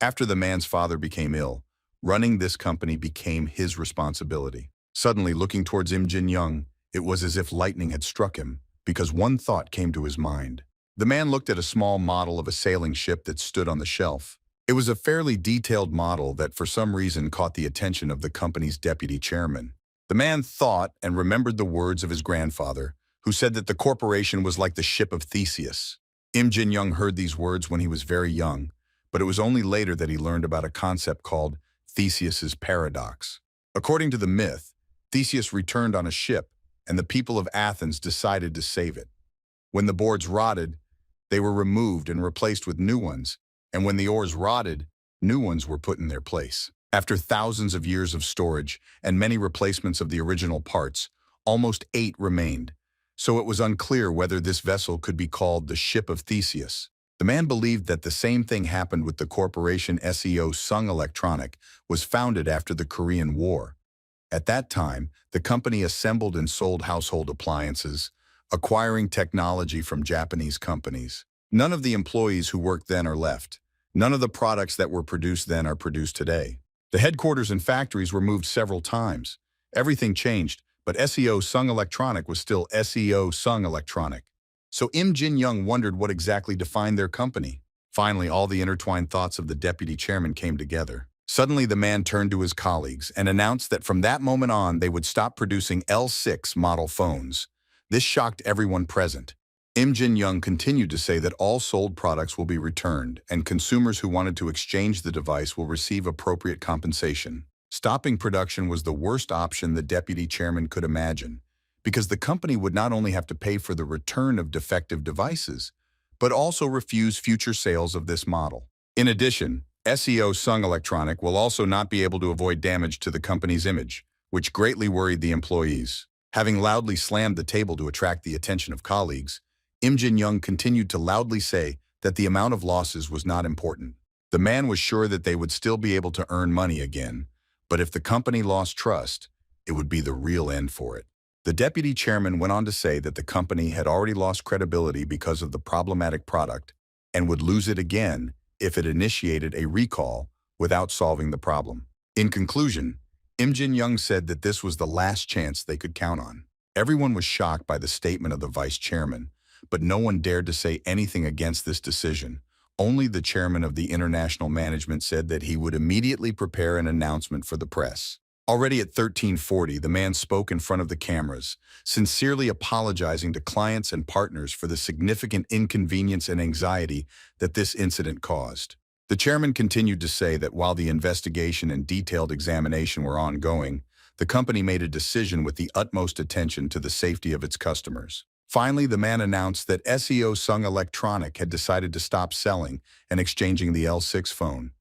After the man's father became ill, running this company became his responsibility. Suddenly, looking towards Im Jin-young, it was as if lightning had struck him, because one thought came to his mind. The man looked at a small model of a sailing ship that stood on the shelf. It was a fairly detailed model that for some reason caught the attention of the company's deputy chairman. The man thought and remembered the words of his grandfather, who said that the corporation was like the ship of Theseus. Im Jin-young heard these words when he was very young, but it was only later that he learned about a concept called Theseus's paradox. According to the myth, Theseus returned on a ship, and the people of Athens decided to save it. When the boards rotted, they were removed and replaced with new ones, and when the oars rotted, new ones were put in their place. After thousands of years of storage and many replacements of the original parts, almost 8 remained, so it was unclear whether this vessel could be called the Ship of Theseus. The man believed that the same thing happened with the corporation SEO-Sung Electronic was founded after the Korean War. At that time, the company assembled and sold household appliances, acquiring technology from Japanese companies. None of the employees who worked then are left. None of the products that were produced then are produced today. The headquarters and factories were moved several times. Everything changed, But SEO Sung Electronic was still SEO Sung Electronic. So Im Jin-young wondered what exactly defined their company. Finally, all the intertwined thoughts of the deputy chairman came together. Suddenly, the man turned to his colleagues and announced that from that moment on, they would stop producing L6 model phones. This shocked everyone present. Im Jin-young continued to say that all sold products will be returned, and consumers who wanted to exchange the device will receive appropriate compensation. Stopping production was the worst option the deputy chairman could imagine, because the company would not only have to pay for the return of defective devices, but also refuse future sales of this model. In addition, SEO Sung Electronic will also not be able to avoid damage to the company's image, which greatly worried the employees. Having loudly slammed the table to attract the attention of colleagues, Im Jin-young continued to loudly say that the amount of losses was not important. The man was sure that they would still be able to earn money again, but if the company lost trust, it would be the real end for it. The deputy chairman went on to say that the company had already lost credibility because of the problematic product and would lose it again if it initiated a recall without solving the problem. In conclusion, Im Jin-young said that this was the last chance they could count on. Everyone was shocked by the statement of the vice chairman, but no one dared to say anything against this decision. Only the chairman of the international management said that he would immediately prepare an announcement for the press. Already at 13:40, the man spoke in front of the cameras, sincerely apologizing to clients and partners for the significant inconvenience and anxiety that this incident caused. The chairman continued to say that while the investigation and detailed examination were ongoing, the company made a decision with the utmost attention to the safety of its customers. Finally, the man announced that SEO Sung Electronic had decided to stop selling and exchanging the L6 phone.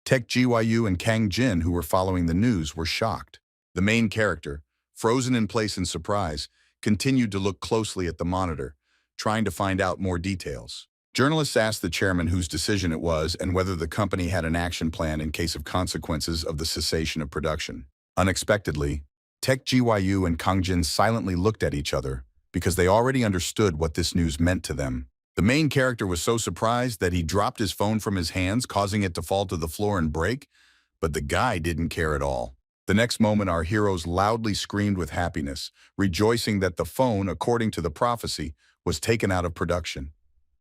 Taek Ji-woo and Kang Jin, who were following the news, were shocked. The main character, frozen in place in surprise, continued to look closely at the monitor, trying to find out more details. Journalists asked the chairman whose decision it was and whether the company had an action plan in case of consequences of the cessation of production. Unexpectedly, Taek Ji-woo and Kang Jin silently looked at each other because they already understood what this news meant to them. The main character was so surprised that he dropped his phone from his hands, causing it to fall to the floor and break, but the guy didn't care at all. The next moment, our heroes loudly screamed with happiness, rejoicing that the phone, according to the prophecy, was taken out of production.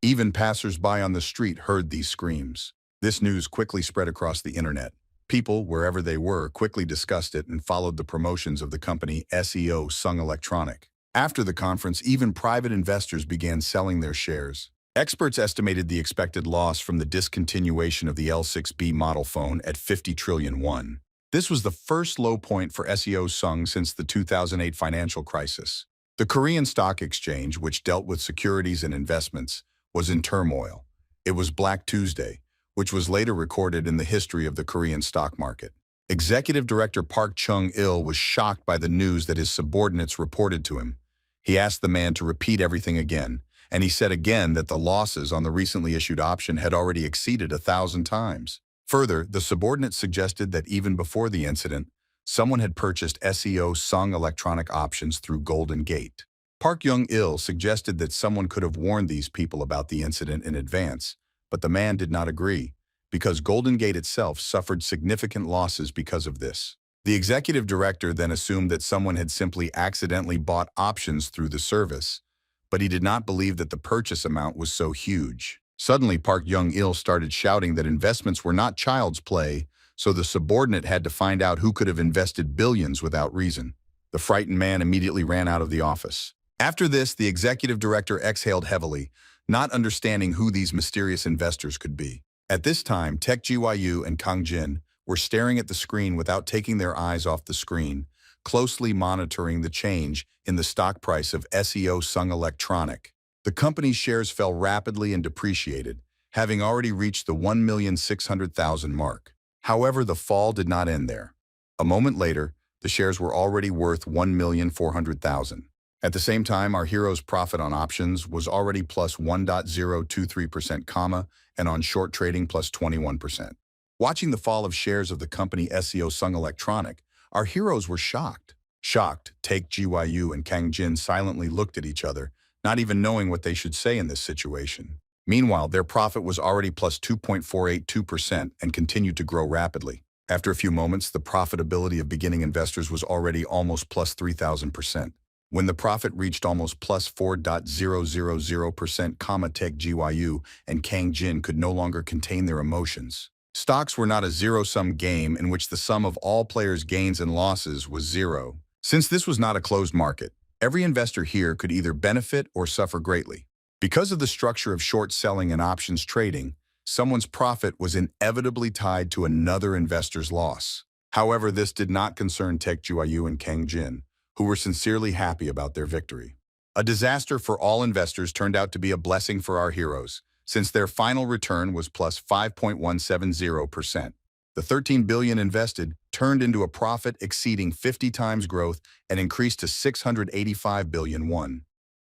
Even passers-by on the street heard these screams. This news quickly spread across the internet. People, wherever they were, quickly discussed it and followed the promotions of the company SEO Sung Electronic. After the conference, even private investors began selling their shares. Experts estimated the expected loss from the discontinuation of the L6B model phone at 50 trillion won. This was the first low point for SEO Sung since the 2008 financial crisis. The Korean Stock Exchange, which dealt with securities and investments, was in turmoil. It was Black Tuesday, which was later recorded in the history of the Korean stock market. Executive Director Park Chung-il was shocked by the news that his subordinates reported to him. He asked the man to repeat everything again, and he said again that the losses on the recently issued option had already exceeded 1,000 times. Further, the subordinate suggested that even before the incident, someone had purchased SEO Sung Electronic options through Golden Gate. Park Young-il suggested that someone could have warned these people about the incident in advance, but the man did not agree, because Golden Gate itself suffered significant losses because of this. The executive director then assumed that someone had simply accidentally bought options through the service, but he did not believe that the purchase amount was so huge. Suddenly, Park Young-il started shouting that investments were not child's play, so the subordinate had to find out who could have invested billions without reason. The frightened man immediately ran out of the office. After this, the executive director exhaled heavily, not understanding who these mysterious investors could be. At this time, Taek Ji-woo and Kang Jin were staring at the screen without taking their eyes off the screen, closely monitoring the change in the stock price of SEO Sung Electronic. The company's shares fell rapidly and depreciated, having already reached the 1,600,000 mark. However, the fall did not end there. A moment later, the shares were already worth 1,400,000. At the same time, our hero's profit on options was already plus 1.023%, and on short trading plus 21%. Watching the fall of shares of the company SEO Sung Electronic, our heroes were shocked. Shocked, Taek Ji-woo and Kang Jin silently looked at each other, not even knowing what they should say in this situation. Meanwhile, their profit was already plus 2.482% and continued to grow rapidly. After a few moments, the profitability of beginning investors was already almost plus 3,000%. When the profit reached almost plus 4,000%, Tech GYU and Kang Jin could no longer contain their emotions. Stocks were not a zero-sum game in which the sum of all players' gains and losses was zero. Since this was not a closed market, every investor here could either benefit or suffer greatly. Because of the structure of short selling and options trading, someone's profit was inevitably tied to another investor's loss. However, this did not concern Tech GYU and Kang Jin, who were sincerely happy about their victory. A disaster for all investors turned out to be a blessing for our heroes, since their final return was plus 5.170%. The 13 billion invested turned into a profit exceeding 50 times growth and increased to 685 billion won.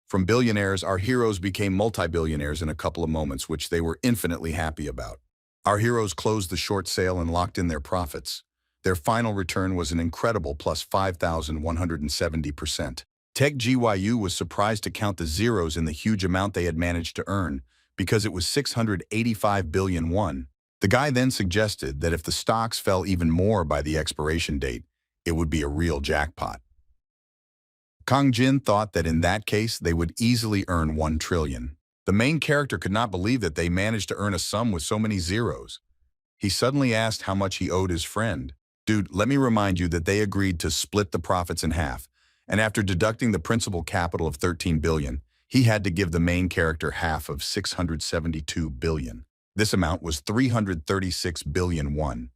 From billionaires, our heroes became multi-billionaires in a couple of moments, which they were infinitely happy about. Our heroes closed the short sale and locked in their profits. Their final return was an incredible plus 5,170%. Tech GYU was surprised to count the zeros in the huge amount they had managed to earn, because it was 685 billion won. The guy then suggested that if the stocks fell even more by the expiration date, it would be a real jackpot. Kang Jin thought that in that case, they would easily earn 1 trillion. The main character could not believe that they managed to earn a sum with so many zeros. He suddenly asked how much he owed his friend. Dude, let me remind you that they agreed to split the profits in half, and after deducting the principal capital of 13 billion, he had to give the main character half of 672 billion. This amount was 336 billion won.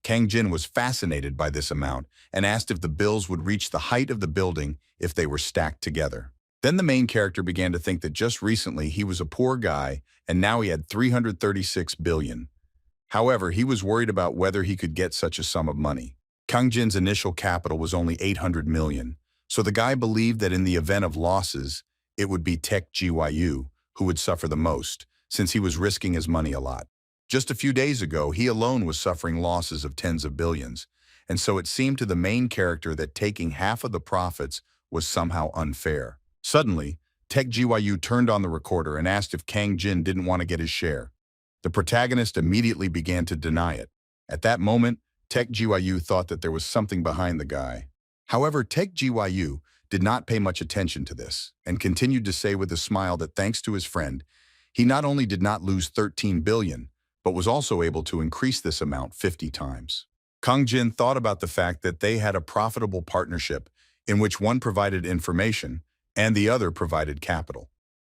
Kang Jin was fascinated by this amount and asked if the bills would reach the height of the building if they were stacked together. Then the main character began to think that just recently he was a poor guy and now he had 336 billion. However, he was worried about whether he could get such a sum of money. Kang Jin's initial capital was only 800 million, so the guy believed that in the event of losses, it would be Tech GYU who would suffer the most, since he was risking his money a lot. Just a few days ago, he alone was suffering losses of tens of billions, and so it seemed to the main character that taking half of the profits was somehow unfair. Suddenly, Tech GYU turned on the recorder and asked if Kang Jin didn't want to get his share. The protagonist immediately began to deny it. At that moment, Tech GYU thought that there was something behind the guy. However, Tech GYU did not pay much attention to this and continued to say with a smile that thanks to his friend, he not only did not lose 13 billion, but was also able to increase this amount 50 times. Kang Jin thought about the fact that they had a profitable partnership in which one provided information and the other provided capital.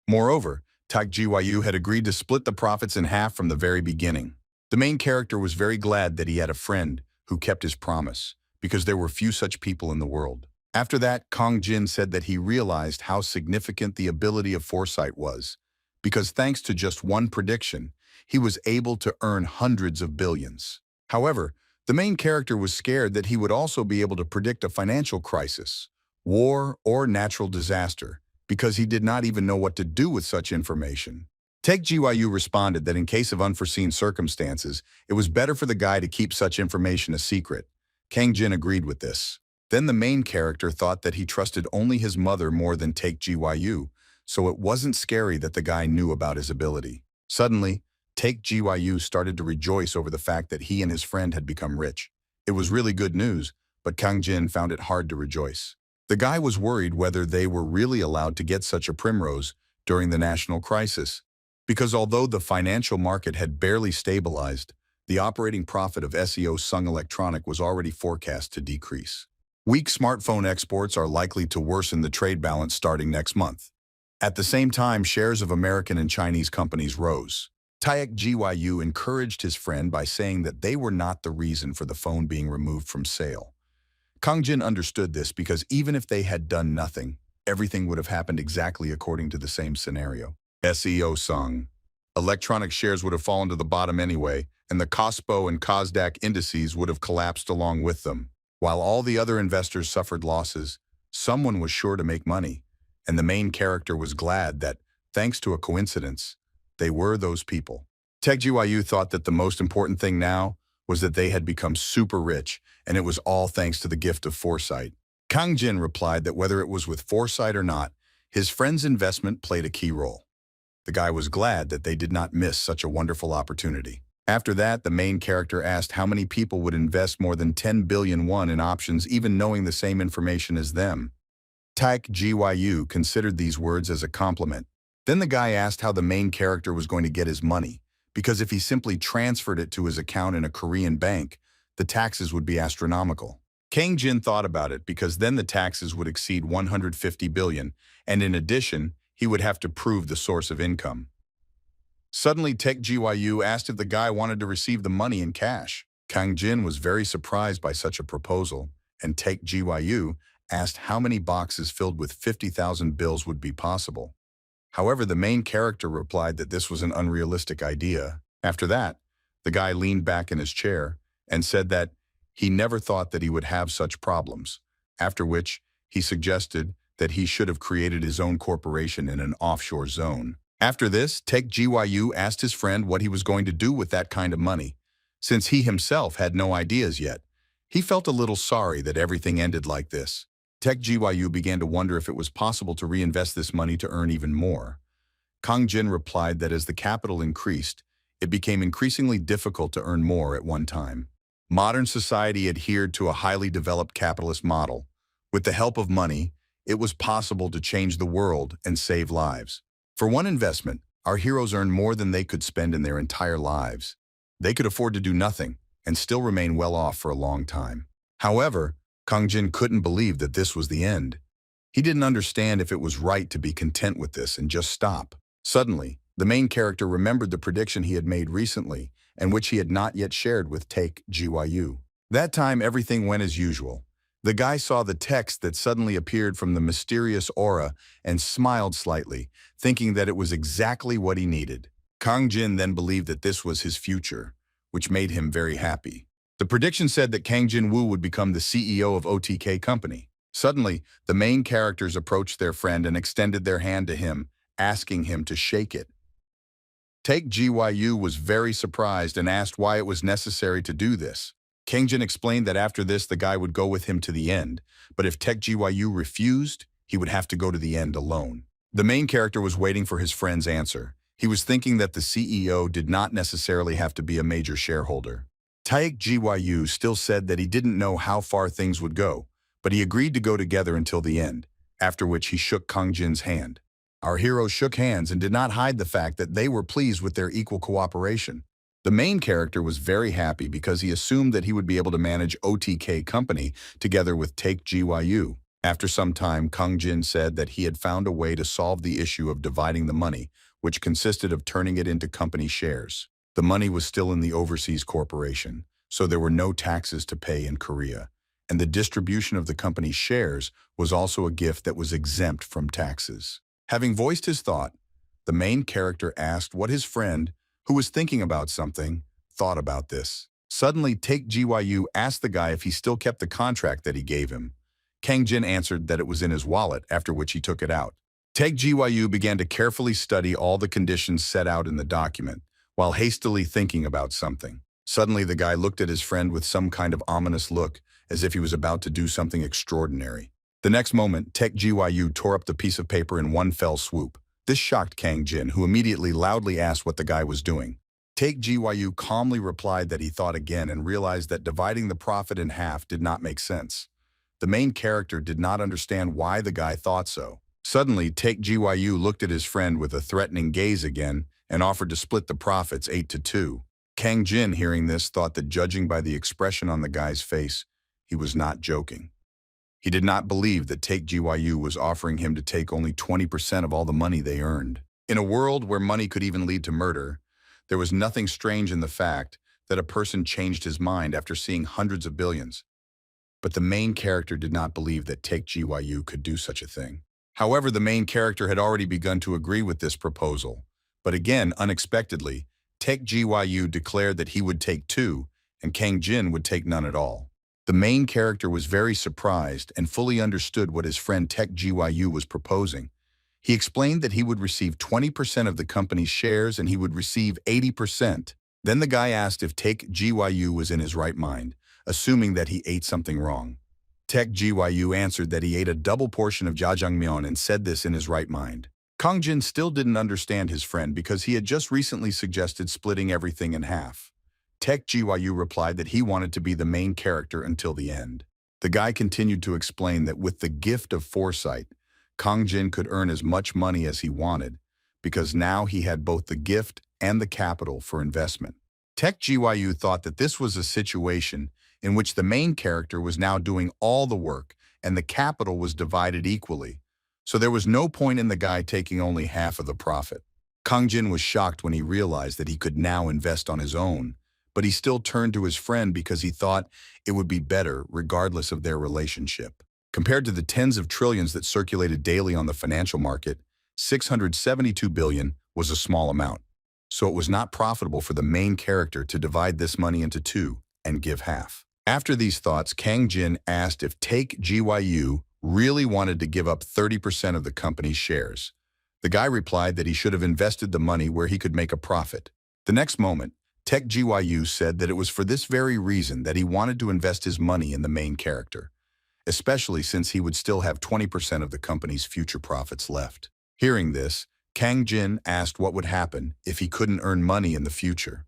Moreover, Tech GYU had agreed to split the profits in half from the very beginning. The main character was very glad that he had a friend who kept his promise, because there were few such people in the world. After that, Kang Jin said that he realized how significant the ability of foresight was, because thanks to just one prediction, he was able to earn hundreds of billions. However, the main character was scared that he would also be able to predict a financial crisis, war, or natural disaster, because he did not even know what to do with such information. Tech GYU responded that in case of unforeseen circumstances, it was better for the guy to keep such information a secret. Kang Jin agreed with this. Then the main character thought that he trusted only his mother more than Tech GYU, so it wasn't scary that the guy knew about his ability. Suddenly, Tech GYU started to rejoice over the fact that he and his friend had become rich. It was really good news, but Kang Jin found it hard to rejoice. The guy was worried whether they were really allowed to get such a primrose during the national crisis, because although the financial market had barely stabilized, the operating profit of SEO-Sung Electronic was already forecast to decrease. Weak smartphone exports are likely to worsen the trade balance starting next month. At the same time, shares of American and Chinese companies rose. Tech GYU encouraged his friend by saying that they were not the reason for the phone being removed from sale. Kang Jin understood this because even if they had done nothing, everything would have happened exactly according to the same scenario. SEO-Sung Electronic shares would have fallen to the bottom anyway, and the KOSPO and KOSDAQ indices would have collapsed along with them. While all the other investors suffered losses, someone was sure to make money, and the main character was glad that, thanks to a coincidence, they were those people. Tech GYU thought that the most important thing now was that they had become super rich, and it was all thanks to the gift of foresight. Kang Jin replied that whether it was with foresight or not, his friend's investment played a key role. The guy was glad that they did not miss such a wonderful opportunity. After that, the main character asked how many people would invest more than 10 billion won in options even knowing the same information as them. Taek Gyu considered these words as a compliment. Then the guy asked how the main character was going to get his money, because if he simply transferred it to his account in a Korean bank, the taxes would be astronomical. Kang Jin thought about it because then the taxes would exceed 150 billion, and in addition, he would have to prove the source of income. Suddenly, Taek Gyu asked if the guy wanted to receive the money in cash. Kang Jin was very surprised by such a proposal, and Taek Gyu asked how many boxes filled with 50,000 bills would be possible. However, the main character replied that this was an unrealistic idea. After that, the guy leaned back in his chair and said that he never thought that he would have such problems, after which he suggested that he should have created his own corporation in an offshore zone. After this, Taek Gyu asked his friend what he was going to do with that kind of money. Since he himself had no ideas yet, he felt a little sorry that everything ended like this. Taek Gyu began to wonder if it was possible to reinvest this money to earn even more. Kang Jin replied that as the capital increased, it became increasingly difficult to earn more at one time. Modern society adhered to a highly developed capitalist model. With the help of money, it was possible to change the world and save lives. For one investment, our heroes earned more than they could spend in their entire lives. They could afford to do nothing and still remain well off for a long time. However, Kang Jin couldn't believe that this was the end. He didn't understand if it was right to be content with this and just stop. Suddenly, the main character remembered the prediction he had made recently and which he had not yet shared with Taek Gyu. That time, everything went as usual. The guy saw the text that suddenly appeared from the mysterious aura and smiled slightly, thinking that it was exactly what he needed. Kang Jin then believed that this was his future, which made him very happy. The prediction said that Kang Jin-woo would become the CEO of OPEC company. Suddenly, the main characters approached their friend and extended their hand to him, asking him to shake it. Taek Gyu was very surprised and asked why it was necessary to do this. Kang Jin explained that after this the guy would go with him to the end, but if Taek Gyu refused, he would have to go to the end alone. The main character was waiting for his friend's answer. He was thinking that the CEO did not necessarily have to be a major shareholder. Taek Gyu still said that he didn't know how far things would go, but he agreed to go together until the end, after which he shook Kang Jin's hand. Our heroes shook hands and did not hide the fact that they were pleased with their equal cooperation. The main character was very happy because he assumed that he would be able to manage OPEC company together with Taek Gyu. After some time, Kang Jin said that he had found a way to solve the issue of dividing the money, which consisted of turning it into company shares. The money was still in the overseas corporation, so there were no taxes to pay in Korea, and the distribution of the company's shares was also a gift that was exempt from taxes. Having voiced his thought, the main character asked what his friend, who was thinking about something, thought about this. Suddenly, Taek Gyu asked the guy if he still kept the contract that he gave him. Kang Jin answered that it was in his wallet, after which he took it out. Taek Gyu began to carefully study all the conditions set out in the document, while hastily thinking about something. Suddenly, the guy looked at his friend with some kind of ominous look, as if he was about to do something extraordinary. The next moment, Taek Gyu tore up the piece of paper in one fell swoop. This shocked Kang Jin, who immediately loudly asked what the guy was doing. Taek Gyu calmly replied that he thought again and realized that dividing the profit in half did not make sense. The main character did not understand why the guy thought so. Suddenly, Taek Gyu looked at his friend with a threatening gaze again and offered to split the profits 8-2. Kang Jin, hearing this, thought that judging by the expression on the guy's face, he was not joking. He did not believe that Taek Gyu was offering him to take only 20% of all the money they earned. In a world where money could even lead to murder, there was nothing strange in the fact that a person changed his mind after seeing hundreds of billions. But the main character did not believe that Taek Gyu could do such a thing. However, the main character had already begun to agree with this proposal. But again, unexpectedly, Taek Gyu declared that he would take 2 and Kang Jin would take none at all. The main character was very surprised and fully understood what his friend Taek Gyu was proposing. He explained that he would receive 20% of the company's shares and he would receive 80%. Then the guy asked if Taek Gyu was in his right mind, assuming that he ate something wrong. Taek Gyu answered that he ate a double portion of jjajangmyeon and said this in his right mind. Kang Jin still didn't understand his friend because he had just recently suggested splitting everything in half. Tech GYU replied that he wanted to be the main character until the end. The guy continued to explain that with the gift of foresight, Kang Jin could earn as much money as he wanted, because now he had both the gift and the capital for investment. Tech GYU thought that this was a situation in which the main character was now doing all the work and the capital was divided equally, so there was no point in the guy taking only half of the profit. Kang Jin was shocked when he realized that he could now invest on his own, but he still turned to his friend because he thought it would be better regardless of their relationship. Compared to the tens of trillions that circulated daily on the financial market, 672 billion was a small amount. So it was not profitable for the main character to divide this money into two and give half. After these thoughts, Kang Jin asked if Take GYU really wanted to give up 30% of the company's shares. The guy replied that he should have invested the money where he could make a profit. The next moment, Tech GYU said that it was for this very reason that he wanted to invest his money in the main character, especially since he would still have 20% of the company's future profits left. Hearing this, Kang Jin asked what would happen if he couldn't earn money in the future.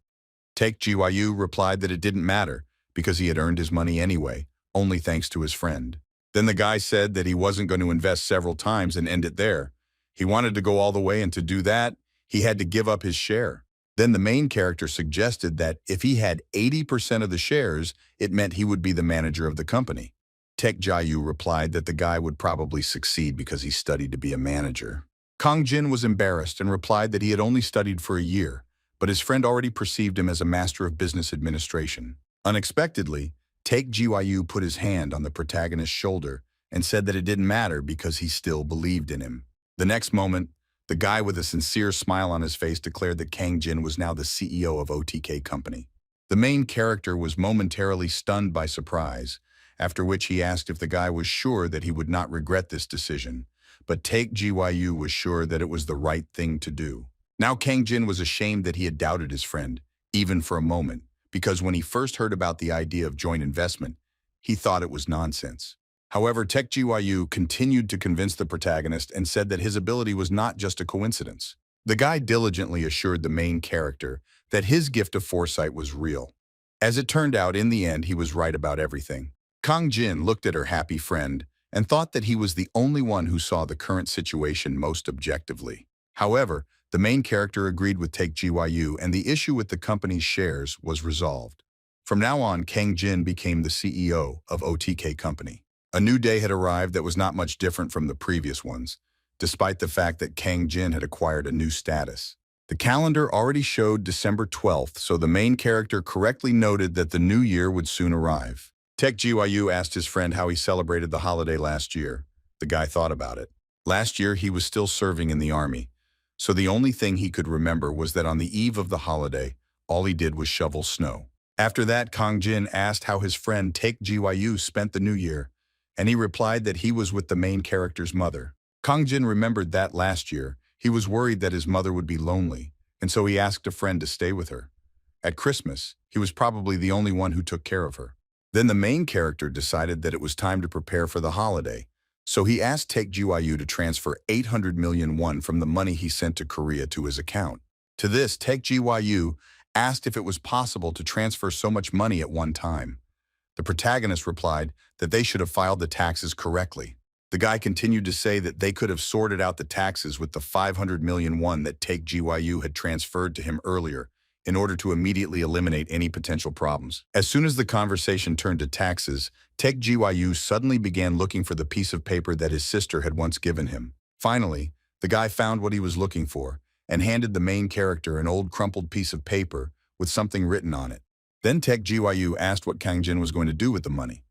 Tech GYU replied that it didn't matter because he had earned his money anyway, only thanks to his friend. Then the guy said that he wasn't going to invest several times and end it there. He wanted to go all the way, and to do that, he had to give up his share. Then the main character suggested that if he had 80% of the shares, it meant he would be the manager of the company. Tech GYU replied that the guy would probably succeed because he studied to be a manager. Kang Jin was embarrassed and replied that he had only studied for a year, but his friend already perceived him as a master of business administration. Unexpectedly, Tech GYU put his hand on the protagonist's shoulder and said that it didn't matter because he still believed in him. The next moment, the guy with a sincere smile on his face declared that Kang Jin was now the CEO of OTK company. The main character was momentarily stunned by surprise, after which he asked if the guy was sure that he would not regret this decision, but Take GYU was sure that it was the right thing to do. Now Kang Jin was ashamed that he had doubted his friend, even for a moment, because when he first heard about the idea of joint investment, he thought it was nonsense. However, Tech GYU continued to convince the protagonist and said that his ability was not just a coincidence. The guy diligently assured the main character that his gift of foresight was real. As it turned out, in the end, he was right about everything. Kang Jin looked at her happy friend and thought that he was the only one who saw the current situation most objectively. However, the main character agreed with Take GYU, and the issue with the company's shares was resolved. From now on, Kang Jin became the CEO of OTK company. A new day had arrived that was not much different from the previous ones, despite the fact that Kang Jin had acquired a new status. The calendar already showed December 12th, so the main character correctly noted that the new year would soon arrive. Tech GYU asked his friend how he celebrated the holiday last year. The guy thought about it. Last year, he was still serving in the army, so the only thing he could remember was that on the eve of the holiday, all he did was shovel snow. After that, Kang Jin asked how his friend Tech GYU spent the new year, and he replied that he was with the main character's mother. Kang Jin remembered that last year, he was worried that his mother would be lonely, and so he asked a friend to stay with her. At Christmas, he was probably the only one who took care of her. Then the main character decided that it was time to prepare for the holiday, so he asked Take GYU to transfer 800 million won from the money he sent to Korea to his account. To this, Take GYU asked if it was possible to transfer so much money at one time. The protagonist replied that they should have filed the taxes correctly. The guy continued to say that they could have sorted out the taxes with the 500 million won that Take GYU had transferred to him earlier in order to immediately eliminate any potential problems. As soon as the conversation turned to taxes, Take GYU suddenly began looking for the piece of paper that his sister had once given him. Finally, the guy found what he was looking for and handed the main character an old crumpled piece of paper with something written on it. Then Tech GYU asked what Kang Jin was going to do with the money.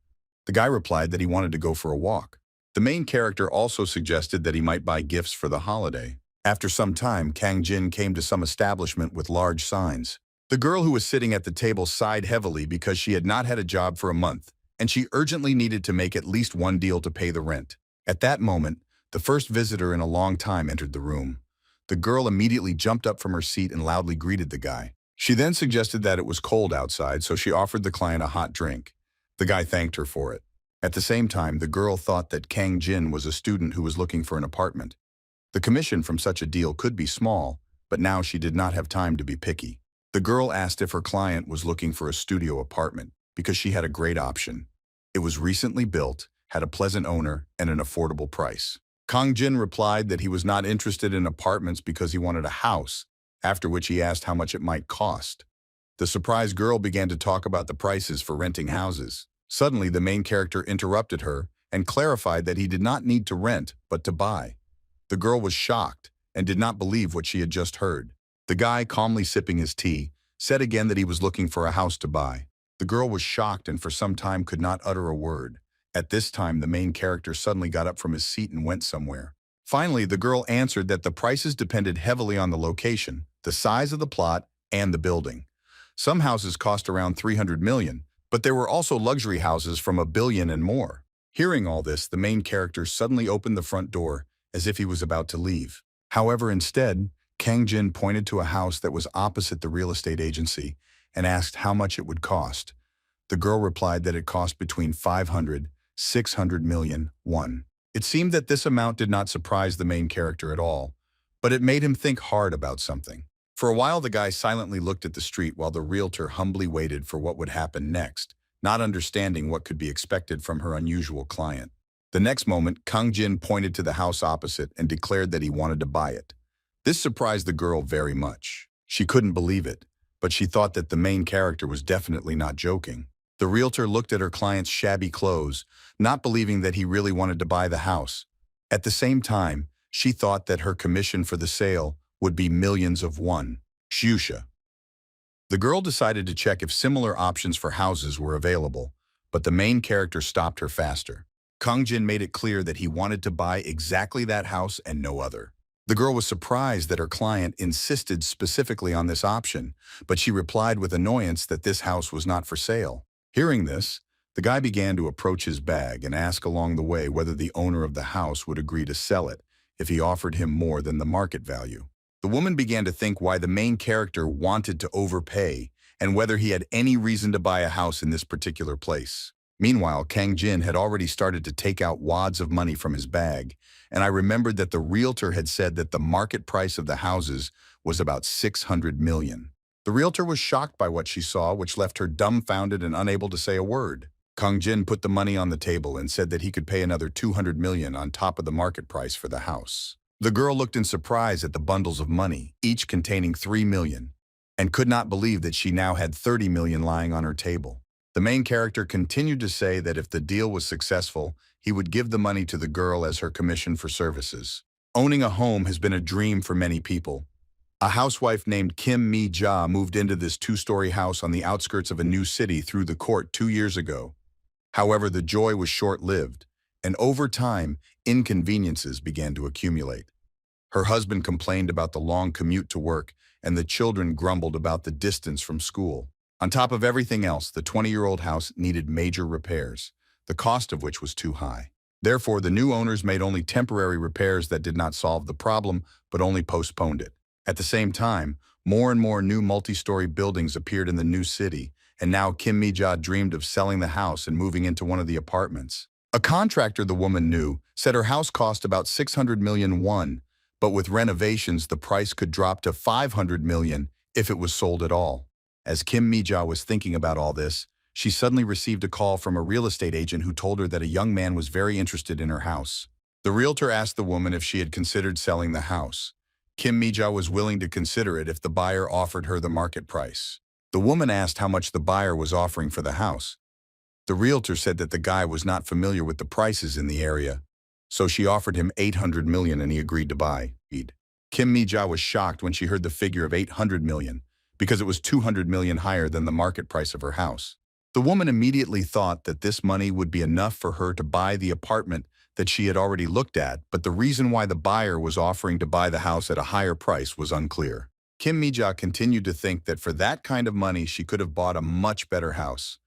The guy replied that he wanted to go for a walk. The main character also suggested that he might buy gifts for the holiday. After some time, Kang Jin came to some establishment with large signs. The girl who was sitting at the table sighed heavily because she had not had a job for a month, and she urgently needed to make at least one deal to pay the rent. At that moment, the first visitor in a long time entered the room. The girl immediately jumped up from her seat and loudly greeted the guy. She then suggested that it was cold outside, so she offered the client a hot drink. The guy thanked her for it. At the same time, the girl thought that Kang Jin was a student who was looking for an apartment. The commission from such a deal could be small, but now she did not have time to be picky. The girl asked if her client was looking for a studio apartment because she had a great option. It was recently built, had a pleasant owner, and an affordable price. Kang Jin replied that he was not interested in apartments because he wanted a house, after which he asked how much it might cost. The surprised girl began to talk about the prices for renting houses. Suddenly, the main character interrupted her and clarified that he did not need to rent, but to buy. The girl was shocked and did not believe what she had just heard. The guy, calmly sipping his tea, said again that he was looking for a house to buy. The girl was shocked and for some time could not utter a word. At this time, the main character suddenly got up from his seat and went somewhere. Finally, the girl answered that the prices depended heavily on the location, the size of the plot, and the building. Some houses cost around 300 million, but there were also luxury houses from 1 billion and more. Hearing all this, the main character suddenly opened the front door as if he was about to leave. However, instead, Kang Jin pointed to a house that was opposite the real estate agency and asked how much it would cost. The girl replied that it cost between 500, 600 million won. It seemed that this amount did not surprise the main character at all, but it made him think hard about something. For a while, the guy silently looked at the street while the realtor humbly waited for what would happen next, not understanding what could be expected from her unusual client. The next moment, Kang Jin pointed to the house opposite and declared that he wanted to buy it. This surprised the girl very much. She couldn't believe it, but she thought that the main character was definitely not joking. The realtor looked at her client's shabby clothes, not believing that he really wanted to buy the house. At the same time, she thought that her commission for the sale would be millions of won. Shusha. The girl decided to check if similar options for houses were available, but the main character stopped her faster. Kang Jin made it clear that he wanted to buy exactly that house and no other. The girl was surprised that her client insisted specifically on this option, but she replied with annoyance that this house was not for sale. Hearing this, the guy began to approach his bag and ask along the way whether the owner of the house would agree to sell it if he offered him more than the market value. The woman began to think why the main character wanted to overpay and whether he had any reason to buy a house in this particular place. Meanwhile, Kang Jin had already started to take out wads of money from his bag, and I remembered that the realtor had said that the market price of the houses was about 600 million. The realtor was shocked by what she saw, which left her dumbfounded and unable to say a word. Kang Jin put the money on the table and said that he could pay another 200 million on top of the market price for the house. The girl looked in surprise at the bundles of money, each containing 3 million, and could not believe that she now had 30 million lying on her table. The main character continued to say that if the deal was successful, he would give the money to the girl as her commission for services. Owning a home has been a dream for many people. A housewife named Kim Mi-ja moved into this 2-story house on the outskirts of a new city through the court 2 years ago. However, the joy was short-lived, and over time, inconveniences began to accumulate. Her husband complained about the long commute to work, and the children grumbled about the distance from school. On top of everything else, the 20-year-old house needed major repairs, the cost of which was too high. Therefore, the new owners made only temporary repairs that did not solve the problem, but only postponed it. At the same time, more and more new multi-story buildings appeared in the new city, and now Kim Mi-ja dreamed of selling the house and moving into one of the apartments. A contractor the woman knew said her house cost about 600 million won, but with renovations the price could drop to 500 million if it was sold at all. As Kim Mi-ja was thinking about all this, she suddenly received a call from a real estate agent who told her that a young man was very interested in her house. The realtor asked the woman if she had considered selling the house. Kim Mi-ja was willing to consider it if the buyer offered her the market price. The woman asked how much the buyer was offering for the house. The realtor said that the guy was not familiar with the prices in the area, so she offered him 800 million and he agreed to buy. Kim Mi-ja was shocked when she heard the figure of 800 million, because it was 200 million higher than the market price of her house. The woman immediately thought that this money would be enough for her to buy the apartment that she had already looked at, but the reason why the buyer was offering to buy the house at a higher price was unclear. Kim Mi-ja continued to think that for that kind of money she could have bought a much better house.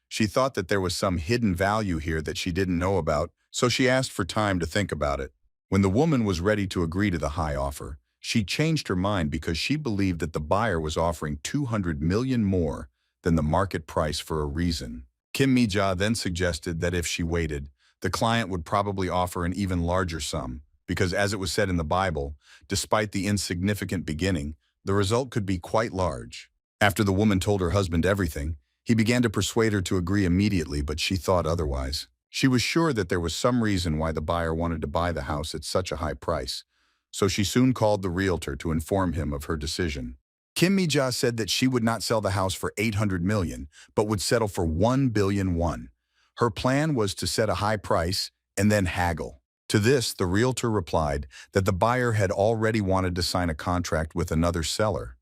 She thought that there was some hidden value here that she didn't know about, so she asked for time to think about it. When the woman was ready to agree to the high offer, she changed her mind because she believed that the buyer was offering 200 million more than the market price for a reason. Kim Mi-ja then suggested that if she waited, the client would probably offer an even larger sum, because as it was said in the Bible, despite the insignificant beginning, the result could be quite large. After the woman told her husband everything, he began to persuade her to agree immediately, but she thought otherwise. She was sure that there was some reason why the buyer wanted to buy the house at such a high price, so she soon called the realtor to inform him of her decision. Kim Mi-ja said that she would not sell the house for 800 million, but would settle for 1 billion won. Her plan was to set a high price and then haggle. To this, the realtor replied that the buyer had already wanted to sign a contract with another seller.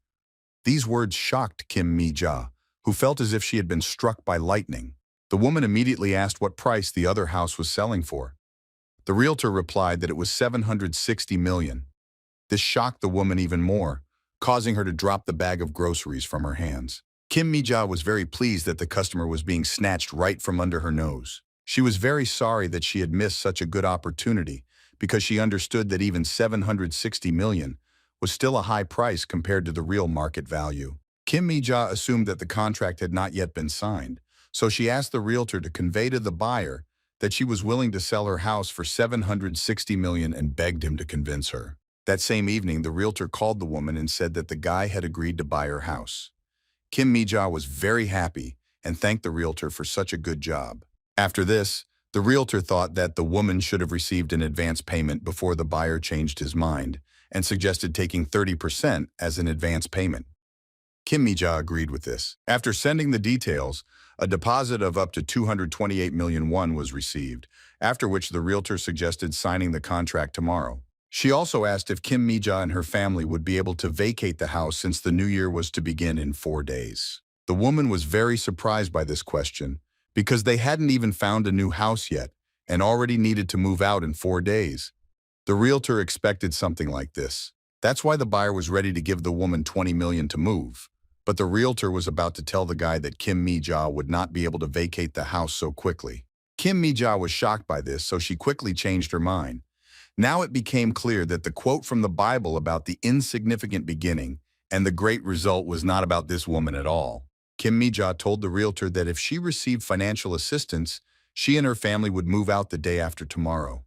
These words shocked Kim Mi-ja, who felt as if she had been struck by lightning. The woman immediately asked what price the other house was selling for. The realtor replied that it was 760 million. This shocked the woman even more, causing her to drop the bag of groceries from her hands. Kim Mi-ja was very pleased that the customer was being snatched right from under her nose. She was very sorry that she had missed such a good opportunity because she understood that even 760 million was still a high price compared to the real market value. Kim Mi-ja assumed that the contract had not yet been signed, so she asked the realtor to convey to the buyer that she was willing to sell her house for 760 million and begged him to convince her. That same evening, the realtor called the woman and said that the guy had agreed to buy her house. Kim Mi-ja was very happy and thanked the realtor for such a good job. After this, the realtor thought that the woman should have received an advance payment before the buyer changed his mind and suggested taking 30% as an advance payment. Kim Mi-ja agreed with this. After sending the details, a deposit of up to 228 million won was received, after which the realtor suggested signing the contract tomorrow. She also asked if Kim Mi-ja and her family would be able to vacate the house since the new year was to begin in 4 days. The woman was very surprised by this question because they hadn't even found a new house yet and already needed to move out in 4 days. The realtor expected something like this. That's why the buyer was ready to give the woman 20 million to move. But the realtor was about to tell the guy that Kim Mi-ja would not be able to vacate the house so quickly. Kim Mi-ja was shocked by this, so she quickly changed her mind. Now it became clear that the quote from the Bible about the insignificant beginning and the great result was not about this woman at all. Kim Mi-ja told the realtor that if she received financial assistance, she and her family would move out the day after tomorrow.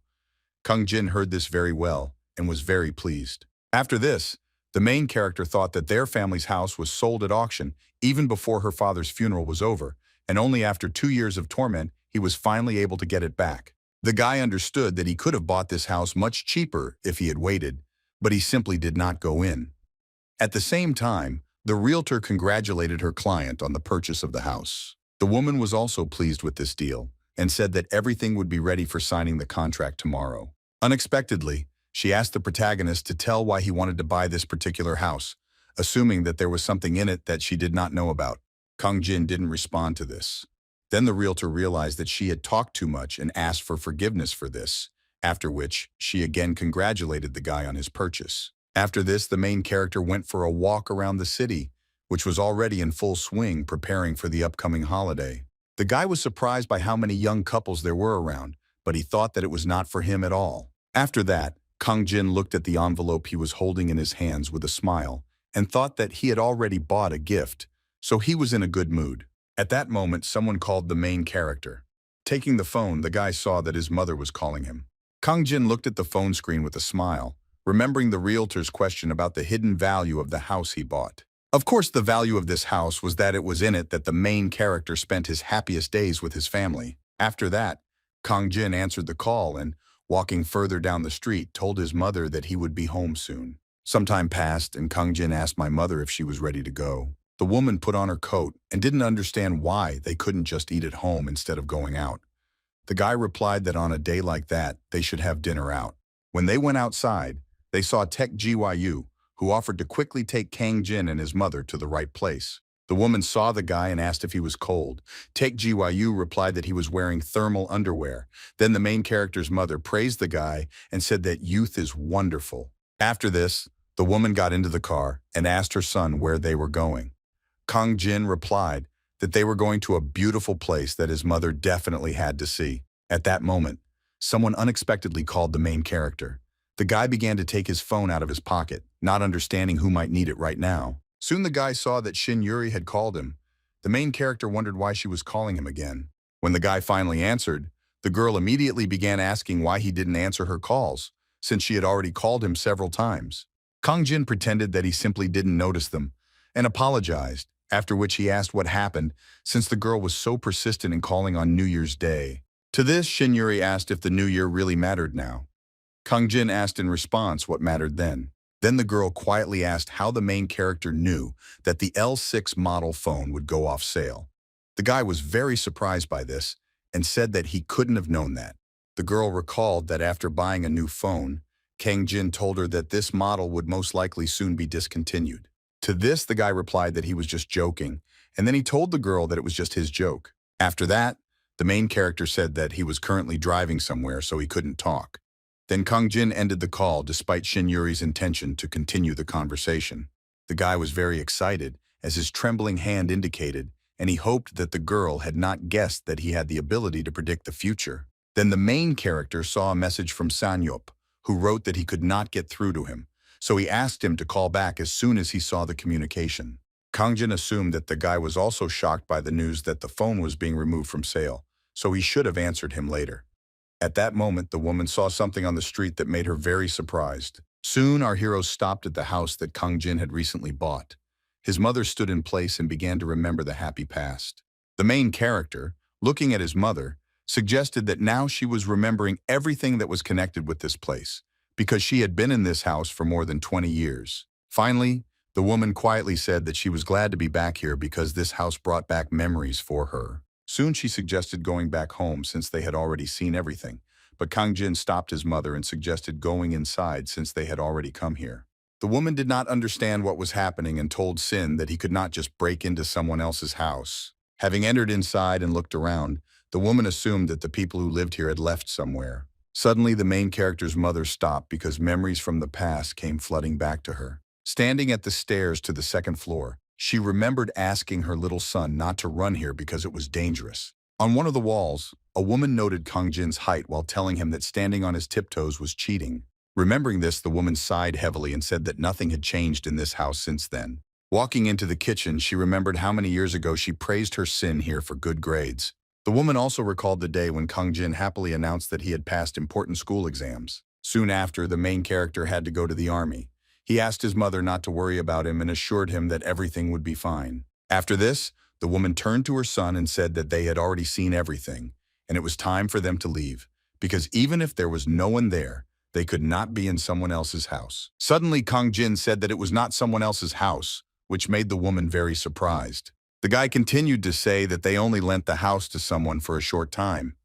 Kang Jin heard this very well and was very pleased. After this, the main character thought that their family's house was sold at auction even before her father's funeral was over, and only after 2 years of torment he was finally able to get it back. The guy understood that he could have bought this house much cheaper if he had waited, but he simply did not go in. At the same time, the realtor congratulated her client on the purchase of the house. The woman was also pleased with this deal and said that everything would be ready for signing the contract tomorrow. Unexpectedly, she asked the protagonist to tell why he wanted to buy this particular house, assuming that there was something in it that she did not know about. Kang Jin didn't respond to this. Then the realtor realized that she had talked too much and asked for forgiveness for this, after which she again congratulated the guy on his purchase. After this, the main character went for a walk around the city, which was already in full swing preparing for the upcoming holiday. The guy was surprised by how many young couples there were around, but he thought that it was not for him at all. After that, Kang Jin looked at the envelope he was holding in his hands with a smile and thought that he had already bought a gift, so he was in a good mood. At that moment, someone called the main character. Taking the phone, the guy saw that his mother was calling him. Kang Jin looked at the phone screen with a smile, remembering the realtor's question about the hidden value of the house he bought. Of course, the value of this house was that it was in it that the main character spent his happiest days with his family. After that, Kang Jin answered the call and, walking further down the street, told his mother that he would be home soon. Some time passed, and Kang Jin asked my mother if she was ready to go. The woman put on her coat and didn't understand why they couldn't just eat at home instead of going out. The guy replied that on a day like that, they should have dinner out. When they went outside, they saw Taek Gyu, who offered to quickly take Kang Jin and his mother to the right place. The woman saw the guy and asked if he was cold. Taek Gyu replied that he was wearing thermal underwear. Then the main character's mother praised the guy and said that youth is wonderful. After this, the woman got into the car and asked her son where they were going. Kang Jin replied that they were going to a beautiful place that his mother definitely had to see. At that moment, someone unexpectedly called the main character. The guy began to take his phone out of his pocket, not understanding who might need it right now. Soon the guy saw that Shin Yuri had called him. The main character wondered why she was calling him again. When the guy finally answered, the girl immediately began asking why he didn't answer her calls, since she had already called him several times. Kang Jin pretended that he simply didn't notice them and apologized, after which he asked what happened since the girl was so persistent in calling on New Year's Day. To this, Shin Yuri asked if the new year really mattered now. Kang Jin asked in response what mattered then. Then the girl quietly asked how the main character knew that the L6 model phone would go off sale. The guy was very surprised by this and said that he couldn't have known that. The girl recalled that after buying a new phone, Kang Jin told her that this model would most likely soon be discontinued. To this, the guy replied that he was just joking, and then he told the girl that it was just his joke. After that, the main character said that he was currently driving somewhere so he couldn't talk. Then Kang Jin ended the call despite Shin Yuri's intention to continue the conversation. The guy was very excited, as his trembling hand indicated, and he hoped that the girl had not guessed that he had the ability to predict the future. Then the main character saw a message from Sanyop, who wrote that he could not get through to him, so he asked him to call back as soon as he saw the communication. Kang Jin assumed that the guy was also shocked by the news that the phone was being removed from sale, so he should have answered him later. At that moment, the woman saw something on the street that made her very surprised. Soon, our hero stopped at the house that Kang Jin had recently bought. His mother stood in place and began to remember the happy past. The main character, looking at his mother, suggested that now she was remembering everything that was connected with this place, because she had been in this house for more than 20 years. Finally, the woman quietly said that she was glad to be back here because this house brought back memories for her. Soon she suggested going back home since they had already seen everything, but Kang Jin stopped his mother and suggested going inside since they had already come here. The woman did not understand what was happening and told Sin that he could not just break into someone else's house. Having entered inside and looked around, the woman assumed that the people who lived here had left somewhere. Suddenly, the main character's mother stopped because memories from the past came flooding back to her. Standing at the stairs to the second floor, she remembered asking her little son not to run here because it was dangerous. On one of the walls, a woman noted Kang Jin's height while telling him that standing on his tiptoes was cheating. Remembering this, the woman sighed heavily and said that nothing had changed in this house since then. Walking into the kitchen, she remembered how many years ago she praised her Sin here for good grades. The woman also recalled the day when Kang Jin happily announced that he had passed important school exams. Soon after, the main character had to go to the army. He asked his mother not to worry about him and assured him that everything would be fine. After this, the woman turned to her son and said that they had already seen everything, and it was time for them to leave, because even if there was no one there, they could not be in someone else's house. Suddenly, Kang Jin said that it was not someone else's house, which made the woman very surprised. The guy continued to say that they only lent the house to someone for a short time.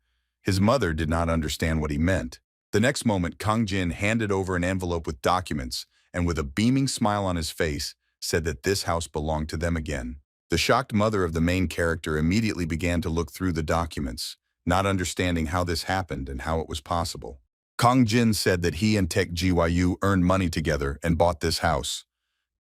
His mother did not understand what he meant. The next moment, Kang Jin handed over an envelope with documents and with a beaming smile on his face, said that this house belonged to them again. The shocked mother of the main character immediately began to look through the documents, not understanding how this happened and how it was possible. Kang Jin said that he and Taek Gyu earned money together and bought this house.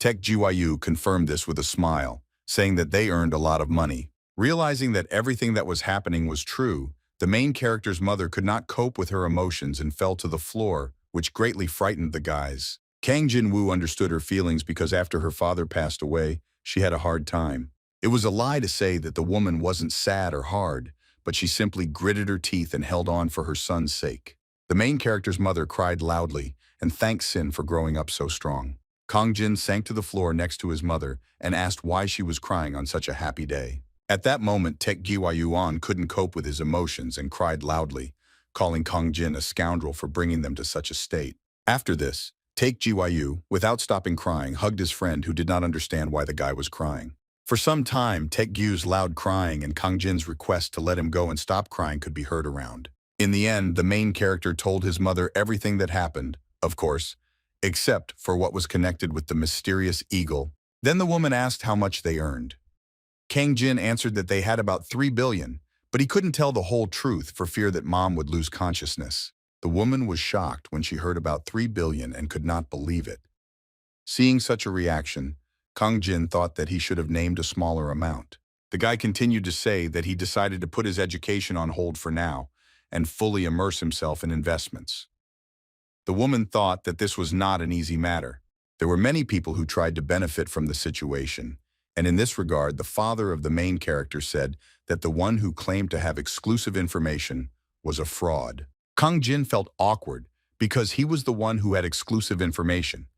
Taek Gyu confirmed this with a smile, saying that they earned a lot of money. Realizing that everything that was happening was true, the main character's mother could not cope with her emotions and fell to the floor, which greatly frightened the guys. Kang Jin-woo understood her feelings because after her father passed away, she had a hard time. It was a lie to say that the woman wasn't sad or hard, but she simply gritted her teeth and held on for her son's sake. The main character's mother cried loudly and thanked Sin for growing up so strong. Kang Jin sank to the floor next to his mother and asked why she was crying on such a happy day. At that moment, Taek Gyu couldn't cope with his emotions and cried loudly, calling Kang Jin a scoundrel for bringing them to such a state. After this, Taek Gyu, without stopping crying, hugged his friend who did not understand why the guy was crying. For some time, Taek Gyu's loud crying and Kang Jin's request to let him go and stop crying could be heard around. In the end, the main character told his mother everything that happened, of course, except for what was connected with the mysterious eagle. Then the woman asked how much they earned. Kang Jin answered that they had about 3 billion, but he couldn't tell the whole truth for fear that mom would lose consciousness. The woman was shocked when she heard about 3 billion and could not believe it. Seeing such a reaction, Kang Jin thought that he should have named a smaller amount. The guy continued to say that he decided to put his education on hold for now and fully immerse himself in investments. The woman thought that this was not an easy matter. There were many people who tried to benefit from the situation, and in this regard, the father of the main character said that the one who claimed to have exclusive information was a fraud. Kang Jin felt awkward because he was the one who had exclusive information,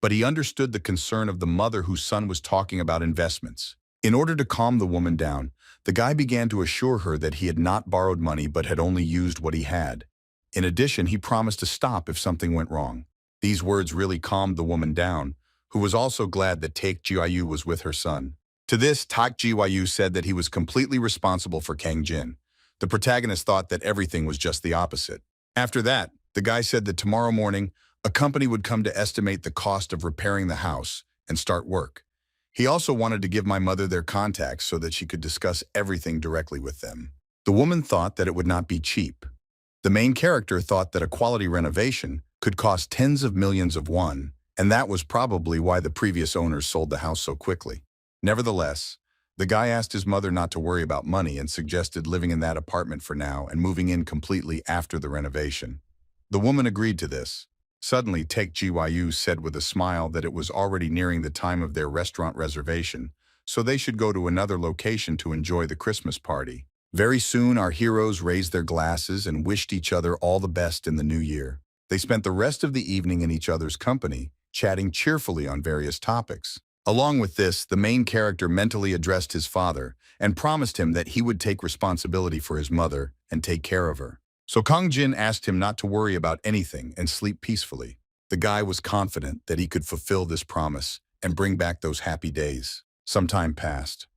but he understood the concern of the mother whose son was talking about investments. In order to calm the woman down, the guy began to assure her that he had not borrowed money but had only used what he had. In addition, he promised to stop if something went wrong. These words really calmed the woman down, who was also glad that Taek Ji-woo was with her son. To this, Tak Ji-woo said that he was completely responsible for Kang Jin. The protagonist thought that everything was just the opposite. After that, the guy said that tomorrow morning, a company would come to estimate the cost of repairing the house and start work. He also wanted to give my mother their contacts so that she could discuss everything directly with them. The woman thought that it would not be cheap. The main character thought that a quality renovation could cost tens of millions of won, and that was probably why the previous owners sold the house so quickly. Nevertheless, the guy asked his mother not to worry about money and suggested living in that apartment for now and moving in completely after the renovation. The woman agreed to this. Suddenly, Taek Ji-woo said with a smile that it was already nearing the time of their restaurant reservation, so they should go to another location to enjoy the Christmas party. Very soon, our heroes raised their glasses and wished each other all the best in the new year. They spent the rest of the evening in each other's company, chatting cheerfully on various topics. Along with this, the main character mentally addressed his father and promised him that he would take responsibility for his mother and take care of her. So Kang Jin asked him not to worry about anything and sleep peacefully. The guy was confident that he could fulfill this promise and bring back those happy days. Some time passed.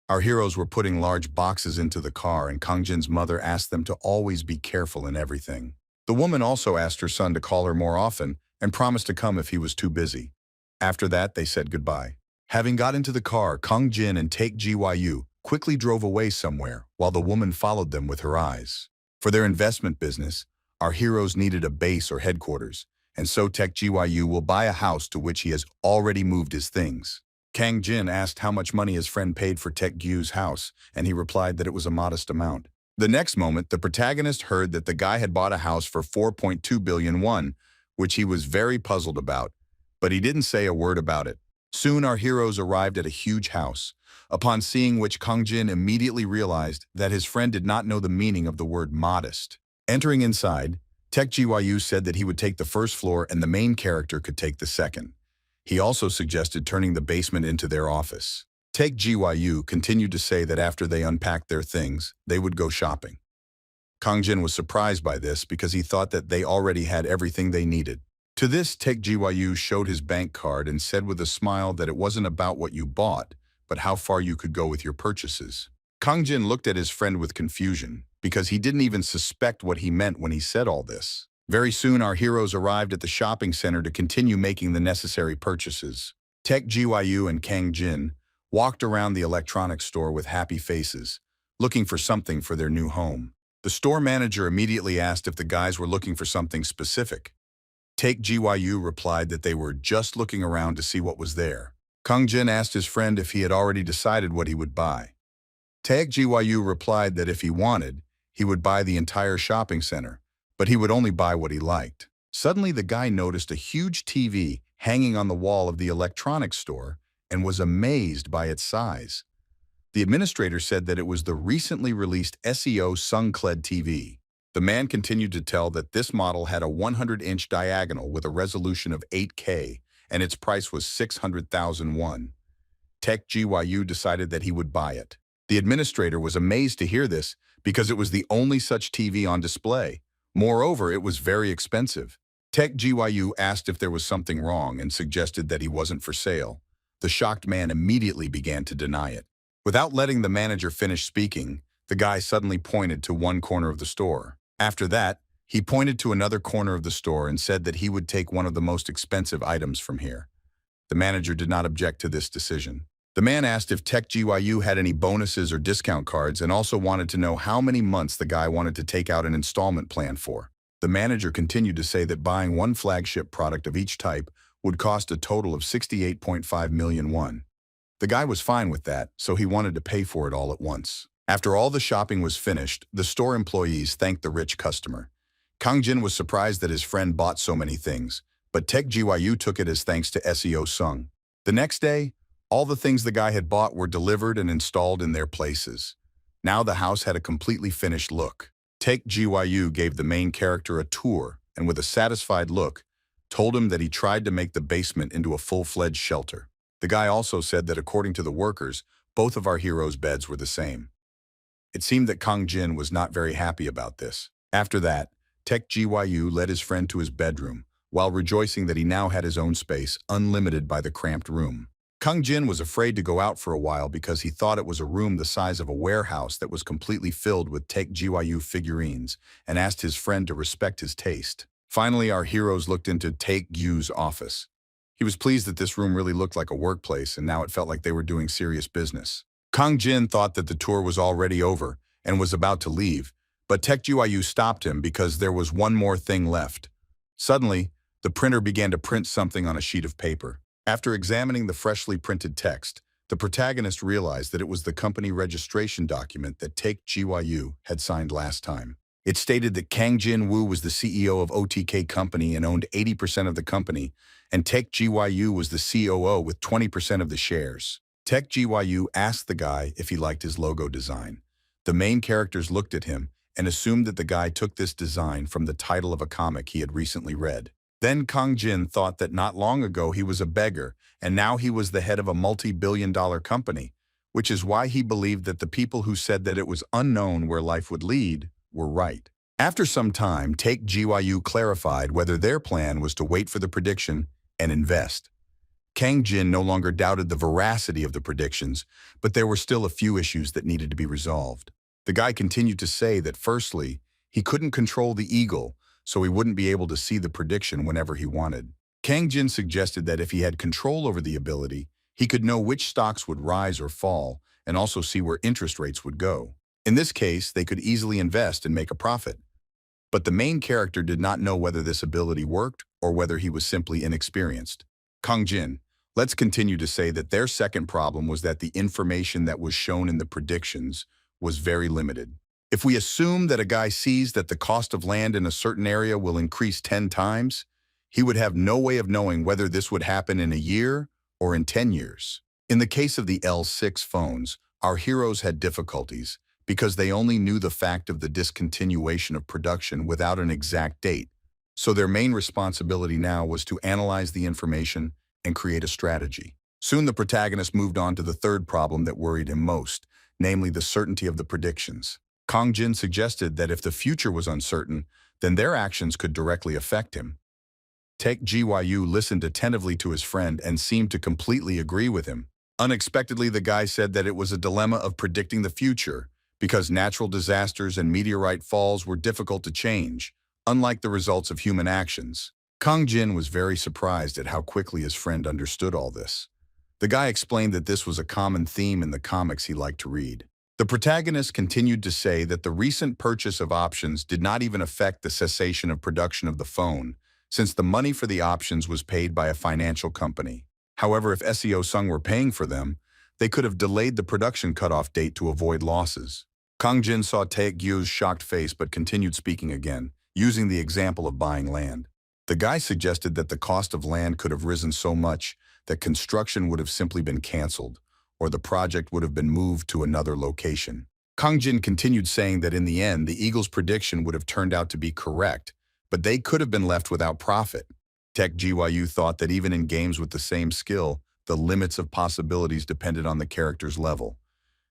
Our heroes were putting large boxes into the car, and Kang Jin's mother asked them to always be careful in everything. The woman also asked her son to call her more often and promised to come if he was too busy. After that, they said goodbye. Having got into the car, Kang Jin and Taek Ji-woo quickly drove away somewhere while the woman followed them with her eyes. For their investment business, our heroes needed a base or headquarters, and so Taek Ji-woo will buy a house to which he has already moved his things. Kang Jin asked how much money his friend paid for Taek Jiwoo's house, and he replied that it was a modest amount. The next moment, the protagonist heard that the guy had bought a house for 4.2 billion won, which he was very puzzled about, but he didn't say a word about it. Soon our heroes arrived at a huge house, upon seeing which Kang Jin immediately realized that his friend did not know the meaning of the word modest. Entering inside, Taek Ji-woo said that he would take the first floor and the main character could take the second. He also suggested turning the basement into their office. Taek Ji-woo continued to say that after they unpacked their things, they would go shopping. Kang Jin was surprised by this because he thought that they already had everything they needed. To this, Taek Ji-woo showed his bank card and said with a smile that it wasn't about what you bought, but how far you could go with your purchases. Kang Jin looked at his friend with confusion, because he didn't even suspect what he meant when he said all this. Very soon, our heroes arrived at the shopping center to continue making the necessary purchases. Taek Ji-woo and Kang Jin walked around the electronics store with happy faces, looking for something for their new home. The store manager immediately asked if the guys were looking for something specific. Taek Ji-woo replied that they were just looking around to see what was there. Kang Jin asked his friend if he had already decided what he would buy. Taek Ji-woo replied that if he wanted, he would buy the entire shopping center, but he would only buy what he liked. Suddenly, the guy noticed a huge TV hanging on the wall of the electronics store and was amazed by its size. The administrator said that it was the recently released SSS-Rank TV. The man continued to tell that this model had a 100-inch diagonal with a resolution of 8K, and its price was 600,000 won. Taek Ji-woo decided that he would buy it. The administrator was amazed to hear this because it was the only such TV on display. Moreover, it was very expensive. Taek Ji-woo asked if there was something wrong and suggested that he wasn't for sale. The shocked man immediately began to deny it. Without letting the manager finish speaking, the guy suddenly pointed to one corner of the store. After that, he pointed to another corner of the store and said that he would take one of the most expensive items from here. The manager did not object to this decision. The man asked if Taek Ji-woo had any bonuses or discount cards and also wanted to know how many months the guy wanted to take out an installment plan for. The manager continued to say that buying one flagship product of each type would cost a total of 68.5 million won. The guy was fine with that, so he wanted to pay for it all at once. After all the shopping was finished, the store employees thanked the rich customer. Kang Jin was surprised that his friend bought so many things, but Taek Ji-woo took it as thanks to SSS-Rank. The next day, all the things the guy had bought were delivered and installed in their places. Now the house had a completely finished look. Taek Ji-woo gave the main character a tour and with a satisfied look, told him that he tried to make the basement into a full-fledged shelter. The guy also said that according to the workers, Both of our heroes' beds were the same. It seemed that Kang Jin was not very happy about this. After that, Tech Gyu led his friend to his bedroom, while rejoicing that he now had his own space, unlimited by the cramped room. Kang Jin was afraid to go out for a while because he thought it was a room the size of a warehouse that was completely filled with Tech Gyu figurines, and asked his friend to respect his taste. Finally, our heroes looked into Taek Gyu's office. He was pleased that this room really looked like a workplace, and now it felt like they were doing serious business. Kang Jin thought that the tour was already over and was about to leave, but Taek Gyu stopped him because there was one more thing left. Suddenly, the printer began to print something on a sheet of paper. After examining the freshly printed text, the protagonist realized that it was the company registration document that Taek Gyu had signed last time. It stated that Kang Jin-woo was the CEO of OTK Company and owned 80% of the company, and Taek Gyu was the COO with 20% of the shares. Taek Gyu asked the guy if he liked his logo design. The main characters looked at him and assumed that the guy took this design from the title of a comic he had recently read. Then Kang Jin thought that not long ago he was a beggar, and now he was the head of a multi-billion-dollar company, which is why he believed that the people who said that it was unknown where life would lead were right. After some time, Taek Gyu clarified whether their plan was to wait for the prediction and invest. Kang Jin no longer doubted the veracity of the predictions, but there were still a few issues that needed to be resolved. The guy continued to say that firstly, he couldn't control the eagle, so he wouldn't be able to see the prediction whenever he wanted. Kang Jin suggested that if he had control over the ability, he could know which stocks would rise or fall, and also see where interest rates would go. In this case, they could easily invest and make a profit. But the main character did not know whether this ability worked or whether he was simply inexperienced. Kang Jin, let's continue to say that their second problem was that the information that was shown in the predictions was very limited. If we assume that a guy sees that the cost of land in a certain area will increase 10 times, he would have no way of knowing whether this would happen in a year or in 10 years. In the case of the L6 phones, our heroes had difficulties because they only knew the fact of the discontinuation of production without an exact date. So their main responsibility now was to analyze the information and create a strategy. Soon the protagonist moved on to the third problem that worried him most, namely the certainty of the predictions. Kang Jin suggested that if the future was uncertain, then their actions could directly affect him. Taek Gyu listened attentively to his friend and seemed to completely agree with him. Unexpectedly, the guy said that it was a dilemma of predicting the future, because natural disasters and meteorite falls were difficult to change, unlike the results of human actions. Kang Jin was very surprised at how quickly his friend understood all this. The guy explained that this was a common theme in the comics he liked to read. The protagonist continued to say that the recent purchase of options did not even affect the cessation of production of the phone, since the money for the options was paid by a financial company. However, if SEO Sung were paying for them, they could have delayed the production cutoff date to avoid losses. Kang Jin saw Taek Gyu's shocked face but continued speaking again, using the example of buying land. The guy suggested that the cost of land could have risen so much that construction would have simply been canceled, or the project would have been moved to another location. Kang Jin continued saying that in the end, the Eagles' prediction would have turned out to be correct, but they could have been left without profit. Taek Gyu thought that even in games with the same skill, the limits of possibilities depended on the character's level.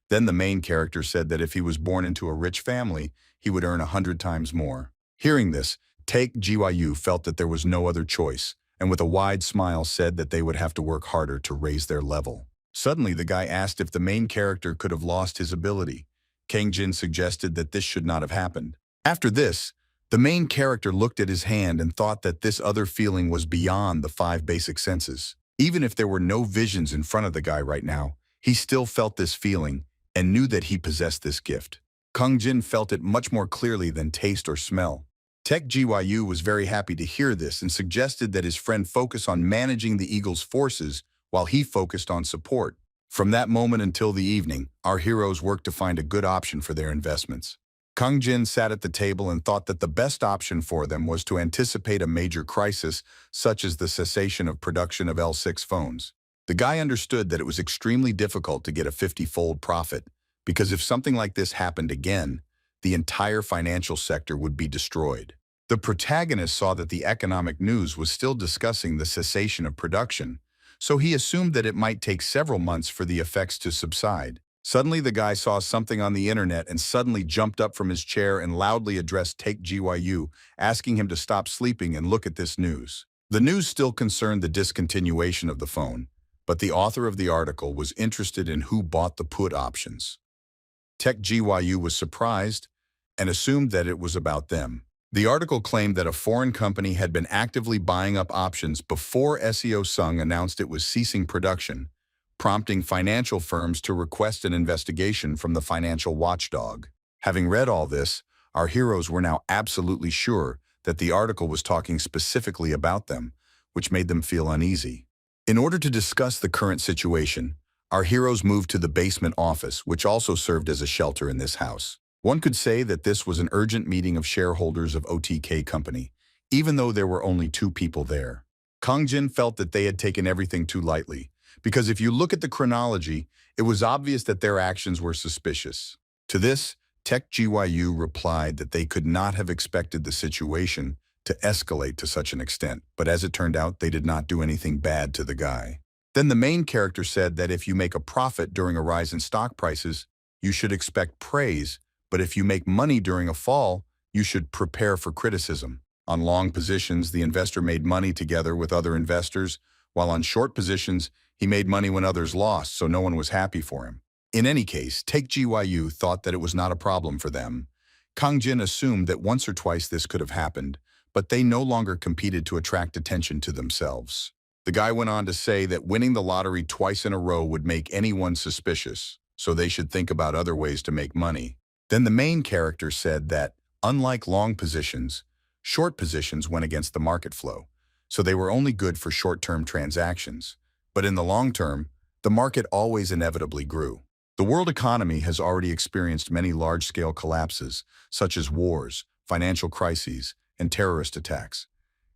Then the main character said that if he was born into a rich family, he would earn 100 times more. Hearing this, Taek Gyu felt that there was no other choice, and with a wide smile said that they would have to work harder to raise their level. Suddenly, the guy asked if the main character could have lost his ability. Kang Jin suggested that this should not have happened. After this, the main character looked at his hand and thought that this other feeling was beyond the 5 basic senses. Even if there were no visions in front of the guy right now, he still felt this feeling and knew that he possessed this gift. Kang Jin felt it much more clearly than taste or smell. Taek Gyu was very happy to hear this and suggested that his friend focus on managing the Eagles' forces while he focused on support. From that moment until the evening, our heroes worked to find a good option for their investments. Kang Jin sat at the table and thought that the best option for them was to anticipate a major crisis, such as the cessation of production of L6 phones. The guy understood that it was extremely difficult to get a 50-fold profit, because if something like this happened again, the entire financial sector would be destroyed. The protagonist saw that the economic news was still discussing the cessation of production, so he assumed that it might take several months for the effects to subside. Suddenly, the guy saw something on the internet and suddenly jumped up from his chair and loudly addressed Take GYU, asking him to stop sleeping and look at this news. The news still concerned the discontinuation of the phone, but the author of the article was interested in who bought the put options. Tech GYU was surprised and assumed that it was about them. The article claimed that a foreign company had been actively buying up options before SEO Sung announced it was ceasing production, prompting financial firms to request an investigation from the financial watchdog. Having read all this, our heroes were now absolutely sure that the article was talking specifically about them, which made them feel uneasy. In order to discuss the current situation, our heroes moved to the basement office, which also served as a shelter in this house. One could say that this was an urgent meeting of shareholders of OTK Company, even though there were only 2 people there. Kang Jin felt that they had taken everything too lightly, because if you look at the chronology, it was obvious that their actions were suspicious. To this, Tech GYU replied that they could not have expected the situation to escalate to such an extent, but as it turned out, they did not do anything bad to the guy. Then the main character said that if you make a profit during a rise in stock prices, you should expect praise, but if you make money during a fall, you should prepare for criticism. On long positions, the investor made money together with other investors, while on short positions, he made money when others lost, so no one was happy for him. In any case, Take GYU thought that it was not a problem for them. Kang Jin assumed that once or twice this could have happened, but they no longer competed to attract attention to themselves. The guy went on to say that winning the lottery twice in a row would make anyone suspicious, so they should think about other ways to make money. Then the main character said that, unlike long positions, short positions went against the market flow, so they were only good for short-term transactions. But in the long term, the market always inevitably grew. The world economy has already experienced many large-scale collapses, such as wars, financial crises, and terrorist attacks.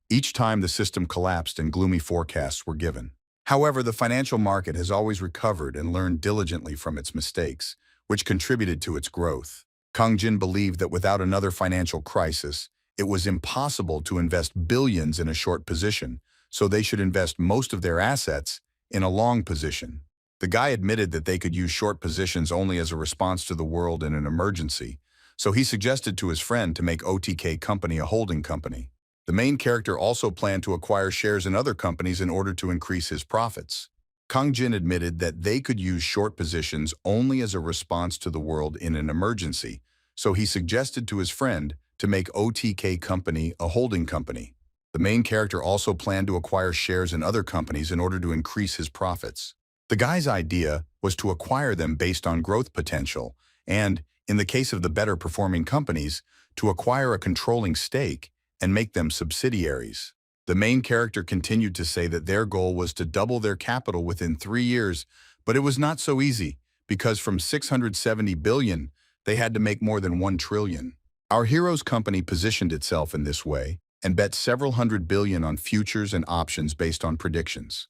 Each time the system collapsed and gloomy forecasts were given. However, the financial market has always recovered and learned diligently from its mistakes, which contributed to its growth. Kang Jin believed that without another financial crisis, it was impossible to invest billions in a short position, so they should invest most of their assets in a long position. The guy admitted that they could use short positions only as a response to the world in an emergency, so he suggested to his friend to make OTK Company a holding company. The main character also planned to acquire shares in other companies in order to increase his profits. Kang Jin admitted that they could use short positions only as a response to the world in an emergency, so he suggested to his friend to make OTK Company a holding company. The main character also planned to acquire shares in other companies in order to increase his profits. The guy's idea was to acquire them based on growth potential and, in the case of the better performing companies, to acquire a controlling stake and make them subsidiaries. The main character continued to say that their goal was to double their capital within 3 years, but it was not so easy, because from 670 billion, they had to make more than 1 trillion. Our hero's company positioned itself in this way and bet several hundred billion on futures and options based on predictions.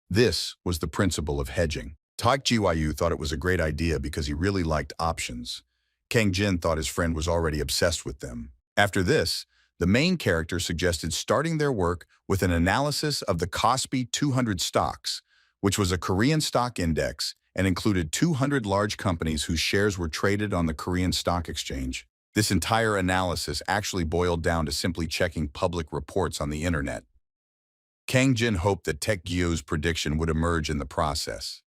This was the principle of hedging. Tak Jiwayu thought it was a great idea because he really liked options. Kang Jin thought his friend was already obsessed with them. After this, the main character suggested starting their work with an analysis of the Kospi 200 stocks, which was a Korean stock index and included 200 large companies whose shares were traded on the Korean Stock Exchange. This entire analysis actually boiled down to simply checking public reports on the internet. Kang Jin hoped that Taek Gyo's prediction would emerge in the process.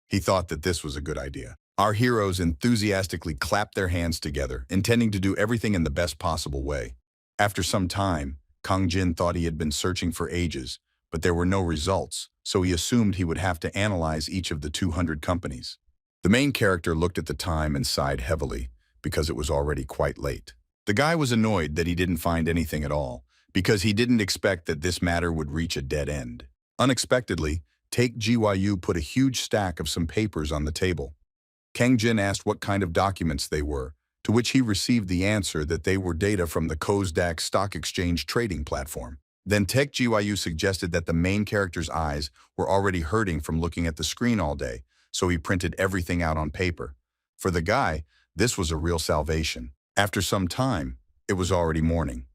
He thought that this was a good idea. Our heroes enthusiastically clapped their hands together, intending to do everything in the best possible way. After some time, Kang Jin thought he had been searching for ages, but there were no results, so he assumed he would have to analyze each of the 200 companies. The main character looked at the time and sighed heavily, because it was already quite late. The guy was annoyed that he didn't find anything at all, because he didn't expect that this matter would reach a dead end. Unexpectedly, Taek Gyu put a huge stack of some papers on the table. Kang Jin asked what kind of documents they were, to which he received the answer that they were data from the Kosdaq Stock Exchange trading platform. Then Taek Gyu suggested that the main character's eyes were already hurting from looking at the screen all day, so he printed everything out on paper. For the guy, this was a real salvation. After some time, it was already morning.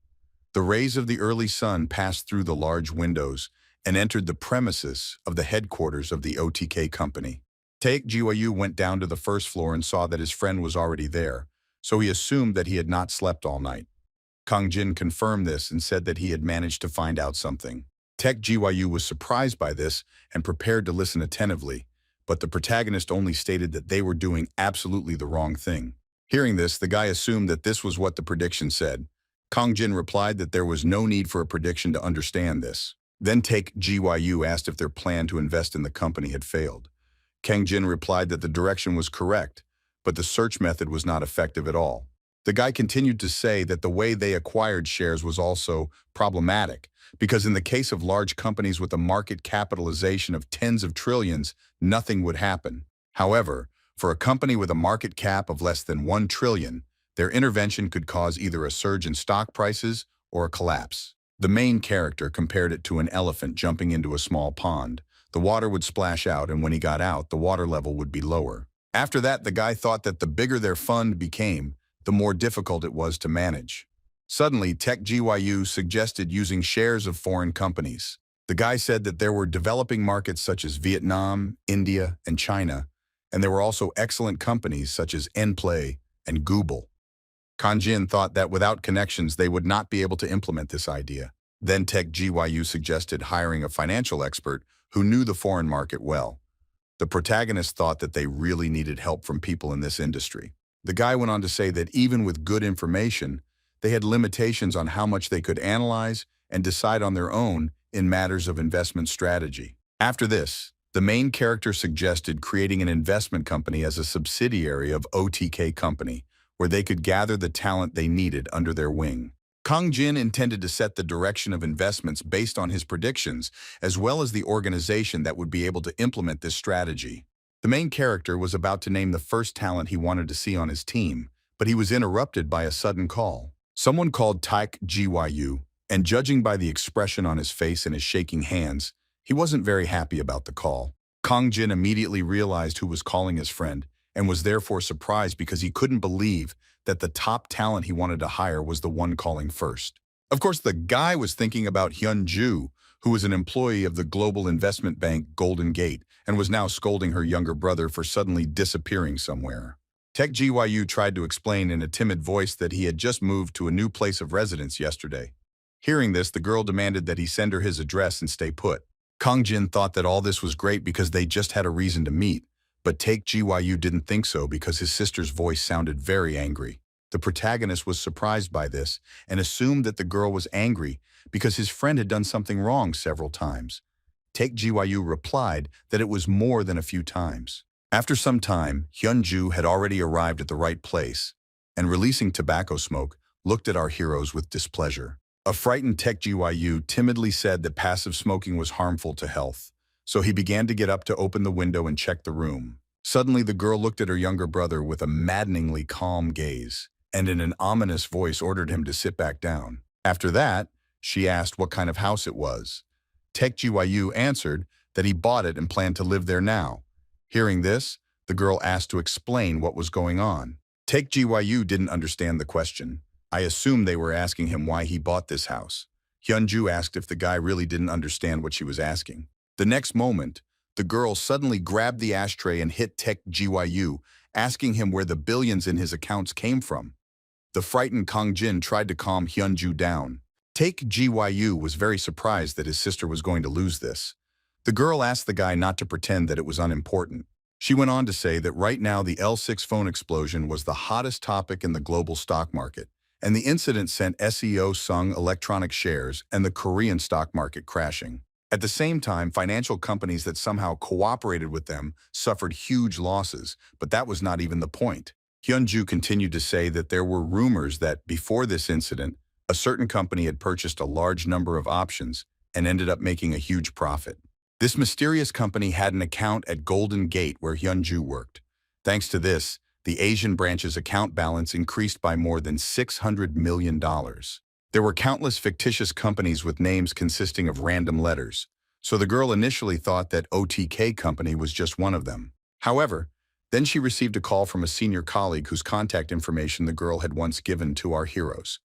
The rays of the early sun passed through the large windows, and entered the premises of the headquarters of the OTK company. Taek Jiwayu went down to the first floor and saw that his friend was already there, so he assumed that he had not slept all night. Kang Jin confirmed this and said that he had managed to find out something. Taek Jiwayu was surprised by this and prepared to listen attentively, but the protagonist only stated that they were doing absolutely the wrong thing. Hearing this, the guy assumed that this was what the prediction said. Kang Jin replied that there was no need for a prediction to understand this. Then Taek Jiwayu asked if their plan to invest in the company had failed. Kang Jin replied that the direction was correct, but the search method was not effective at all. The guy continued to say that the way they acquired shares was also problematic, because in the case of large companies with a market capitalization of tens of trillions, nothing would happen. However, for a company with a market cap of less than 1 trillion, their intervention could cause either a surge in stock prices or a collapse. The main character compared it to an elephant jumping into a small pond. The water would splash out, and when he got out, the water level would be lower. After that, the guy thought that the bigger their fund became, the more difficult it was to manage. Suddenly, Taek Jiwayu suggested using shares of foreign companies. The guy said that there were developing markets such as Vietnam, India, and China, and there were also excellent companies such as Enplay and Google. Kang Jin thought that without connections, they would not be able to implement this idea. Then Taek Jiwayu suggested hiring a financial expert who knew the foreign market well. The protagonist thought that they really needed help from people in this industry. The guy went on to say that even with good information, they had limitations on how much they could analyze and decide on their own in matters of investment strategy. After this, the main character suggested creating an investment company as a subsidiary of OTK company, where they could gather the talent they needed under their wing. Kang Jin intended to set the direction of investments based on his predictions, as well as the organization that would be able to implement this strategy. The main character was about to name the first talent he wanted to see on his team, but he was interrupted by a sudden call. Someone called Taek Jiwayu, and judging by the expression on his face and his shaking hands, he wasn't very happy about the call. Kang Jin immediately realized who was calling his friend, and was therefore surprised because he couldn't believe that the top talent he wanted to hire was the one calling first. Of course, the guy was thinking about Hyun-ju, who was an employee of the global investment bank Golden Gate and was now scolding her younger brother for suddenly disappearing somewhere. Taek Jiwayu tried to explain in a timid voice that he had just moved to a new place of residence yesterday. Hearing this, the girl demanded that he send her his address and stay put. Kang Jin thought that all this was great because they just had a reason to meet, but Taek Jiwayu didn't think so because his sister's voice sounded very angry. The protagonist was surprised by this and assumed that the girl was angry because his friend had done something wrong several times. Taek Jiwayu replied that it was more than a few times. After some time, Hyun-ju had already arrived at the right place and, releasing tobacco smoke, looked at our heroes with displeasure. A frightened Taek Jiwayu timidly said that passive smoking was harmful to health, so he began to get up to open the window and check the room. Suddenly, the girl looked at her younger brother with a maddeningly calm gaze, and in an ominous voice ordered him to sit back down. After that, she asked what kind of house it was. Taek Jiwayu answered that he bought it and planned to live there now. Hearing this, the girl asked to explain what was going on. Taek Jiwayu didn't understand the question. I assumed they were asking him why he bought this house. Hyun-ju asked if the guy really didn't understand what she was asking. The next moment, the girl suddenly grabbed the ashtray and hit Taek Jiwayu, asking him where the billions in his accounts came from. The frightened Kang Jin tried to calm Hyun-ju down. Taek Jiwayu was very surprised that his sister was going to lose this. The girl asked the guy not to pretend that it was unimportant. She went on to say that right now the L6 phone explosion was the hottest topic in the global stock market, and the incident sent SEO Sung electronic shares and the Korean stock market crashing. At the same time, financial companies that somehow cooperated with them suffered huge losses, but that was not even the point. Hyun-ju continued to say that there were rumors that, before this incident, a certain company had purchased a large number of options and ended up making a huge profit. This mysterious company had an account at Golden Gate where Hyun-ju worked. Thanks to this, the Asian branch's account balance increased by more than $600 million. There were countless fictitious companies with names consisting of random letters, so the girl initially thought that OTK company was just one of them. However, then she received a call from a senior colleague whose contact information the girl had once given to our heroes.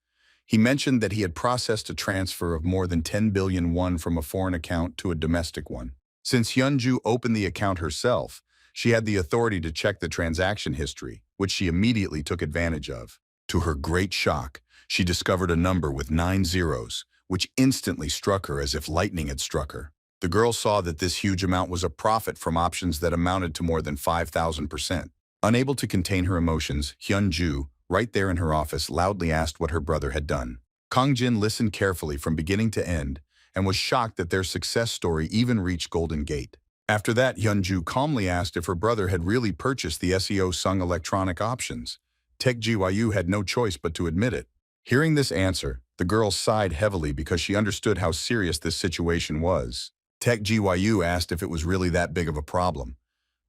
He mentioned that he had processed a transfer of more than 10 billion won from a foreign account to a domestic one. Since Hyunju opened the account herself, she had the authority to check the transaction history, which she immediately took advantage of. To her great shock, she discovered a number with 9 zeros, which instantly struck her as if lightning had struck her. The girl saw that this huge amount was a profit from options that amounted to more than 5,000%. Unable to contain her emotions, Hyunju, right there in her office, loudly asked what her brother had done. Kang Jin listened carefully from beginning to end and was shocked that their success story even reached Golden Gate. After that, Hyunju calmly asked if her brother had really purchased the SEO Sung electronic options. Taek Gyu had no choice but to admit it. Hearing this answer, the girl sighed heavily because she understood how serious this situation was. Taek Gyu asked if it was really that big of a problem.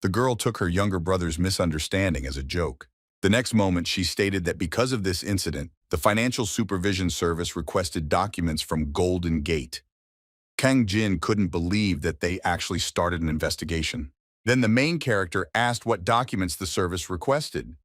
The girl took her younger brother's misunderstanding as a joke. The next moment, she stated that because of this incident, the Financial Supervision Service requested documents from Golden Gate. Kang Jin couldn't believe that they actually started an investigation. Then the main character asked what documents the service requested.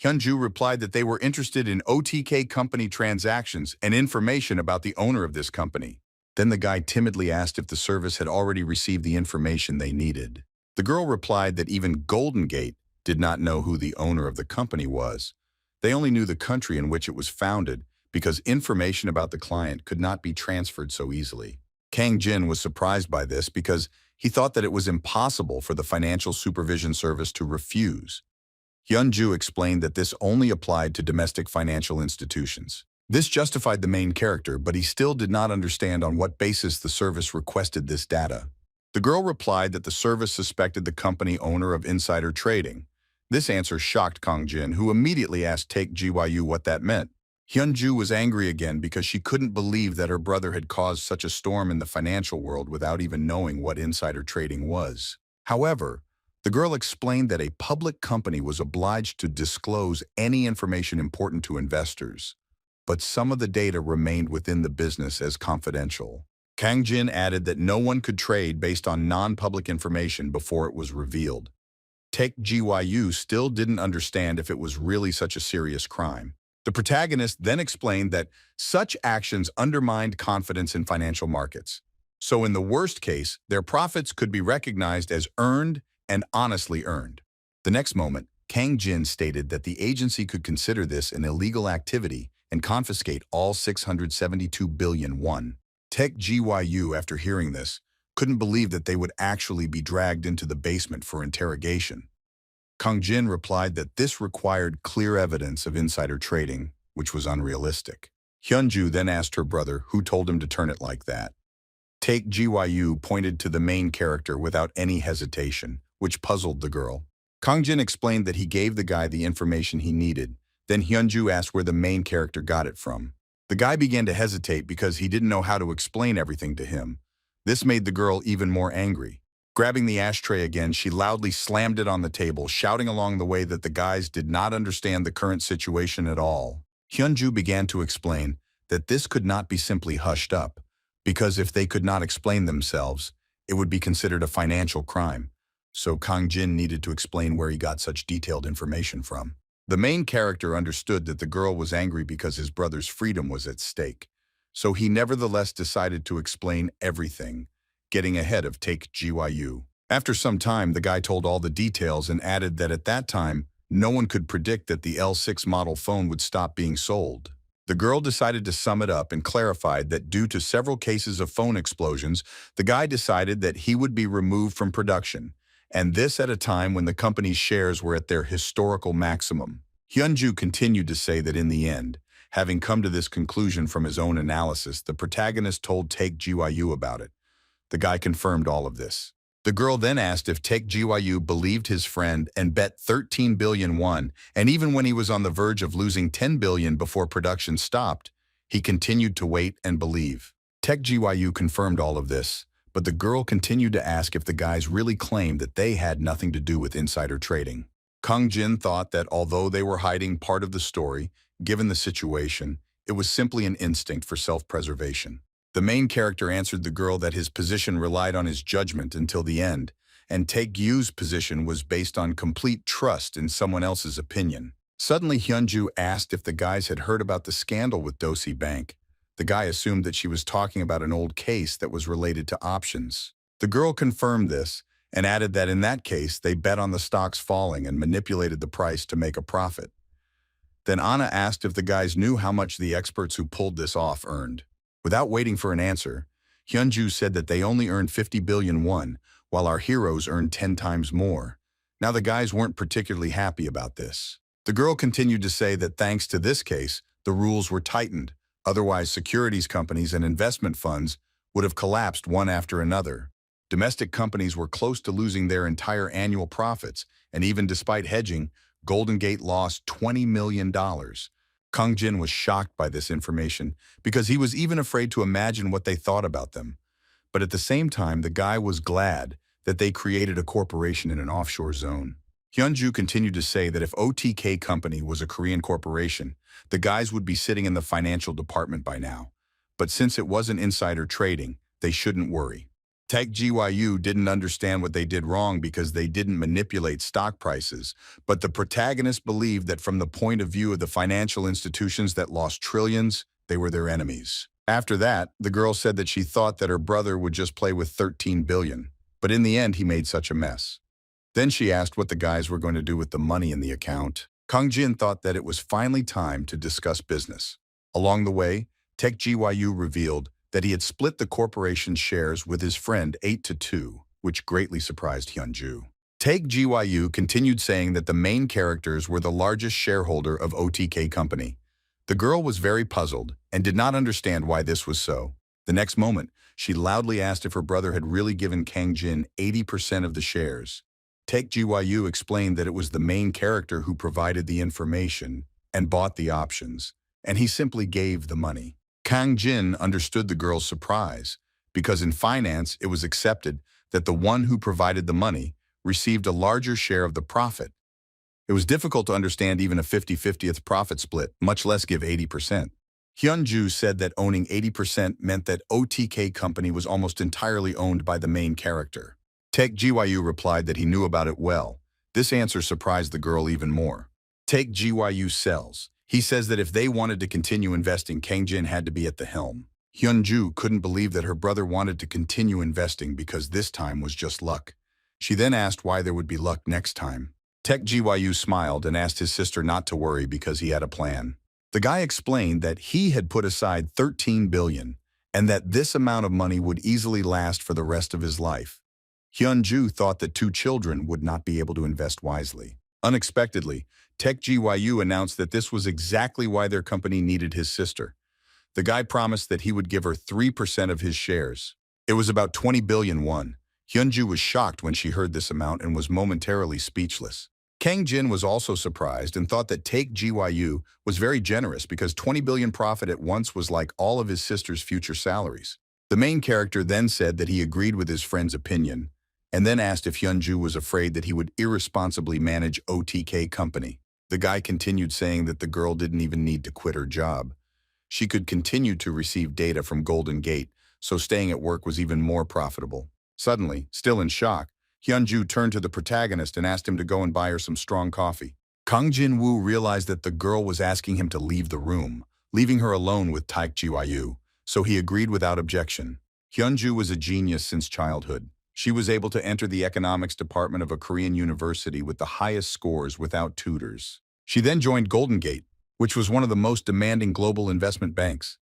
Hyunju replied that they were interested in OTK company transactions and information about the owner of this company. Then the guy timidly asked if the service had already received the information they needed. The girl replied that even Golden Gate did not know who the owner of the company was. They only knew the country in which it was founded because information about the client could not be transferred so easily. Kang Jin was surprised by this because he thought that it was impossible for the Financial Supervision Service to refuse. Hyunju explained that this only applied to domestic financial institutions. This justified the main character, but he still did not understand on what basis the service requested this data. The girl replied that the service suspected the company owner of insider trading. This answer shocked Kang Jin, who immediately asked Taek Gyu what that meant. Hyunju was angry again because she couldn't believe that her brother had caused such a storm in the financial world without even knowing what insider trading was. However, the girl explained that a public company was obliged to disclose any information important to investors, but some of the data remained within the business as confidential. Kang Jin added that no one could trade based on non-public information before it was revealed. Taek Gyu still didn't understand if it was really such a serious crime. The protagonist then explained that such actions undermined confidence in financial markets. So in the worst case, their profits could be recognized as earned and honestly earned. The next moment, Kang Jin stated that the agency could consider this an illegal activity and confiscate all 672 billion won. Taek Gyu, after hearing this, couldn't believe that they would actually be dragged into the basement for interrogation. Kang Jin replied that this required clear evidence of insider trading, which was unrealistic. Hyunju then asked her brother who told him to turn it like that. Taek Gyu pointed to the main character without any hesitation, which puzzled the girl. Kang Jin explained that he gave the guy the information he needed. Then Hyunju asked where the main character got it from. The guy began to hesitate because he didn't know how to explain everything to him. This made the girl even more angry. Grabbing the ashtray again, she loudly slammed it on the table, shouting along the way that the guys did not understand the current situation at all. Hyunju began to explain that this could not be simply hushed up, because if they could not explain themselves, it would be considered a financial crime. So Kang Jin needed to explain where he got such detailed information from. The main character understood that the girl was angry because his brother's freedom was at stake. So he nevertheless decided to explain everything, getting ahead of Taek Gyu. After some time, the guy told all the details and added that at that time, no one could predict that the L6 model phone would stop being sold. The girl decided to sum it up and clarified that due to several cases of phone explosions, the guy decided that he would be removed from production, and this at a time when the company's shares were at their historical maximum. Hyunju continued to say that in the end, having come to this conclusion from his own analysis, the protagonist told Taek Gyu about it. The guy confirmed all of this. The girl then asked if Taek Gyu believed his friend and bet 13 billion won, and even when he was on the verge of losing 10 billion before production stopped, he continued to wait and believe. Taek Gyu confirmed all of this, but the girl continued to ask if the guys really claimed that they had nothing to do with insider trading. Kang Jin thought that although they were hiding part of the story, given the situation, it was simply an instinct for self-preservation. The main character answered the girl that his position relied on his judgment until the end, and Taek Gyu's position was based on complete trust in someone else's opinion. Suddenly, Hyunju asked if the guys had heard about the scandal with Dosi Bank. The guy assumed that she was talking about an old case that was related to options. The girl confirmed this and added that in that case, they bet on the stocks falling and manipulated the price to make a profit. Then Anna asked if the guys knew how much the experts who pulled this off earned. Without waiting for an answer, Hyunju said that they only earned 50 billion won, while our heroes earned 10 times more. Now the guys weren't particularly happy about this. The girl continued to say that thanks to this case, the rules were tightened. Otherwise, securities companies and investment funds would have collapsed one after another. Domestic companies were close to losing their entire annual profits, and even despite hedging, Golden Gate lost $20 million. Kang Jin was shocked by this information because he was even afraid to imagine what they thought about them. But at the same time, the guy was glad that they created a corporation in an offshore zone. Hyunju continued to say that if OTK Company was a Korean corporation, the guys would be sitting in the financial department by now. But since it wasn't insider trading, they shouldn't worry. Tech GYU didn't understand what they did wrong because they didn't manipulate stock prices, but the protagonist believed that from the point of view of the financial institutions that lost trillions, they were their enemies. After that, the girl said that she thought that her brother would just play with 13 billion, but in the end he made such a mess. Then she asked what the guys were going to do with the money in the account. Kang Jin thought that it was finally time to discuss business. Along the way, Tech GYU revealed that he had split the corporation's shares with his friend 8-2, which greatly surprised Hyunju. Tech GYU continued saying that the main characters were the largest shareholder of OTK Company. The girl was very puzzled and did not understand why this was so. The next moment, she loudly asked if her brother had really given Kang Jin 80% of the shares. Tech GYU explained that it was the main character who provided the information and bought the options, and he simply gave the money. Kang Jin understood the girl's surprise, because in finance it was accepted that the one who provided the money received a larger share of the profit. It was difficult to understand even a 50-50th profit split, much less give 80%. Hyunju said that owning 80% meant that OTK Company was almost entirely owned by the main character. Tech GYU replied that he knew about it well. This answer surprised the girl even more. Tech GYU sells. He says that if they wanted to continue investing, Kang Jin had to be at the helm. Hyunju couldn't believe that her brother wanted to continue investing because this time was just luck. She then asked why there would be luck next time. Tech GYU smiled and asked his sister not to worry because he had a plan. The guy explained that he had put aside 13 billion and that this amount of money would easily last for the rest of his life. Hyunju thought that 2 children would not be able to invest wisely. Unexpectedly, Tech GYU announced that this was exactly why their company needed his sister. The guy promised that he would give her 3% of his shares. It was about 20 billion won. Hyunju was shocked when she heard this amount and was momentarily speechless. Kang Jin was also surprised and thought that Tech GYU was very generous because 20 billion profit at once was like all of his sister's future salaries. The main character then said that he agreed with his friend's opinion, and then asked if Hyunju was afraid that he would irresponsibly manage OTK Company. The guy continued saying that the girl didn't even need to quit her job. She could continue to receive data from Golden Gate, so staying at work was even more profitable. Suddenly, still in shock, Hyunju turned to the protagonist and asked him to go and buy her some strong coffee. Kang Jin-woo realized that the girl was asking him to leave the room, leaving her alone with Taek Ji-woo, so he agreed without objection. Hyunju was a genius since childhood. She was able to enter the economics department of a Korean university with the highest scores without tutors. She then joined Golden Gate, which was one of the most demanding global investment banks.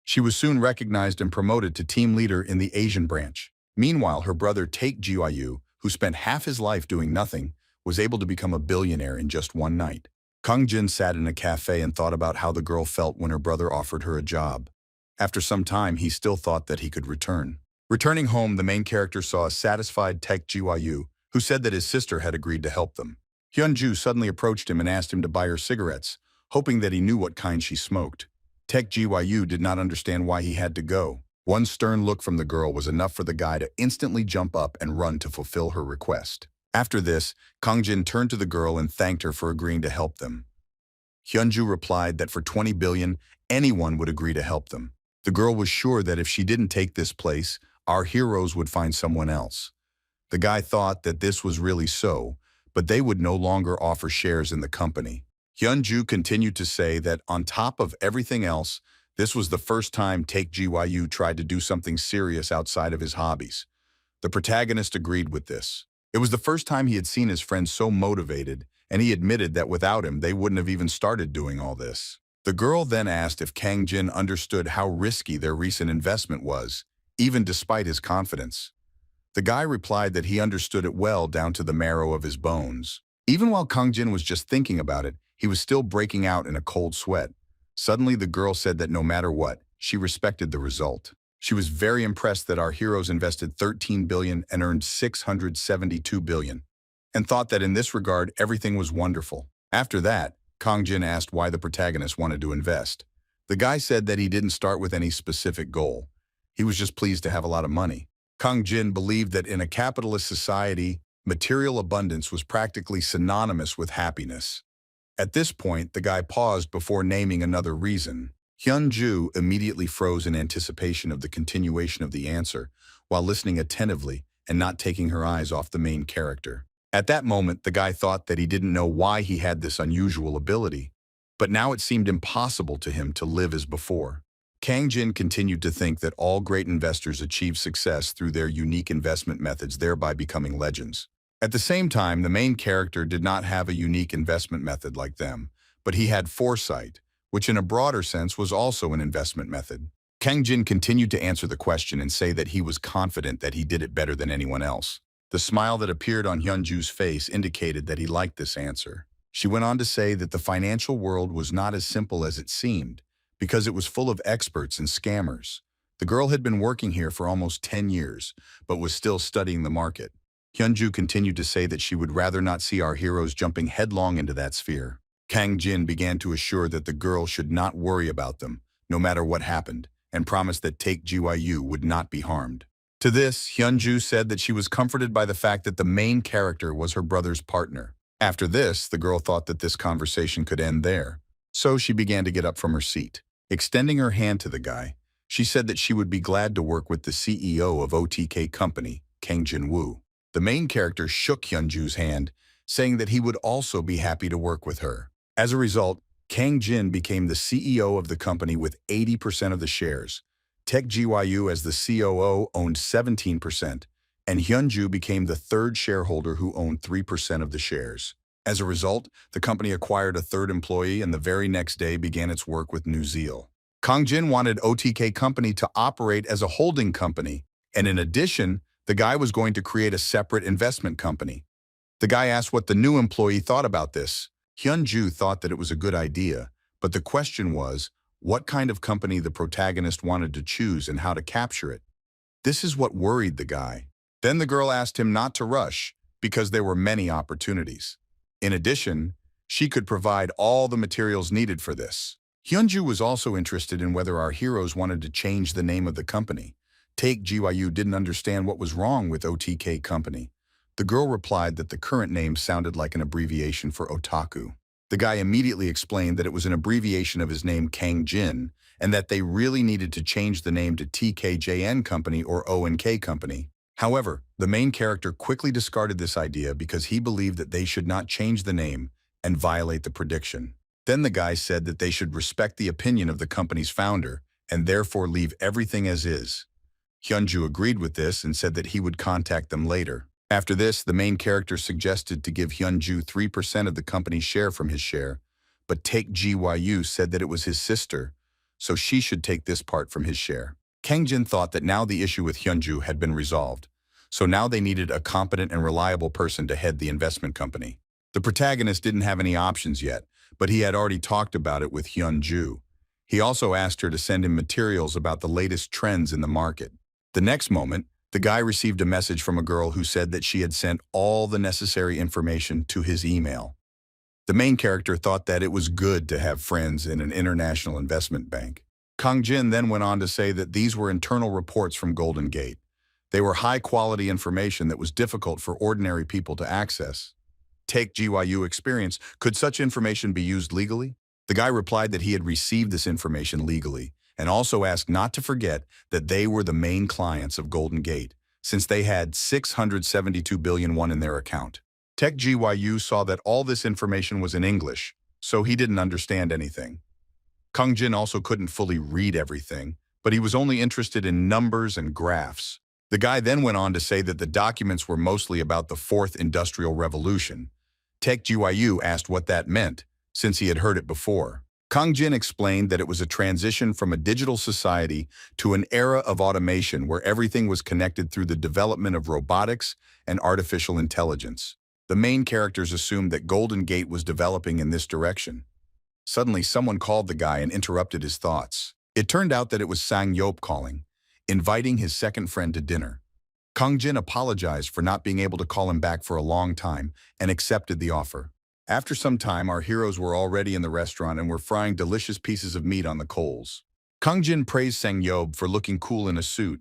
She was soon recognized and promoted to team leader in the Asian branch. Meanwhile, her brother Taek Ji-woo, who spent half his life doing nothing, was able to become a billionaire in just one night. Kang Jin sat in a cafe and thought about how the girl felt when her brother offered her a job. After some time, he still thought that he could return. Returning home, the main character saw a satisfied Taek Ji-woo, who said that his sister had agreed to help them. Hyunju suddenly approached him and asked him to buy her cigarettes, hoping that he knew what kind she smoked. Taek Ji-woo did not understand why he had to go. One stern look from the girl was enough for the guy to instantly jump up and run to fulfill her request. After this, Kang Jin turned to the girl and thanked her for agreeing to help them. Hyunju replied that for 20 billion, anyone would agree to help them. The girl was sure that if she didn't take this place, our heroes would find someone else. The guy thought that this was really so, but they would no longer offer shares in the company. Hyunju continued to say that on top of everything else, this was the first time Take GYU tried to do something serious outside of his hobbies. The protagonist agreed with this. It was the first time he had seen his friend so motivated, and he admitted that without him, they wouldn't have even started doing all this. The girl then asked if Kang Jin understood how risky their recent investment was, even despite his confidence. The guy replied that he understood it well down to the marrow of his bones. Even while Kang Jin was just thinking about it, he was still breaking out in a cold sweat. Suddenly, the girl said that no matter what, she respected the result. She was very impressed that our heroes invested 13 billion and earned 672 billion, and thought that in this regard, everything was wonderful. After that, Kang Jin asked why the protagonist wanted to invest. The guy said that he didn't start with any specific goal. He was just pleased to have a lot of money. Kang Jin believed that in a capitalist society, material abundance was practically synonymous with happiness. At this point, the guy paused before naming another reason. Hyunju immediately froze in anticipation of the continuation of the answer, while listening attentively and not taking her eyes off the main character. At that moment, the guy thought that he didn't know why he had this unusual ability, but now it seemed impossible to him to live as before. Kang Jin continued to think that all great investors achieve success through their unique investment methods, thereby becoming legends. At the same time, the main character did not have a unique investment method like them, but he had foresight, which in a broader sense was also an investment method. Kang Jin continued to answer the question and say that he was confident that he did it better than anyone else. The smile that appeared on Hyunju's face indicated that he liked this answer. She went on to say that the financial world was not as simple as it seemed, because it was full of experts and scammers. The girl had been working here for almost 10 years, but was still studying the market. Hyunju continued to say that she would rather not see our heroes jumping headlong into that sphere. Kang Jin began to assure that the girl should not worry about them, no matter what happened, and promised that Take GYU would not be harmed. To this, Hyunju said that she was comforted by the fact that the main character was her brother's partner. After this, the girl thought that this conversation could end there, so she began to get up from her seat. Extending her hand to the guy, she said that she would be glad to work with the CEO of OTK Company, Kang Jin-woo. The main character shook Hyunju's hand, saying that he would also be happy to work with her. As a result, Kang Jin became the CEO of the company with 80% of the shares. Tech GYU as the COO owned 17%, and Hyunju became the third shareholder who owned 3% of the shares. As a result, the company acquired a third employee and the very next day began its work with new zeal. Kang Jin wanted OTK Company to operate as a holding company, and in addition, the guy was going to create a separate investment company. The guy asked what the new employee thought about this. Hyunju thought that it was a good idea, but the question was, what kind of company the protagonist wanted to choose and how to capture it. This is what worried the guy. Then the girl asked him not to rush, because there were many opportunities. In addition, she could provide all the materials needed for this. Hyunju was also interested in whether our heroes wanted to change the name of the company. Take GYU didn't understand what was wrong with OTK Company. The girl replied that the current name sounded like an abbreviation for otaku. The guy immediately explained that it was an abbreviation of his name Kang Jin, and that they really needed to change the name to TKJN Company or ONK Company. However, the main character quickly discarded this idea because he believed that they should not change the name and violate the prediction. Then the guy said that they should respect the opinion of the company's founder and therefore leave everything as is. Hyunju agreed with this and said that he would contact them later. After this, the main character suggested to give Hyunju 3% of the company's share from his share, but Take GYU said that it was his sister, so she should take this part from his share. Kang Jin thought that now the issue with Hyunju had been resolved, so now they needed a competent and reliable person to head the investment company. The protagonist didn't have any options yet, but he had already talked about it with Hyunju. He also asked her to send him materials about the latest trends in the market. The next moment, the guy received a message from a girl who said that she had sent all the necessary information to his email. The main character thought that it was good to have friends in an international investment bank. Kang Jin then went on to say that these were internal reports from Golden Gate. They were high-quality information that was difficult for ordinary people to access. Take GYU experience, could such information be used legally? The guy replied that he had received this information legally, and also asked not to forget that they were the main clients of Golden Gate, since they had 672 billion won in their account. Tech GYU saw that all this information was in English, so he didn't understand anything. Kang Jin also couldn't fully read everything, but he was only interested in numbers and graphs. The guy then went on to say that the documents were mostly about the Fourth Industrial Revolution. Tech GYU asked what that meant, since he had heard it before. Kang Jin explained that it was a transition from a digital society to an era of automation where everything was connected through the development of robotics and artificial intelligence. The main characters assumed that Golden Gate was developing in this direction. Suddenly, someone called the guy and interrupted his thoughts. It turned out that it was Sang Yop calling, inviting his second friend to dinner. Kang Jin apologized for not being able to call him back for a long time and accepted the offer. After some time, our heroes were already in the restaurant and were frying delicious pieces of meat on the coals. Kang Jin praised Sang Yob for looking cool in a suit.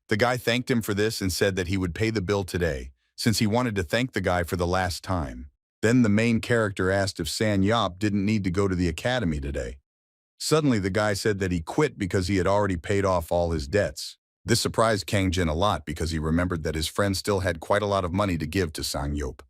The guy thanked him for this and said that he would pay the bill today, since he wanted to thank the guy for the last time. Then the main character asked if Sang Yop didn't need to go to the academy today. Suddenly, the guy said that he quit because he had already paid off all his debts. This surprised Kang Jin a lot because he remembered that his friend still had quite a lot of money to give to Sang Yop.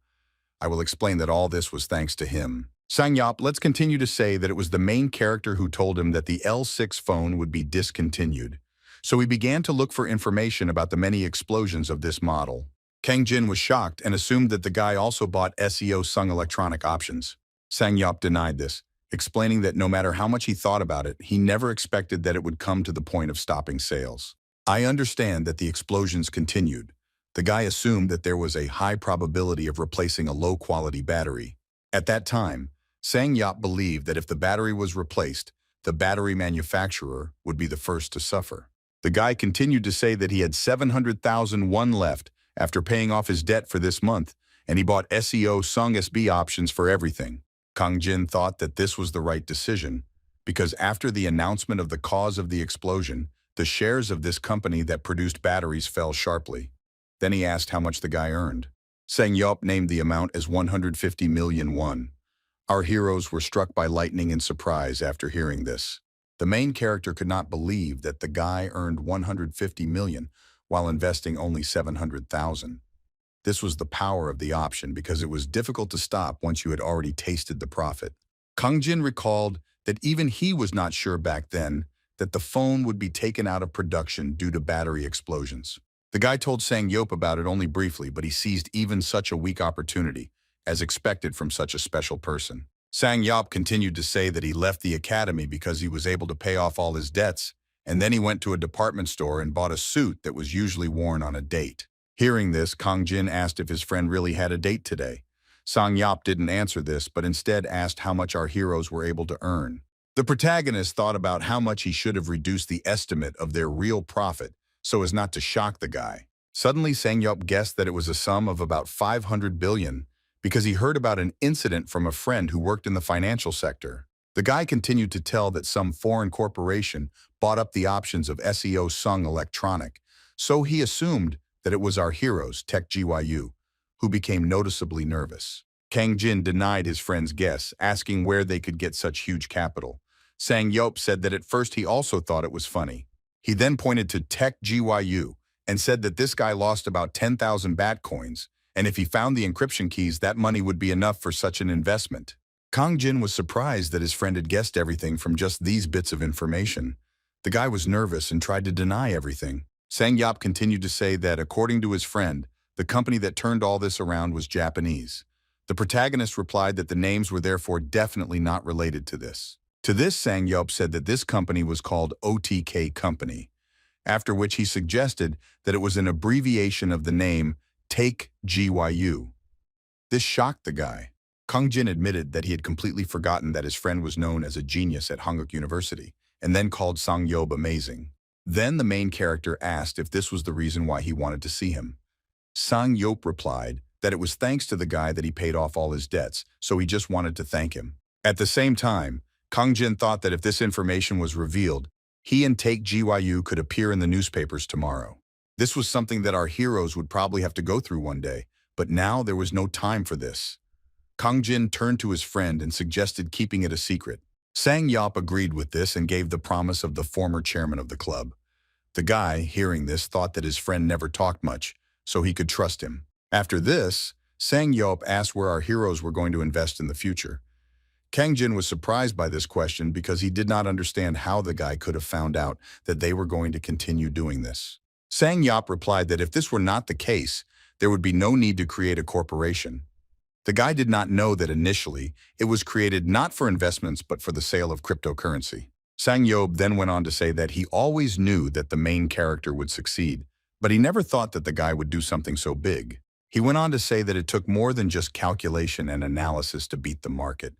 I will explain that all this was thanks to him. Sang Yop, let's continue to say that it was the main character who told him that the L6 phone would be discontinued. So he began to look for information about the many explosions of this model. Kang Jin was shocked and assumed that the guy also bought SEO Sung electronic options. Sang Yop denied this, explaining that no matter how much he thought about it, he never expected that it would come to the point of stopping sales. I understand that the explosions continued. The guy assumed that there was a high probability of replacing a low-quality battery. At that time, Sang Yop believed that if the battery was replaced, the battery manufacturer would be the first to suffer. The guy continued to say that he had 700,000 won left after paying off his debt for this month, and he bought SEO Sung SB options for everything. Kang Jin thought that this was the right decision, because after the announcement of the cause of the explosion, the shares of this company that produced batteries fell sharply. Then he asked how much the guy earned. Sang Yop named the amount as 150 million won. Our heroes were struck by lightning in surprise after hearing this. The main character could not believe that the guy earned 150 million while investing only 700,000. This was the power of the option because it was difficult to stop once you had already tasted the profit. Kang Jin recalled that even he was not sure back then that the phone would be taken out of production due to battery explosions. The guy told Sang Yop about it only briefly, but he seized even such a weak opportunity, as expected from such a special person. Sang Yop continued to say that he left the academy because he was able to pay off all his debts, and then he went to a department store and bought a suit that was usually worn on a date. Hearing this, Kang Jin asked if his friend really had a date today. Sang Yop didn't answer this, but instead asked how much our heroes were able to earn. The protagonist thought about how much he should have reduced the estimate of their real profit so as not to shock the guy. Suddenly, Sang Yop guessed that it was a sum of about 500 billion because he heard about an incident from a friend who worked in the financial sector. The guy continued to tell that some foreign corporation bought up the options of SEO Sung Electronic, so he assumed that it was our heroes, Tech GYU, who became noticeably nervous. Kang Jin denied his friend's guess, asking where they could get such huge capital. Sang Yop said that at first he also thought it was funny. He then pointed to Tech GYU and said that this guy lost about 10,000 bat coins, and if he found the encryption keys, that money would be enough for such an investment. Kang Jin was surprised that his friend had guessed everything from just these bits of information. The guy was nervous and tried to deny everything. Sang Yop continued to say that, according to his friend, the company that turned all this around was Japanese. The protagonist replied that the names were therefore definitely not related to this. To this, Sang Yop said that this company was called OTK Company, after which he suggested that it was an abbreviation of the name Take GYU. This shocked the guy. Kang Jin admitted that he had completely forgotten that his friend was known as a genius at Hanguk University, and then called Sang Yop amazing. Then the main character asked if this was the reason why he wanted to see him. Sang Yop replied that it was thanks to the guy that he paid off all his debts, so he just wanted to thank him. At the same time, Kang Jin thought that if this information was revealed, he and Take GYU could appear in the newspapers tomorrow. This was something that our heroes would probably have to go through one day, but now there was no time for this. Kang Jin turned to his friend and suggested keeping it a secret. Sang Yop agreed with this and gave the promise of the former chairman of the club. The guy, hearing this, thought that his friend never talked much, so he could trust him. After this, Sang Yop asked where our heroes were going to invest in the future. Kang Jin was surprised by this question because he did not understand how the guy could have found out that they were going to continue doing this. Sang Yop replied that if this were not the case, there would be no need to create a corporation. The guy did not know that initially, it was created not for investments but for the sale of cryptocurrency. Sang Yob then went on to say that he always knew that the main character would succeed, but he never thought that the guy would do something so big. He went on to say that it took more than just calculation and analysis to beat the market.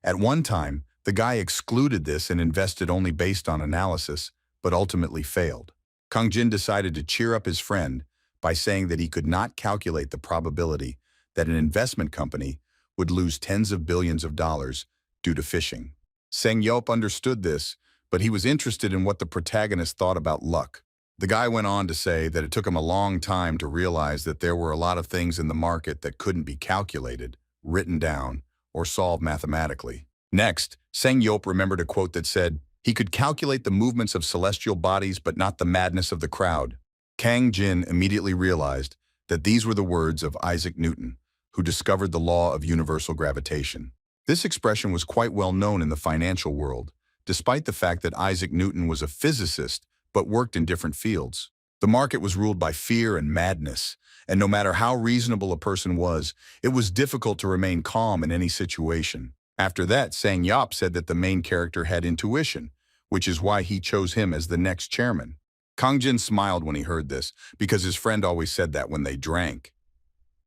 At one time, the guy excluded this and invested only based on analysis, but ultimately failed. Kang Jin decided to cheer up his friend by saying that he could not calculate the probability that an investment company would lose tens of billions of dollars due to phishing. Sang Yop understood this, but he was interested in what the protagonist thought about luck. The guy went on to say that it took him a long time to realize that there were a lot of things in the market that couldn't be calculated, written down, or solved mathematically. Next, Sang Yop remembered a quote that said, "He could calculate the movements of celestial bodies but not the madness of the crowd." Kang Jin immediately realized that these were the words of Isaac Newton, who discovered the law of universal gravitation. This expression was quite well known in the financial world, despite the fact that Isaac Newton was a physicist but worked in different fields. The market was ruled by fear and madness, and no matter how reasonable a person was, it was difficult to remain calm in any situation. After that, Sang Yop said that the main character had intuition, which is why he chose him as the next chairman. Kang Jin smiled when he heard this, because his friend always said that when they drank.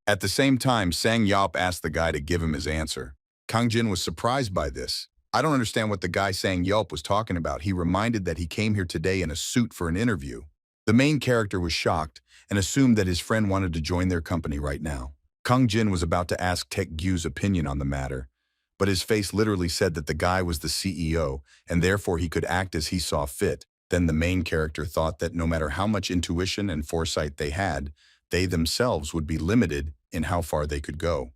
At the same time, Sang Yop asked the guy to give him his answer. Kang Jin was surprised by this. "I don't understand what the guy Sang Yop was talking about. He reminded that he came here today in a suit for an interview." The main character was shocked and assumed that his friend wanted to join their company right now. Kang Jin was about to ask Taek Gyu's opinion on the matter, but his face literally said that the guy was the CEO and therefore he could act as he saw fit. Then the main character thought that no matter how much intuition and foresight they had, they themselves would be limited in how far they could go.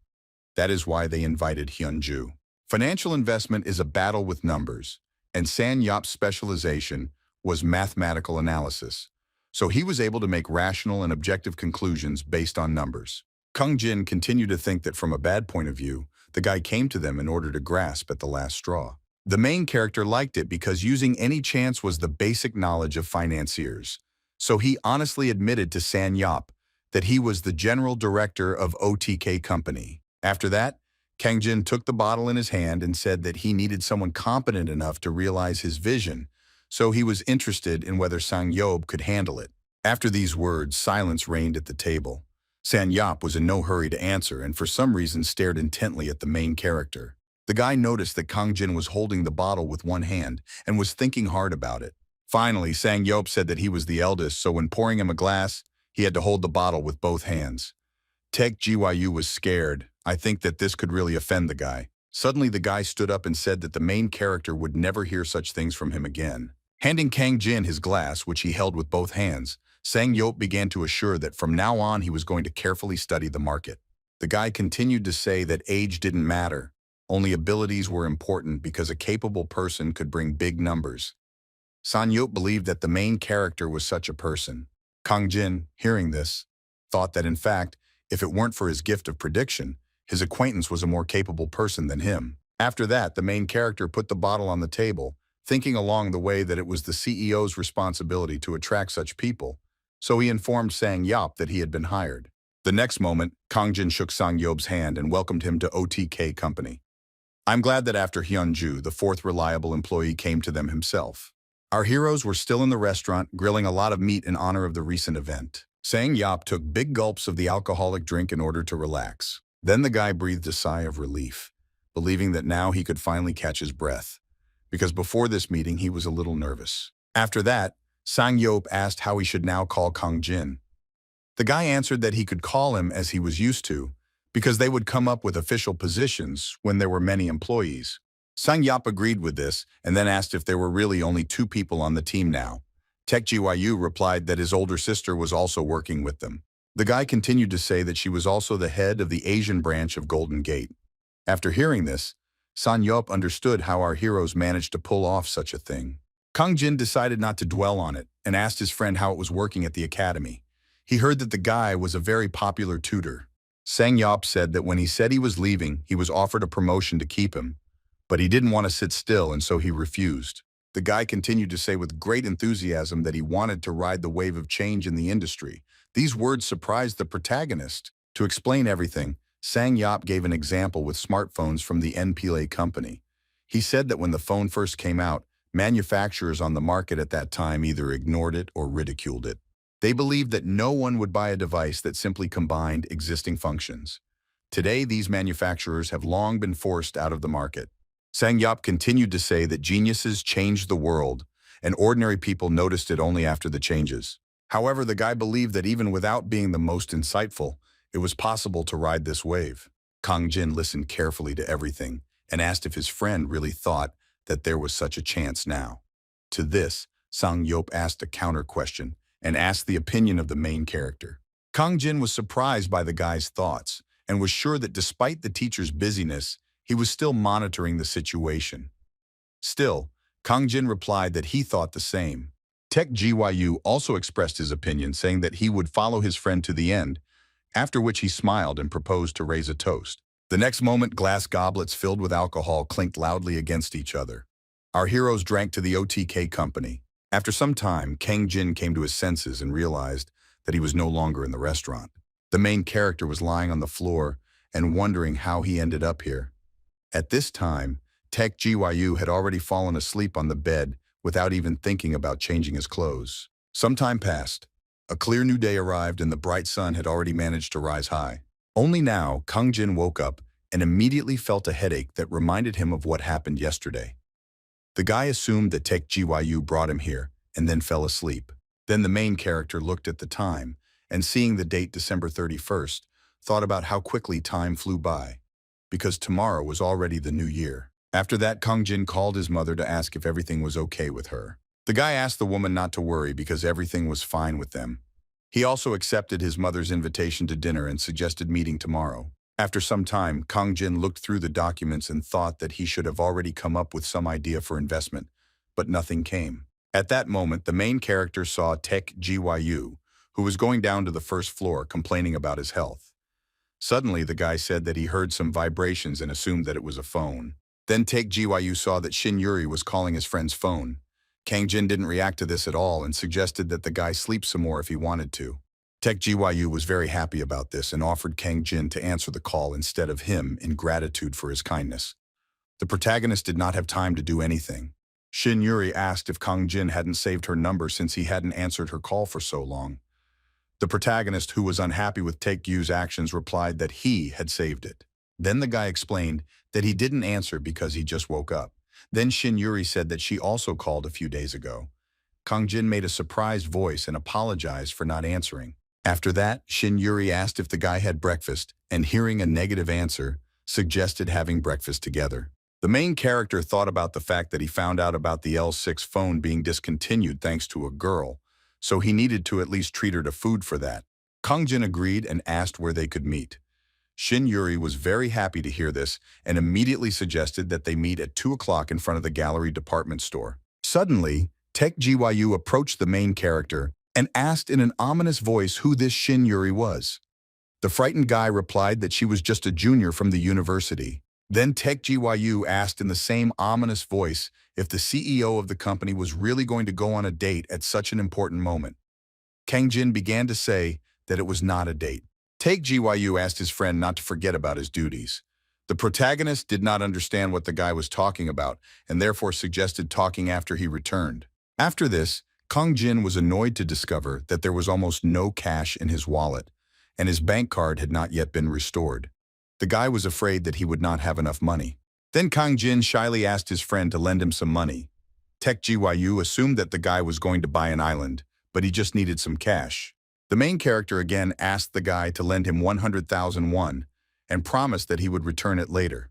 That is why they invited Hyunju. Financial investment is a battle with numbers, and Sang Yop's specialization was mathematical analysis, so he was able to make rational and objective conclusions based on numbers. Kang Jin continued to think that from a bad point of view, the guy came to them in order to grasp at the last straw. The main character liked it because using any chance was the basic knowledge of financiers, so he honestly admitted to Sang Yop that he was the general director of OTK company. After that, Kang Jin took the bottle in his hand and said that he needed someone competent enough to realize his vision, so he was interested in whether Sang Yop could handle it. After these words, silence reigned at the table. Sang Yop was in no hurry to answer and for some reason stared intently at the main character. The guy noticed that Kang Jin was holding the bottle with one hand and was thinking hard about it. Finally, Sang Yop said that he was the eldest, so when pouring him a glass, he had to hold the bottle with both hands. Taek Gyu was scared. "I think that this could really offend the guy." Suddenly, the guy stood up and said that the main character would never hear such things from him again. Handing Kang Jin his glass, which he held with both hands, Sang Yop began to assure that from now on he was going to carefully study the market. The guy continued to say that age didn't matter. Only abilities were important because a capable person could bring big numbers. Sang Yop believed that the main character was such a person. Kang Jin, hearing this, thought that in fact, if it weren't for his gift of prediction, his acquaintance was a more capable person than him. After that, the main character put the bottle on the table, thinking along the way that it was the CEO's responsibility to attract such people, so he informed Sang Yop that he had been hired. The next moment, Kang Jin shook Sang Yop's hand and welcomed him to OTK company. "I'm glad that after Hyunju, the fourth reliable employee came to them himself." Our heroes were still in the restaurant, grilling a lot of meat in honor of the recent event. Sang Yop took big gulps of the alcoholic drink in order to relax. Then the guy breathed a sigh of relief, believing that now he could finally catch his breath, because before this meeting he was a little nervous. After that, Sang Yop asked how he should now call Kang Jin. The guy answered that he could call him as he was used to, because they would come up with official positions when there were many employees. Sang Yop agreed with this and then asked if there were really only 2 people on the team now. Taek Gyu replied that his older sister was also working with them. The guy continued to say that she was also the head of the Asian branch of Golden Gate. After hearing this, Sang Yop understood how our heroes managed to pull off such a thing. Kang Jin decided not to dwell on it and asked his friend how it was working at the academy. He heard that the guy was a very popular tutor. Sang Yop said that when he said he was leaving, he was offered a promotion to keep him, But he didn't want to sit still, and so he refused. The guy continued to say with great enthusiasm that he wanted to ride the wave of change in the industry. These words surprised the protagonist. To explain everything, Sang Yop gave an example with smartphones from the NPLA company. He said that when the phone first came out, manufacturers on the market at that time either ignored it or ridiculed it. They believed that no one would buy a device that simply combined existing functions. Today, these manufacturers have long been forced out of the market. Sang Yop continued to say that geniuses changed the world, and ordinary people noticed it only after the changes. However, the guy believed that even without being the most insightful, it was possible to ride this wave. Kang Jin listened carefully to everything and asked if his friend really thought that there was such a chance now. To this, Sang Yop asked a counter question and asked the opinion of the main character. Kang Jin was surprised by the guy's thoughts and was sure that despite the teacher's busyness, he was still monitoring the situation. Still, Kang Jin replied that he thought the same. Tech Gyu also expressed his opinion, saying that he would follow his friend to the end, after which he smiled and proposed to raise a toast. The next moment, glass goblets filled with alcohol clinked loudly against each other. Our heroes drank to the OTK company. After some time, Kang Jin came to his senses and realized that he was no longer in the restaurant. The main character was lying on the floor and wondering how he ended up here. At this time, Tech Gyu had already fallen asleep on the bed without even thinking about changing his clothes. Some time passed. A clear new day arrived and the bright sun had already managed to rise high. Only now, Kang Jin woke up and immediately felt a headache that reminded him of what happened yesterday. The guy assumed that Tech Gyu brought him here and then fell asleep. Then the main character looked at the time and, seeing the date December 31st, thought about how quickly time flew by, because tomorrow was already the new year. After that, Kang Jin called his mother to ask if everything was okay with her. The guy asked the woman not to worry because everything was fine with them. He also accepted his mother's invitation to dinner and suggested meeting tomorrow. After some time, Kang Jin looked through the documents and thought that he should have already come up with some idea for investment, but nothing came. At that moment, the main character saw Tech Gyu, who was going down to the first floor complaining about his health. Suddenly, the guy said that he heard some vibrations and assumed that it was a phone. Then Tech Gyu saw that Shin Yuri was calling his friend's phone. Kang Jin didn't react to this at all and suggested that the guy sleep some more if he wanted to. Tech Gyu was very happy about this and offered Kang Jin to answer the call instead of him in gratitude for his kindness. The protagonist did not have time to do anything. Shin Yuri asked if Kang Jin hadn't saved her number since he hadn't answered her call for so long. The protagonist, who was unhappy with Tech Gyu's actions, replied that he had saved it. Then the guy explained that he didn't answer because he just woke up. Then Shin Yuri said that she also called a few days ago. Kang Jin made a surprised voice and apologized for not answering. After that, Shin Yuri asked if the guy had breakfast, and hearing a negative answer, suggested having breakfast together. The main character thought about the fact that he found out about the L6 phone being discontinued thanks to a girl, so he needed to at least treat her to food for that. Kang Jin agreed and asked where they could meet. Shin Yuri was very happy to hear this and immediately suggested that they meet at 2 o'clock in front of the gallery department store. Suddenly, Tech Gyu approached the main character and asked in an ominous voice who this Shin Yuri was. The frightened guy replied that she was just a junior from the university. Then Tech Gyu asked in the same ominous voice if the CEO of the company was really going to go on a date at such an important moment. Kang Jin began to say that it was not a date. Tech Gyu asked his friend not to forget about his duties. The protagonist did not understand what the guy was talking about and therefore suggested talking after he returned. After this, Kang Jin was annoyed to discover that there was almost no cash in his wallet, and his bank card had not yet been restored. The guy was afraid that he would not have enough money. Then Kang Jin shyly asked his friend to lend him some money. Tech Gyu assumed that the guy was going to buy an island, but he just needed some cash. The main character again asked the guy to lend him 100,000 won and promised that he would return it later.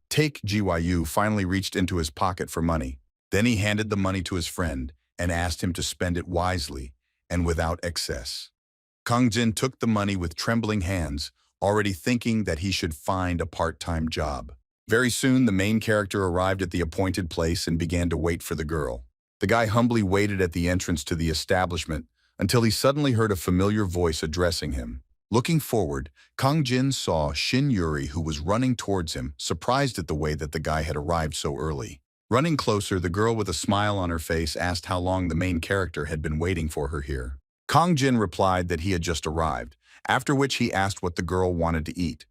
Tech Gyu finally reached into his pocket for money. Then he handed the money to his friend and asked him to spend it wisely and without excess. Kang Jin took the money with trembling hands, already thinking that he should find a part-time job. Very soon, the main character arrived at the appointed place and began to wait for the girl. The guy humbly waited at the entrance to the establishment until he suddenly heard a familiar voice addressing him. Looking forward, Kang Jin saw Shin Yuri, who was running towards him, surprised at the way that the guy had arrived so early. Running closer, the girl with a smile on her face asked how long the main character had been waiting for her here. Kang Jin replied that he had just arrived, after which he asked what the girl wanted to eat.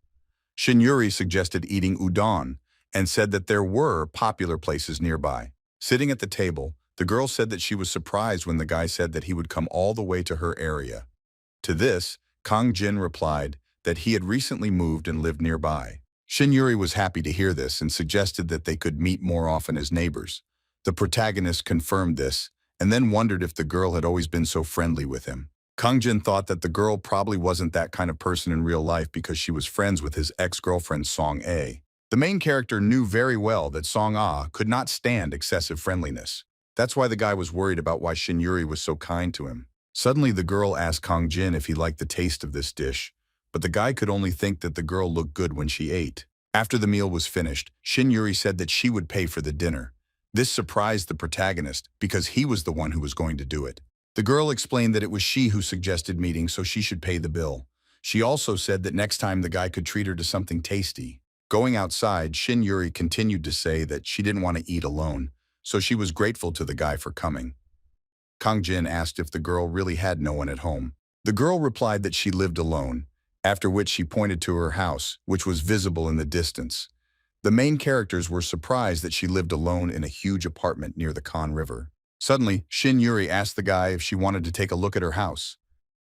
Shin Yuri suggested eating udon and said that there were popular places nearby. Sitting at the table, the girl said that she was surprised when the guy said that he would come all the way to her area. To this, Kang Jin replied that he had recently moved and lived nearby. Shin Yuri was happy to hear this and suggested that they could meet more often as neighbors. The protagonist confirmed this and then wondered if the girl had always been so friendly with him. Kang Jin thought that the girl probably wasn't that kind of person in real life because she was friends with his ex-girlfriend Song A. The main character knew very well that Song A could not stand excessive friendliness. That's why the guy was worried about why Shin Yuri was so kind to him. Suddenly, the girl asked Kang Jin if he liked the taste of this dish, but the guy could only think that the girl looked good when she ate. After the meal was finished, Shin Yuri said that she would pay for the dinner. This surprised the protagonist because he was the one who was going to do it. The girl explained that it was she who suggested meeting, so she should pay the bill. She also said that next time the guy could treat her to something tasty. Going outside, Shin Yuri continued to say that she didn't want to eat alone, so she was grateful to the guy for coming. Kang Jin asked if the girl really had no one at home. The girl replied that she lived alone, after which she pointed to her house, which was visible in the distance. The main characters were surprised that she lived alone in a huge apartment near the Kan River. Suddenly, Shin Yuri asked the guy if she wanted to take a look at her house.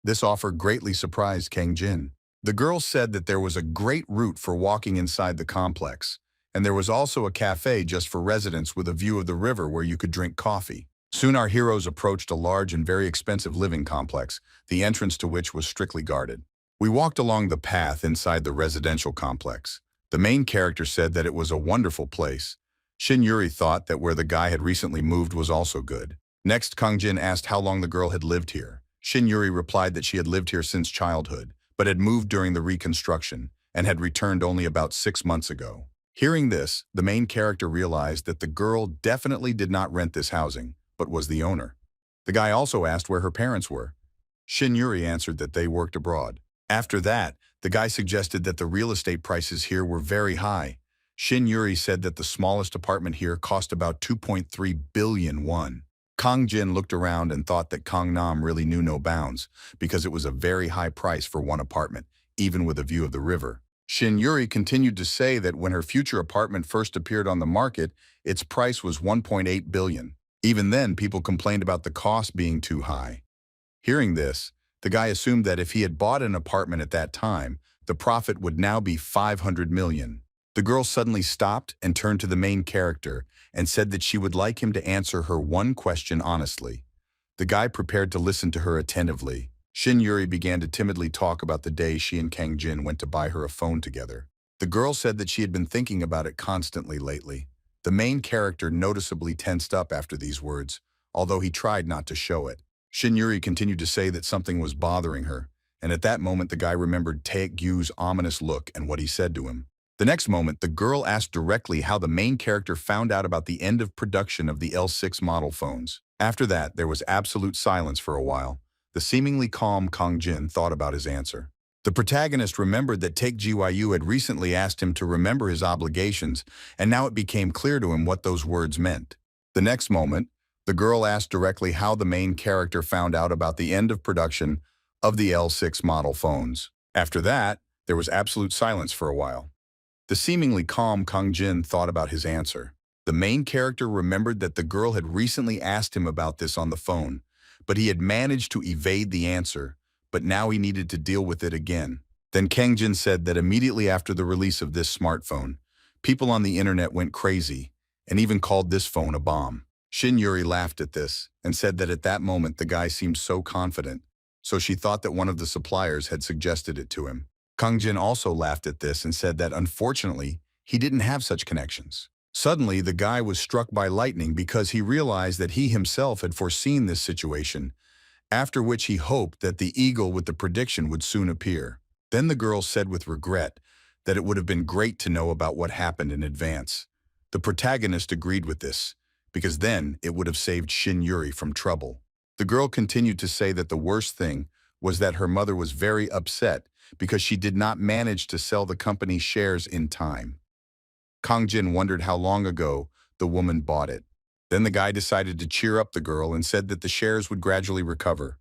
This offer greatly surprised Kang Jin. The girl said that there was a great route for walking inside the complex, and there was also a cafe just for residents with a view of the river where you could drink coffee. Soon our heroes approached a large and very expensive living complex, the entrance to which was strictly guarded. We walked along the path inside the residential complex. The main character said that it was a wonderful place. Shin Yuri thought that where the guy had recently moved was also good. Next, Kang Jin asked how long the girl had lived here. Shin Yuri replied that she had lived here since childhood, but had moved during the reconstruction and had returned only about 6 months ago. Hearing this, the main character realized that the girl definitely did not rent this housing, but was the owner. The guy also asked where her parents were. Shin Yuri answered that they worked abroad. After that, the guy suggested that the real estate prices here were very high. Shin Yuri said that the smallest apartment here cost about 2.3 billion won. Kang Jin looked around and thought that Kang Nam really knew no bounds because it was a very high price for one apartment, even with a view of the river. Shin Yuri continued to say that when her future apartment first appeared on the market, its price was 1.8 billion. Even then, people complained about the cost being too high. Hearing this, the guy assumed that if he had bought an apartment at that time, the profit would now be 500 million. The girl suddenly stopped and turned to the main character and said that she would like him to answer her one question honestly. The guy prepared to listen to her attentively. Shin Yuri began to timidly talk about the day she and Kang Jin went to buy her a phone together. The girl said that she had been thinking about it constantly lately. The main character noticeably tensed up after these words, although he tried not to show it. Shin Yuri continued to say that something was bothering her, and at that moment the guy remembered Taek-gyu's ominous look and what he said to him. The next moment, the girl asked directly how the main character found out about the end of production of the L6 model phones. After that, there was absolute silence for a while. The seemingly calm Kang Jin thought about his answer. The protagonist remembered that Taek-gyu had recently asked him to remember his obligations, and now it became clear to him what those words meant. The next moment, the girl asked directly how the main character found out about the end of production of the L6 model phones. After that, there was absolute silence for a while. The seemingly calm Kang Jin thought about his answer. The main character remembered that the girl had recently asked him about this on the phone, but he had managed to evade the answer, but now he needed to deal with it again. Then Kang Jin said that immediately after the release of this smartphone, people on the internet went crazy and even called this phone a bomb. Shin Yuri laughed at this and said that at that moment the guy seemed so confident, so she thought that one of the suppliers had suggested it to him. Kang Jin also laughed at this and said that unfortunately, he didn't have such connections. Suddenly, the guy was struck by lightning because he realized that he himself had foreseen this situation, after which he hoped that the eagle with the prediction would soon appear. Then the girl said with regret that it would have been great to know about what happened in advance. The protagonist agreed with this, because then it would have saved Shin Yuri from trouble. The girl continued to say that the worst thing was that her mother was very upset because she did not manage to sell the company's shares in time. Kang Jin wondered how long ago the woman bought it. Then the guy decided to cheer up the girl and said that the shares would gradually recover.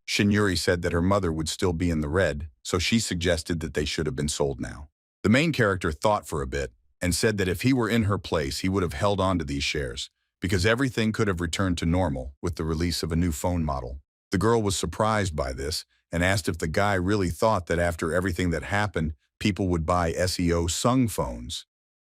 Shin-yuri said that her mother would still be in the red, so she suggested that they should have been sold now. The main character thought for a bit and said that if he were in her place, he would have held on to these shares, because everything could have returned to normal with the release of a new phone model. The girl was surprised by this and asked if the guy really thought that after everything that happened, people would buy SEO-Sung phones.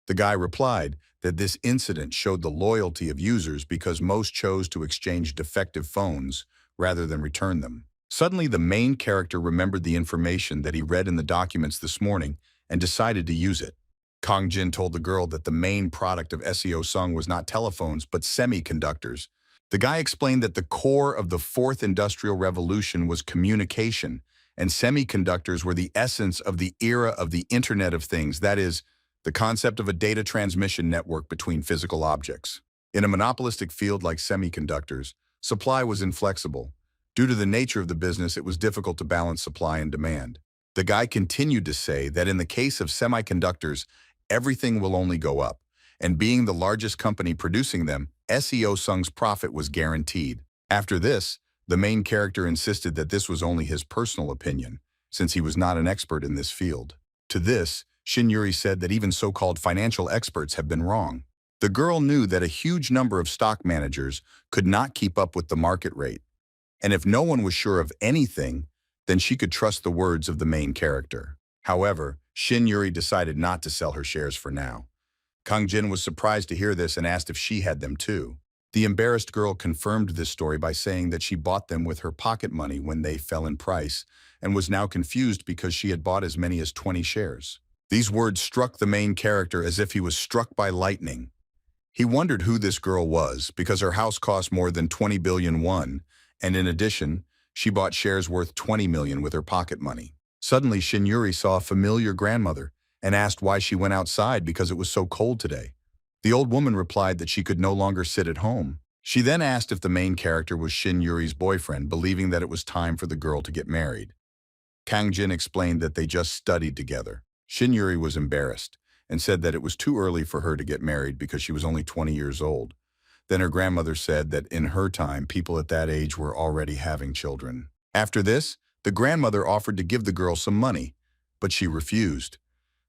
The guy replied that this incident showed the loyalty of users because most chose to exchange defective phones rather than return them. Suddenly, the main character remembered the information that he read in the documents this morning and decided to use it. Kang Jin told the girl that the main product of SEO-Sung was not telephones but semiconductors. The guy explained that the core of the fourth industrial revolution was communication, and semiconductors were the essence of the era of the Internet of Things, that is, the concept of a data transmission network between physical objects. In a monopolistic field like semiconductors, supply was inflexible. Due to the nature of the business, it was difficult to balance supply and demand. The guy continued to say that in the case of semiconductors, everything will only go up, and being the largest company producing them, SEO-Sung's profit was guaranteed. After this, the main character insisted that this was only his personal opinion, since he was not an expert in this field. To this, Shin-yuri said that even so-called financial experts have been wrong. The girl knew that a huge number of stock managers could not keep up with the market rate, and if no one was sure of anything, then she could trust the words of the main character. However, Shin-yuri decided not to sell her shares for now. Kang Jin was surprised to hear this and asked if she had them too. The embarrassed girl confirmed this story by saying that she bought them with her pocket money when they fell in price and was now confused because she had bought as many as 20 shares. These words struck the main character as if he was struck by lightning. He wondered who this girl was because her house cost more than 20 billion won, and in addition, she bought shares worth 20 million with her pocket money. Suddenly, Shin-yuri saw a familiar grandmother and asked why she went outside because it was so cold today. The old woman replied that she could no longer sit at home. She then asked if the main character was Shin-yuri's boyfriend, believing that it was time for the girl to get married. Kang Jin explained that they just studied together. Shin-yuri was embarrassed and said that it was too early for her to get married because she was only 20 years old. Then her grandmother said that in her time, people at that age were already having children. After this, the grandmother offered to give the girl some money, but she refused.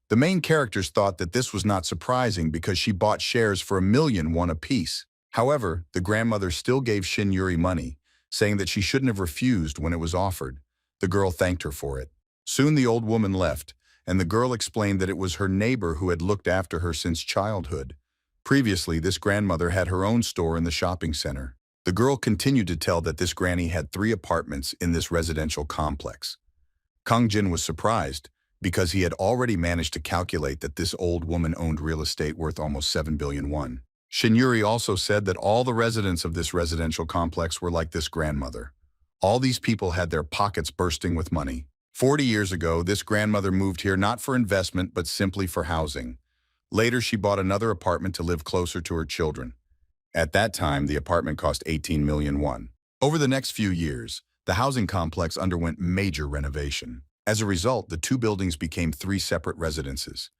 The main characters thought that this was not surprising because she bought shares for 1,000,000 won apiece. However, the grandmother still gave Shin-yuri money, saying that she shouldn't have refused when it was offered. The girl thanked her for it. Soon the old woman left, and the girl explained that it was her neighbor who had looked after her since childhood. Previously, this grandmother had her own store in the shopping center. The girl continued to tell that this granny had 3 apartments in this residential complex. Kang Jin was surprised because he had already managed to calculate that this old woman owned real estate worth almost 7 billion won. Shin-yuri also said that all the residents of this residential complex were like this grandmother. All these people had their pockets bursting with money. 40 years ago, this grandmother moved here not for investment but simply for housing. Later, she bought another apartment to live closer to her children. At that time, the apartment cost 18 million won. Over the next few years, the housing complex underwent major renovation. As a result, the 2 buildings became 3 separate residences.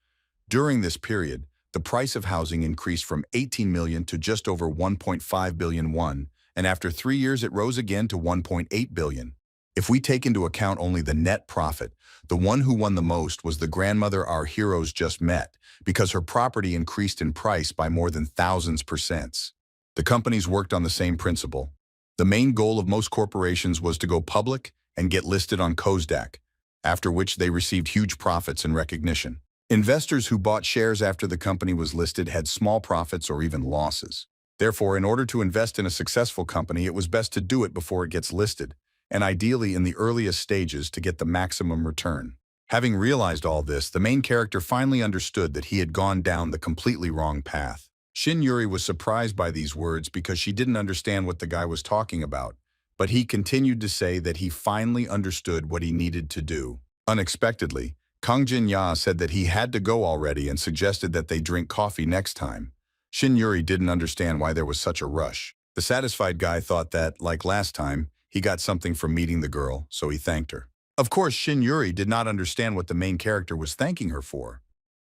During this period, the price of housing increased from 18 million to just over 1.5 billion won, and after 3 years it rose again to 1.8 billion. If we take into account only the net profit, the one who won the most was the grandmother our heroes just met, because her property increased in price by more than thousands%. The companies worked on the same principle. The main goal of most corporations was to go public and get listed on Kosdaq, after which they received huge profits and recognition. Investors who bought shares after the company was listed had small profits or even losses. Therefore, in order to invest in a successful company, it was best to do it before it gets listed, and ideally in the earliest stages to get the maximum return. Having realized all this, the main character finally understood that he had gone down the completely wrong path. Shin-yuri was surprised by these words because she didn't understand what the guy was talking about, but he continued to say that he finally understood what he needed to do. Unexpectedly, Kang Jin-ya said that he had to go already and suggested that they drink coffee next time. Shin-yuri didn't understand why there was such a rush. The satisfied guy thought that, like last time, he got something from meeting the girl, so he thanked her. Of course, Shin Yuri did not understand what the main character was thanking her for.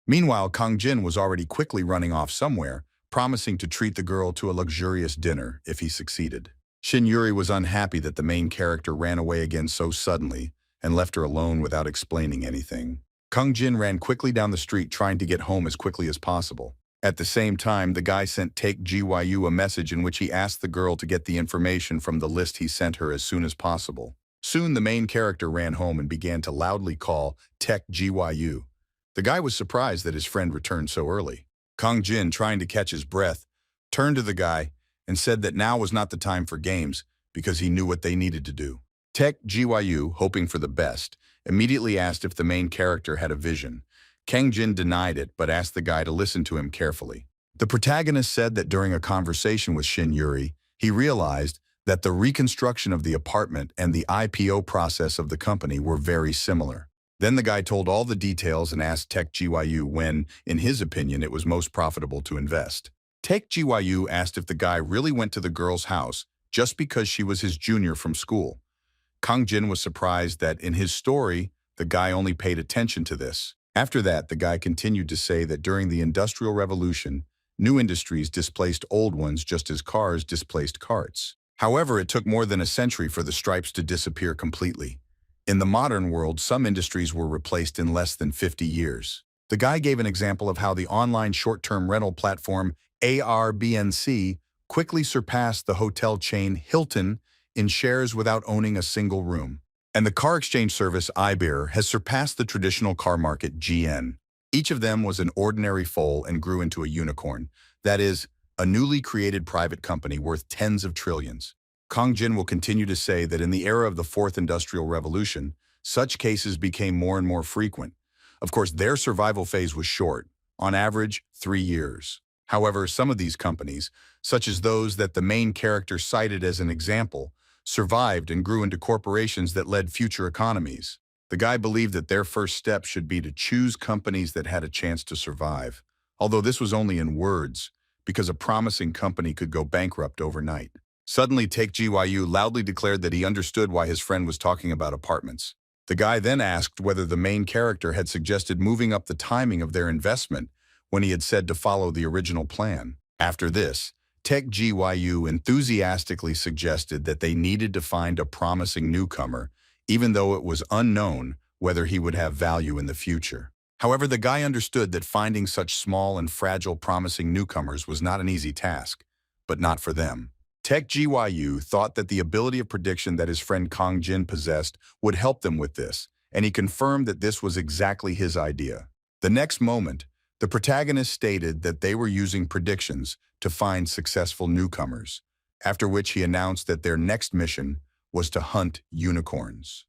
Meanwhile, Kang Jin was already quickly running off somewhere, promising to treat the girl to a luxurious dinner if he succeeded. Shin Yuri was unhappy that the main character ran away again so suddenly and left her alone without explaining anything. Kang Jin ran quickly down the street trying to get home as quickly as possible. At the same time, the guy sent Take Gyu a message in which he asked the girl to get the information from the list he sent her as soon as possible. Soon the main character ran home and began to loudly call Tech Gyu. The guy was surprised that his friend returned so early. Kang Jin, trying to catch his breath, turned to the guy and said that now was not the time for games because he knew what they needed to do. Tech Gyu, hoping for the best, immediately asked if the main character had a vision. Kang Jin denied it but asked the guy to listen to him carefully. The protagonist said that during a conversation with Shin Yuri, he realized that the reconstruction of the apartment and the IPO process of the company were very similar. Then the guy told all the details and asked Tech Gyu when, in his opinion, it was most profitable to invest. Tech Gyu asked if the guy really went to the girl's house just because she was his junior from school. Kang Jin was surprised that in his story, the guy only paid attention to this. After that, the guy continued to say that during the Industrial Revolution, new industries displaced old ones just as cars displaced carts. However, it took more than a century for the stripes to disappear completely. In the modern world, some industries were replaced in less than 50 years. The guy gave an example of how the online short-term rental platform Airbnb quickly surpassed the hotel chain Hilton in shares without owning a single room. And the car exchange service iBeer has surpassed the traditional car market GN. Each of them was an ordinary foal and grew into a unicorn. That is, a newly created private company worth tens of trillions. Kang Jin will continue to say that in the era of the Fourth Industrial Revolution, such cases became more and more frequent. Of course, their survival phase was short, on average 3 years. However, some of these companies, such as those that the main character cited as an example, survived and grew into corporations that led future economies. The guy believed that their first step should be to choose companies that had a chance to survive, although this was only in words, because a promising company could go bankrupt overnight. Suddenly, Take Gyu loudly declared that he understood why his friend was talking about apartments. The guy then asked whether the main character had suggested moving up the timing of their investment when he had said to follow the original plan. After this, Tech Gyu enthusiastically suggested that they needed to find a promising newcomer, even though it was unknown whether he would have value in the future. However, the guy understood that finding such small and fragile promising newcomers was not an easy task, but not for them. Tech Gyu thought that the ability of prediction that his friend Kang Jin possessed would help them with this, and he confirmed that this was exactly his idea. The next moment, the protagonist stated that they were using predictions to find successful newcomers, after which he announced that their next mission was to hunt unicorns.